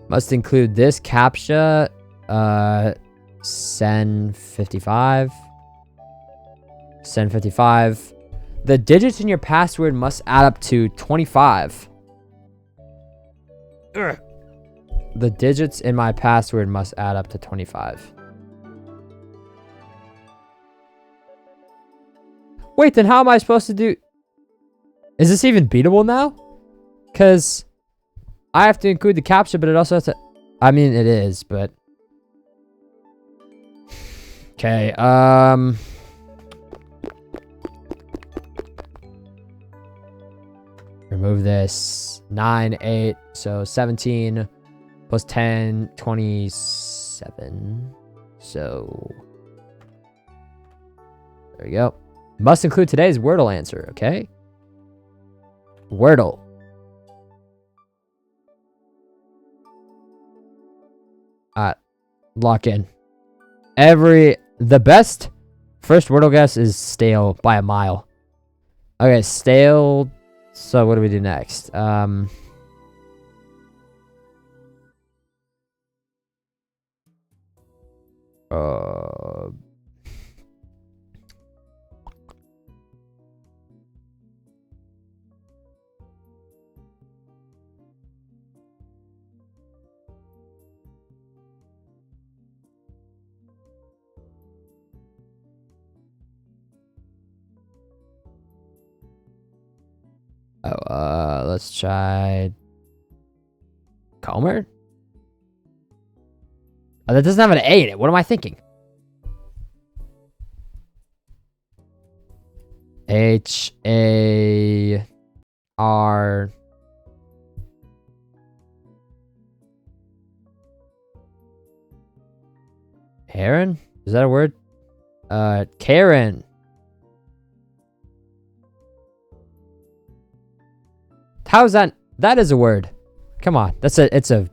Must include this CAPTCHA, send 55. Send 55. The digits in your password must add up to 25. Ugh. The digits in my password must add up to 25. Wait, then how am I supposed to do... Is this even beatable now? Because I have to include the CAPTCHA, but it also has to... I mean, it is, but... Okay, remove this. 9, 8, so 17 plus 10, 27. So there we go. Must include today's Wordle answer, okay? Wordle. Lock in. The best first Wordle guess is stale by a mile. Okay, stale. So what do we do next? Let's try Comer. Oh, that doesn't have an A in it. What am I thinking? H-A-R... Heron? Is that a word? Karen. How's that? That is a word. Come on. It's a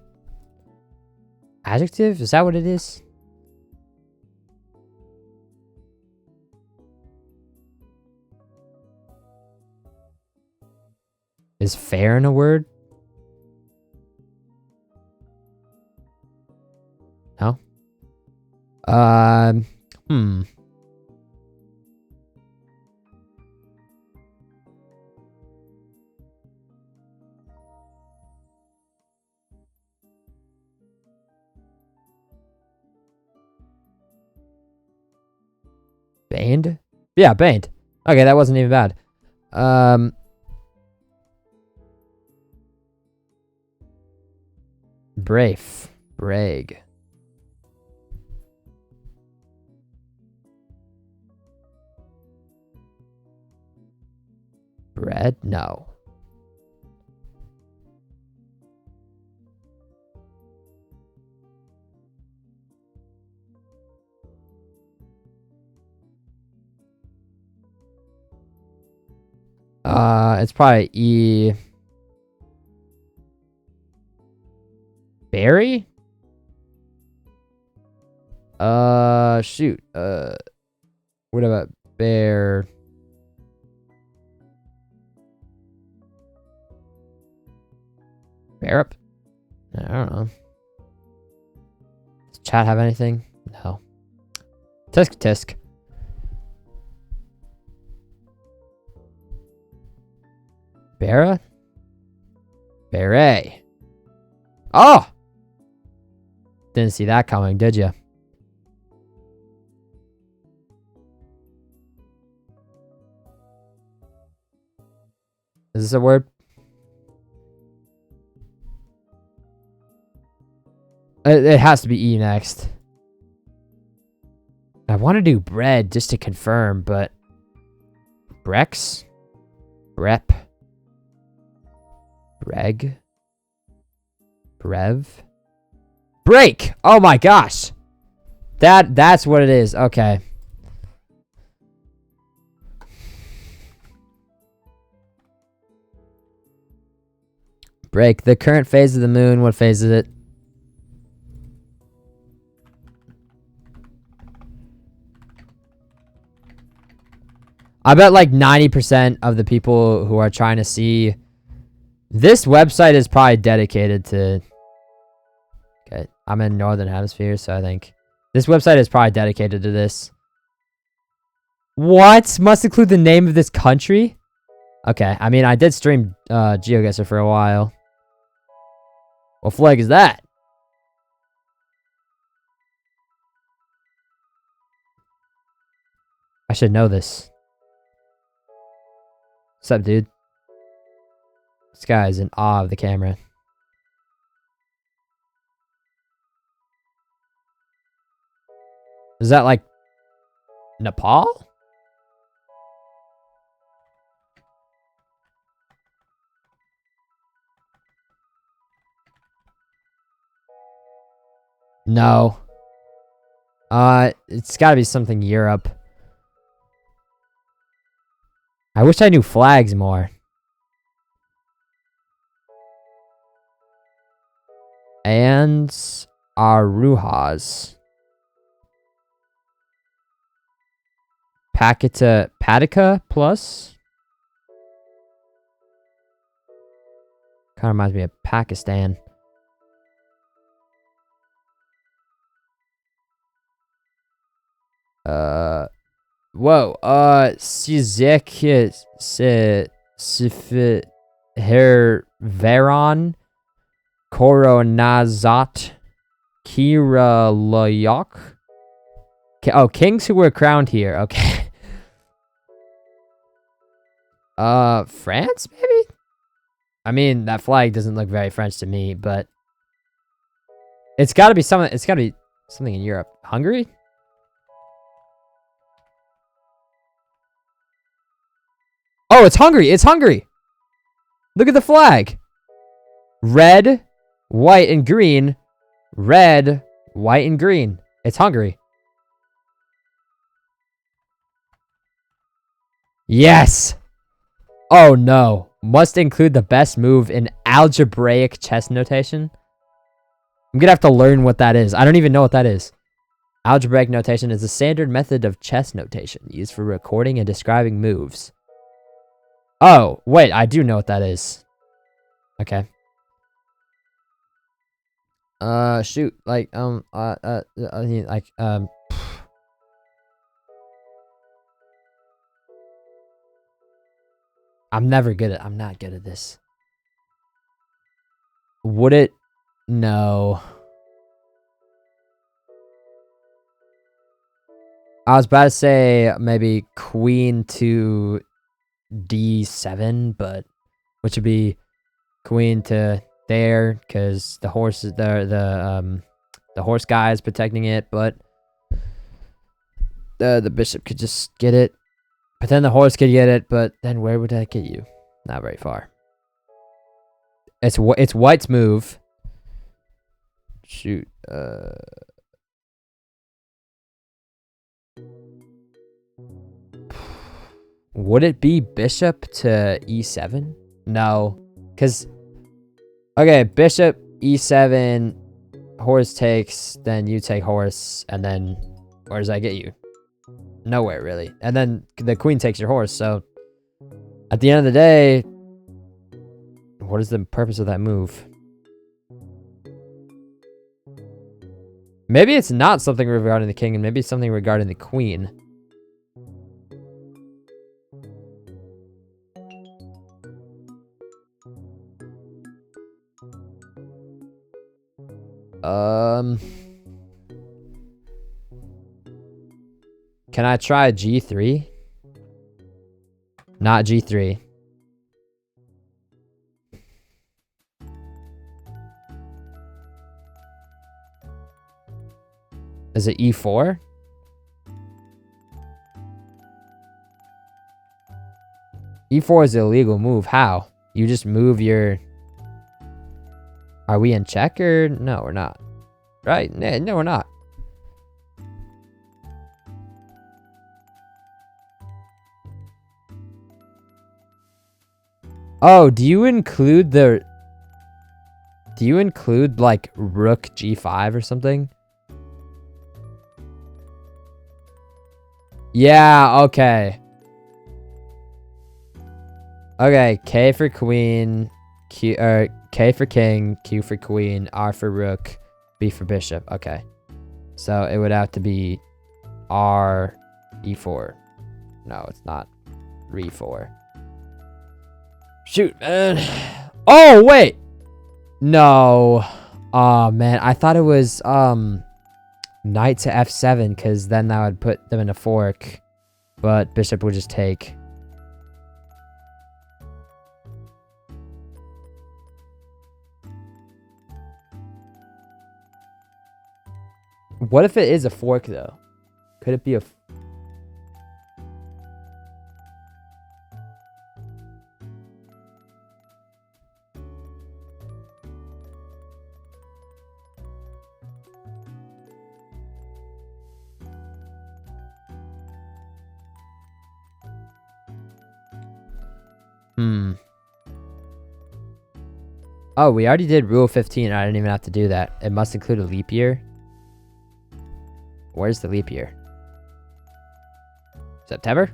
adjective? Is that what it is? Is fair in a word? No? Baned? Yeah, baned. Okay, that wasn't even bad. Brafe. Brag. Bread? No. It's probably E. Berry? Shoot. What about bear? Bear up? I don't know. Does chat have anything? No. Tisk tisk. Bera? Beret. Oh! Didn't see that coming, did you? Is this a word? It has to be E next. I want to do bread just to confirm, but... Brex? Brep? Breg? Brev? Break! Oh my gosh! That's what it is. Okay. Break. The current phase of the moon. What phase is it? I bet like 90% of the people who are trying to see... This website is probably dedicated to... Okay, I'm in Northern Hemisphere, so I think... This website is probably dedicated to this. What? Must include the name of this country? Okay, I mean, I did stream GeoGuessr for a while. What flag is that? I should know this. What's up, dude? This guy is in awe of the camera. Is that like Nepal? No. It's gotta be something Europe. I wish I knew flags more. And Arujas. Patica plus? Kind of reminds me of Pakistan. Whoa, Sizek Sif Veron Koronazat Kiralayok. Oh, kings who were crowned here. Okay. France, maybe? I mean, that flag doesn't look very French to me, but it's gotta be something. It's gotta be something in Europe. Hungary? Oh, it's Hungary. It's Hungary. Look at the flag. Red, white, and green. Red, white, and green. It's Hungary. Yes. Oh, no. Must include the best move in algebraic chess notation. I'm going to have to learn what that is. I don't even know what that is. Algebraic notation is a standard method of chess notation used for recording and describing moves. Oh, wait, I do know what that is. Okay. Shoot, like, I'm not good at this. Would it? No. I was about to say maybe queen to d7, but which would be queen to there because the horse is the horse guy is protecting it, but the bishop could just get it. But then the horse could get it, but then where would that get you? Not very far. It's white's move. Shoot. Would it be bishop to e7? No. Because, okay, bishop e7, horse takes, then you take horse, and then where does that get you? Nowhere, really. And then the queen takes your horse, so at the end of the day, what is the purpose of that move? Maybe it's not something regarding the king, and maybe it's something regarding the queen. Can I try G3? Not G3. Is it E4? E4 is an illegal move. How? You just move your... Are we in check or... No, we're not. Right? No, we're not. Oh, do you include the... Do you include, like, Rook G5 or something? Yeah, okay. Okay, K for queen, Q, or K for king, Q for queen, R for rook, B for bishop. Okay. So it would have to be R, E4. No, it's not. Re4. Shoot, man. Oh, wait. No. Oh, man. I thought it was knight to F7, because then that would put them in a fork. But bishop would just take. What if it is a fork, though? Could it be a... Oh, we already did Rule 15. I didn't even have to do that. It must include a leap year. Where's the leap year? September?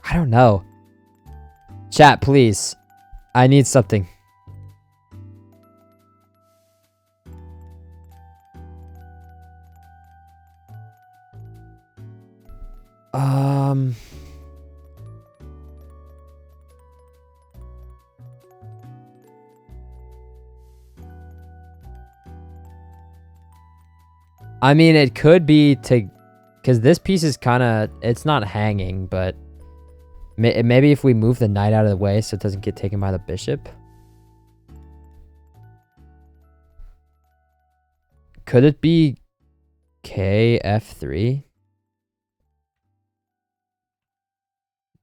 I don't know. Chat, please. I need something. I mean, it could be to... Because this piece is kind of... It's not hanging, but... Maybe if we move the knight out of the way so it doesn't get taken by the bishop. Could it be KF3?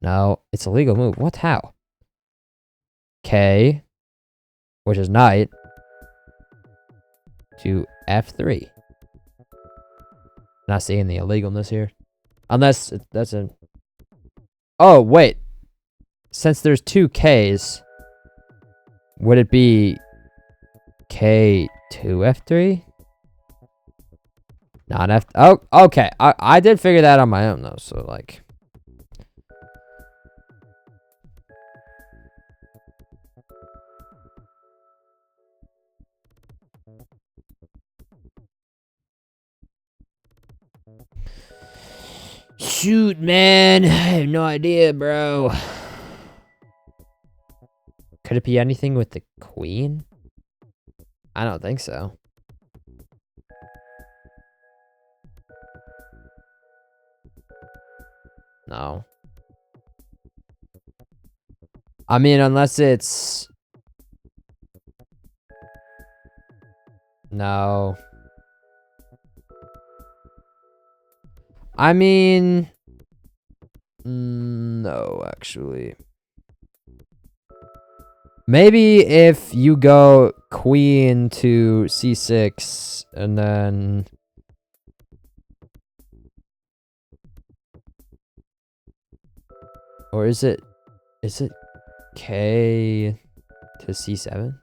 No, it's a legal move. What? How? K, which is knight, to F3. Not seeing the illegalness here. Unless that's a... Oh, wait. Since there's two Ks, would it be K2 F3? Not F... Oh, okay. I did figure that on my own, though. So, like... Shoot, man. I have no idea, bro. Could it be anything with the queen? I don't think so. No. I mean, unless it's... No. I mean... No, actually. Maybe if you go queen to c6 and then... Or is it K to c7?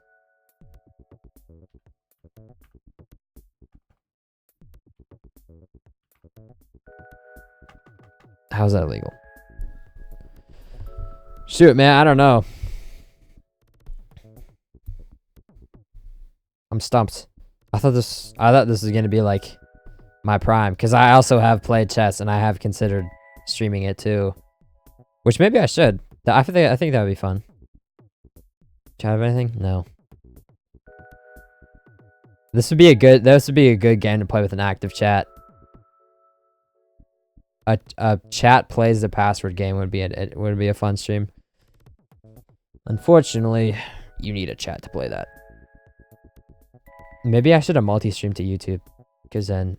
How's that illegal? Shoot, man, I don't know. I'm stumped. I thought this was gonna be like my prime, because I also have played chess and I have considered streaming it too, which maybe I should. I think that would be fun. Do you have anything? No. This would be a good game to play with an active chat. A chat plays the password game would be a fun stream. Unfortunately, you need a chat to play that. Maybe I should have multi-streamed to YouTube, because then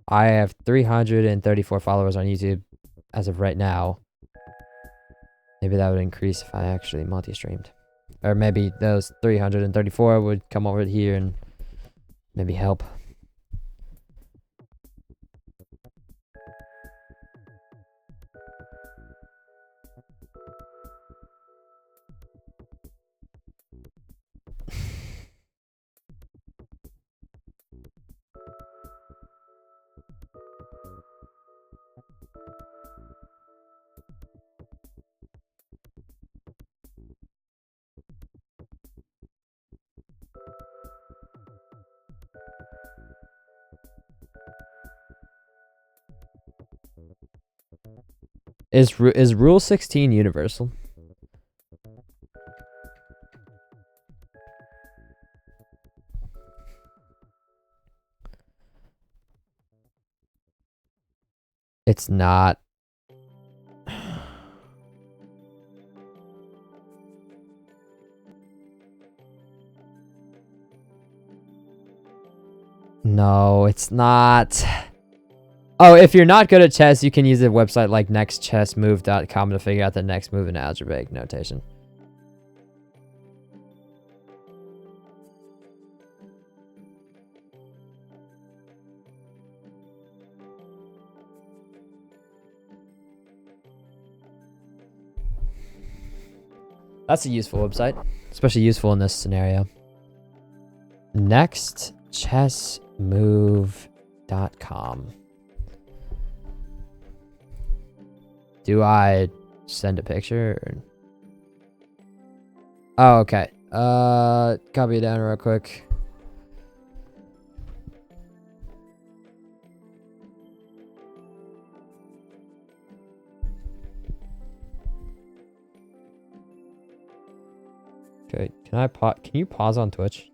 I have 334 followers on YouTube as of right now. Maybe that would increase if I actually multi-streamed. Or maybe those 334 would come over here and maybe help. Is Rule 16 universal? It's not. No, it's not. Oh, if you're not good at chess, you can use a website like nextchessmove.com to figure out the next move in algebraic notation. That's a useful website, especially useful in this scenario. Nextchessmove.com. Do I send a picture? Oh, okay. Copy it down real quick. Okay, can you pause on Twitch?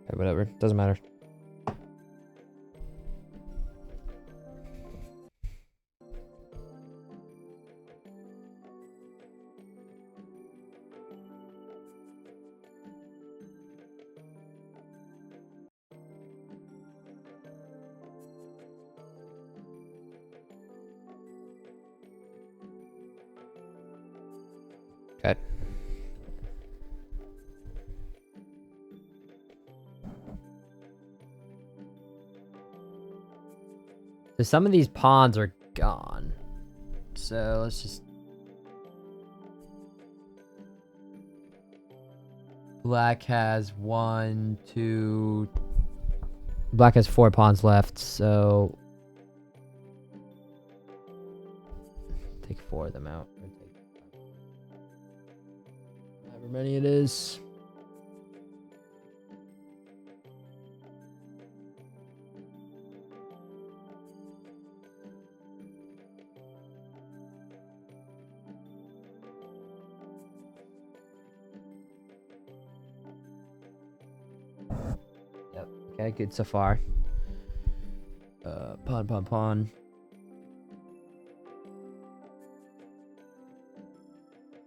Okay, whatever. Doesn't matter. Okay. So some of these pawns are gone. So let's just... Black has 1, 2... Black has 4 pawns left, so... Take 4 of them out. However many it is. Yep. Okay, good so far. Pawn.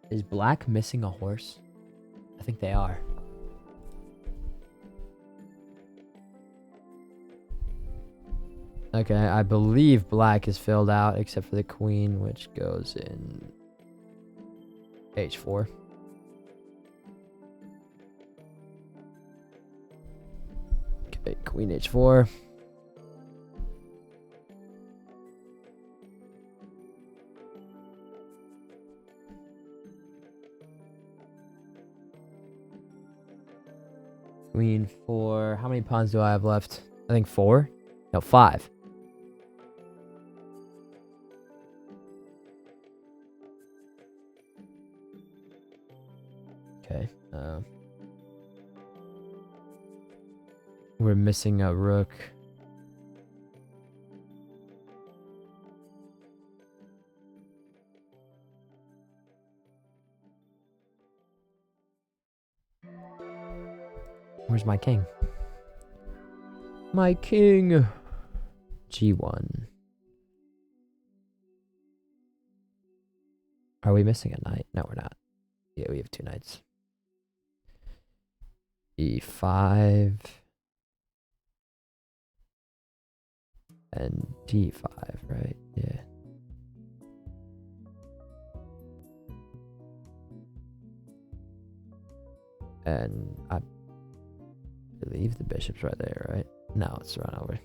Is black missing a horse? I think they are. Okay, I believe black is filled out except for the queen, which goes in h4. Okay, queen h4. Queen 4. How many pawns do I have left? I think 4. No, 5. Okay. We're missing a rook. Where's my king? My king. G1. Are we missing a knight? No, we're not. Yeah, we have 2 knights. E5. And D5, right? Yeah. And I believe the bishop's right there, right? No, it's run over.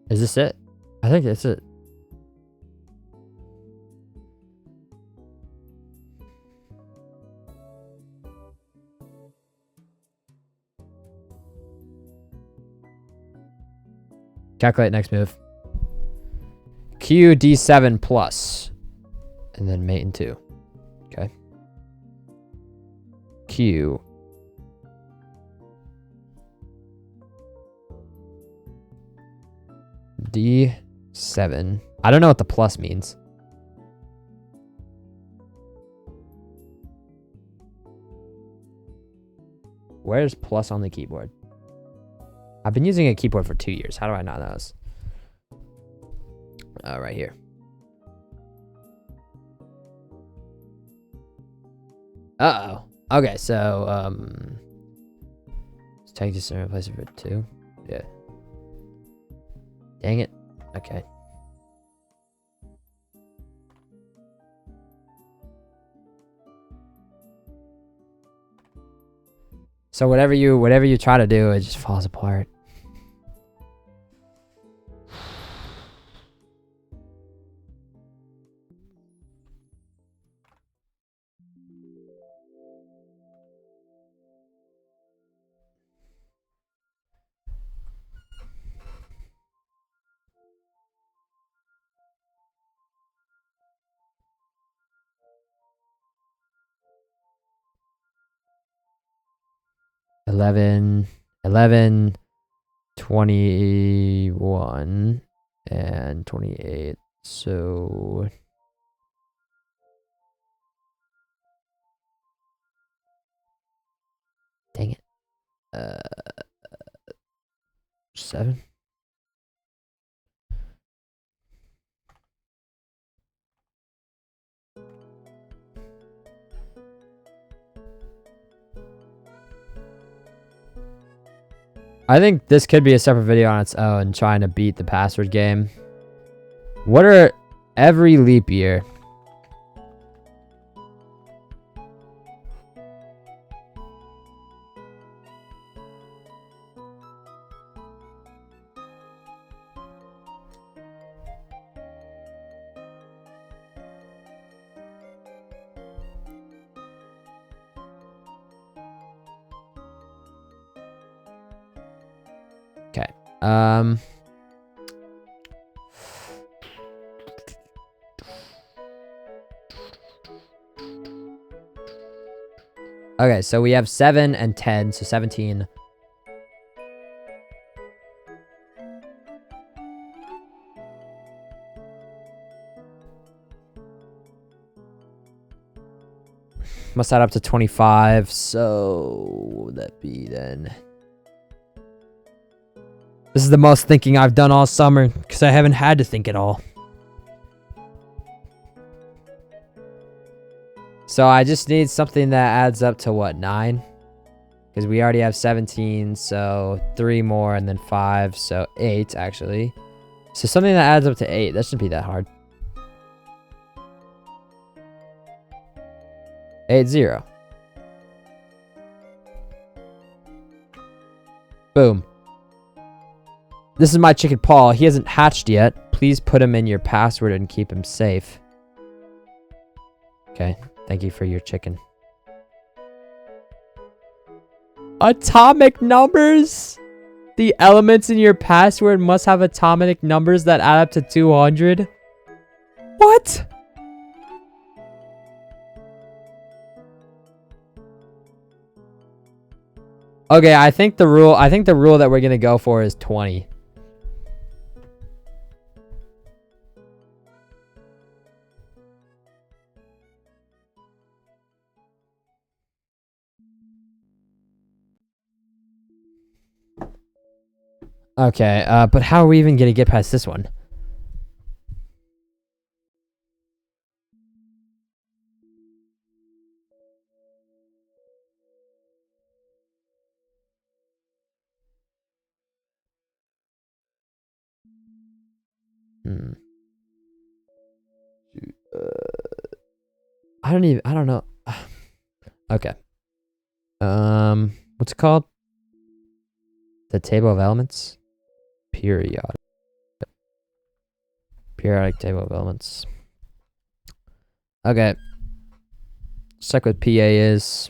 Is this it? I think that's it. Calculate next move. Q D7 plus. And then mate in 2. Okay. Q. D7. I don't know what the plus means. Where's plus on the keyboard? I've been using a keyboard for 2 years. How do I not know this? Right here. Uh-oh. Okay, so, let's take this and replace it for 2. Yeah. Dang it. Okay. So whatever you try to do, it just falls apart. Eleven, 21, and 28. So dang it. 7. I think this could be a separate video on its own, trying to beat the password game. What are every leap year? Okay. Okay, so we have 7 and 10, so 17. Must add up to 25, so what would that be then? This is the most thinking I've done all summer, because I haven't had to think at all. So I just need something that adds up to what, 9? Because we already have 17, so 3 more and then 5, so 8 actually. So something that adds up to 8, that shouldn't be that hard. 8-0. Boom. This is my chicken Paul. He hasn't hatched yet. Please put him in your password and keep him safe. Okay, thank you for your chicken. Atomic numbers? The elements in your password must have atomic numbers that add up to 200? What? Okay, I think the rule that we're gonna go for is 20. Okay, but how are we even gonna get past this one? I don't know. Okay. What's it called? The table of elements? Periodic table of elements. Okay. Let's check what PA is.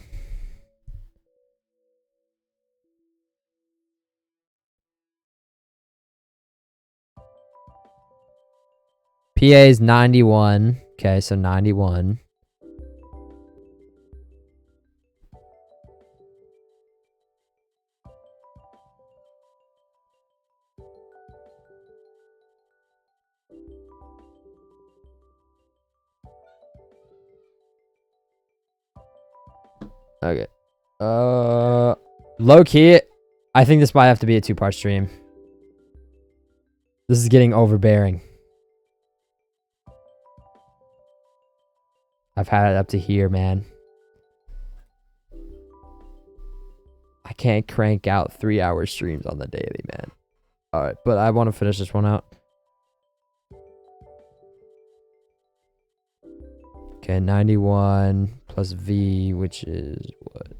PA is 91. Okay, so 91. Okay. Low key, I think this might have to be a 2-part stream. This is getting overbearing. I've had it up to here, man. I can't crank out 3-hour streams on the daily, man. Alright, but I want to finish this one out. Okay, 91 plus V, which is what?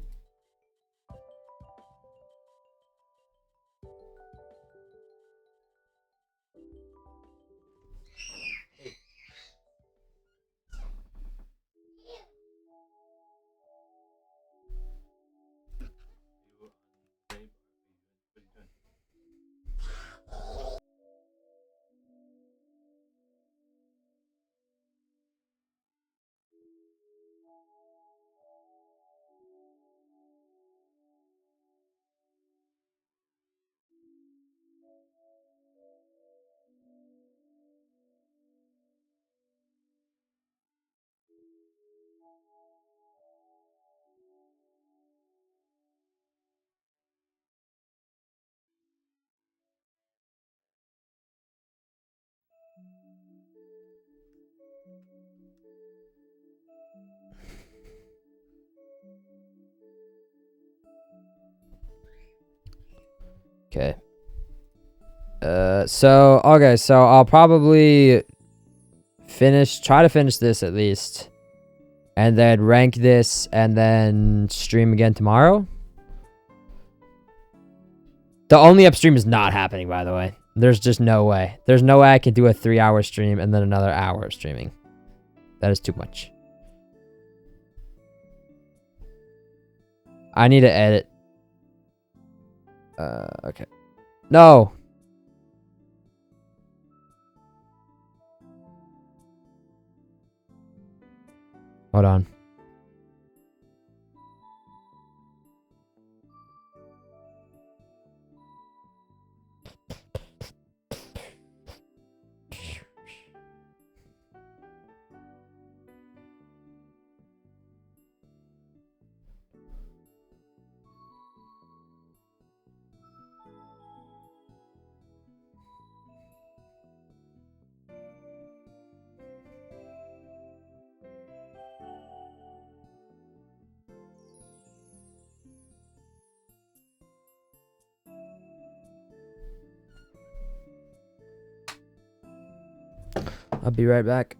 Okay. So I'll probably try to finish this at least. And then rank this and then stream again tomorrow. The only upstream is not happening, by the way. There's just no way. There's no way I can do a 3-hour stream and then another hour of streaming. That is too much. I need to edit. Okay. No. Hold on. I'll be right back.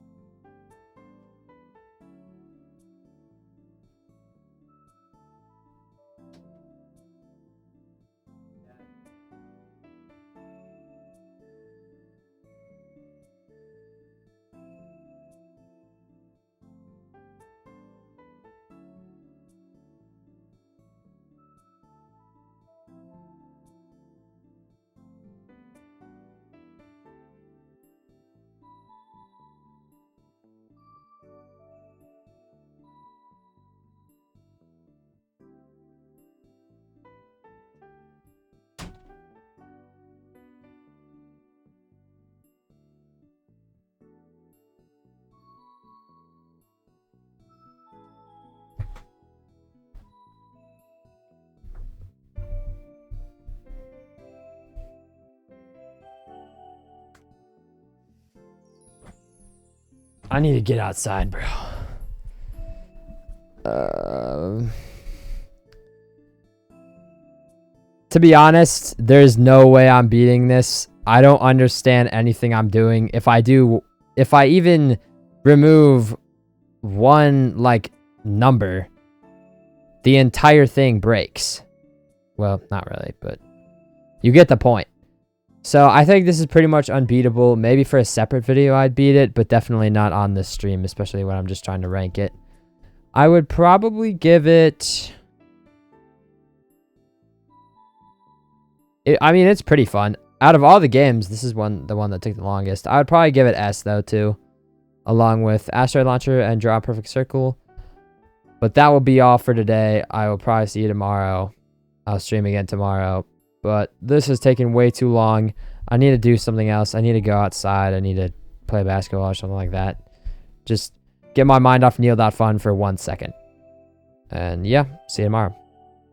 I need to get outside, bro. To be honest, there's no way I'm beating this. I don't understand anything I'm doing. If I even remove one, like, number, the entire thing breaks. Well, not really, but you get the point. So I think this is pretty much unbeatable. Maybe for a separate video I'd beat it, but definitely not on this stream, especially when I'm just trying to rank it. I would probably give it... I mean, it's pretty fun. Out of all the games, this is the one that took the longest. I would probably give it S, though, too. Along with Asteroid Launcher and Draw a Perfect Circle. But that will be all for today. I will probably see you tomorrow. I'll stream again tomorrow. But this has taken way too long. I need to do something else. I need to go outside. I need to play basketball or something like that. Just get my mind off NEAL.FUN for 1 second. And yeah, see you tomorrow.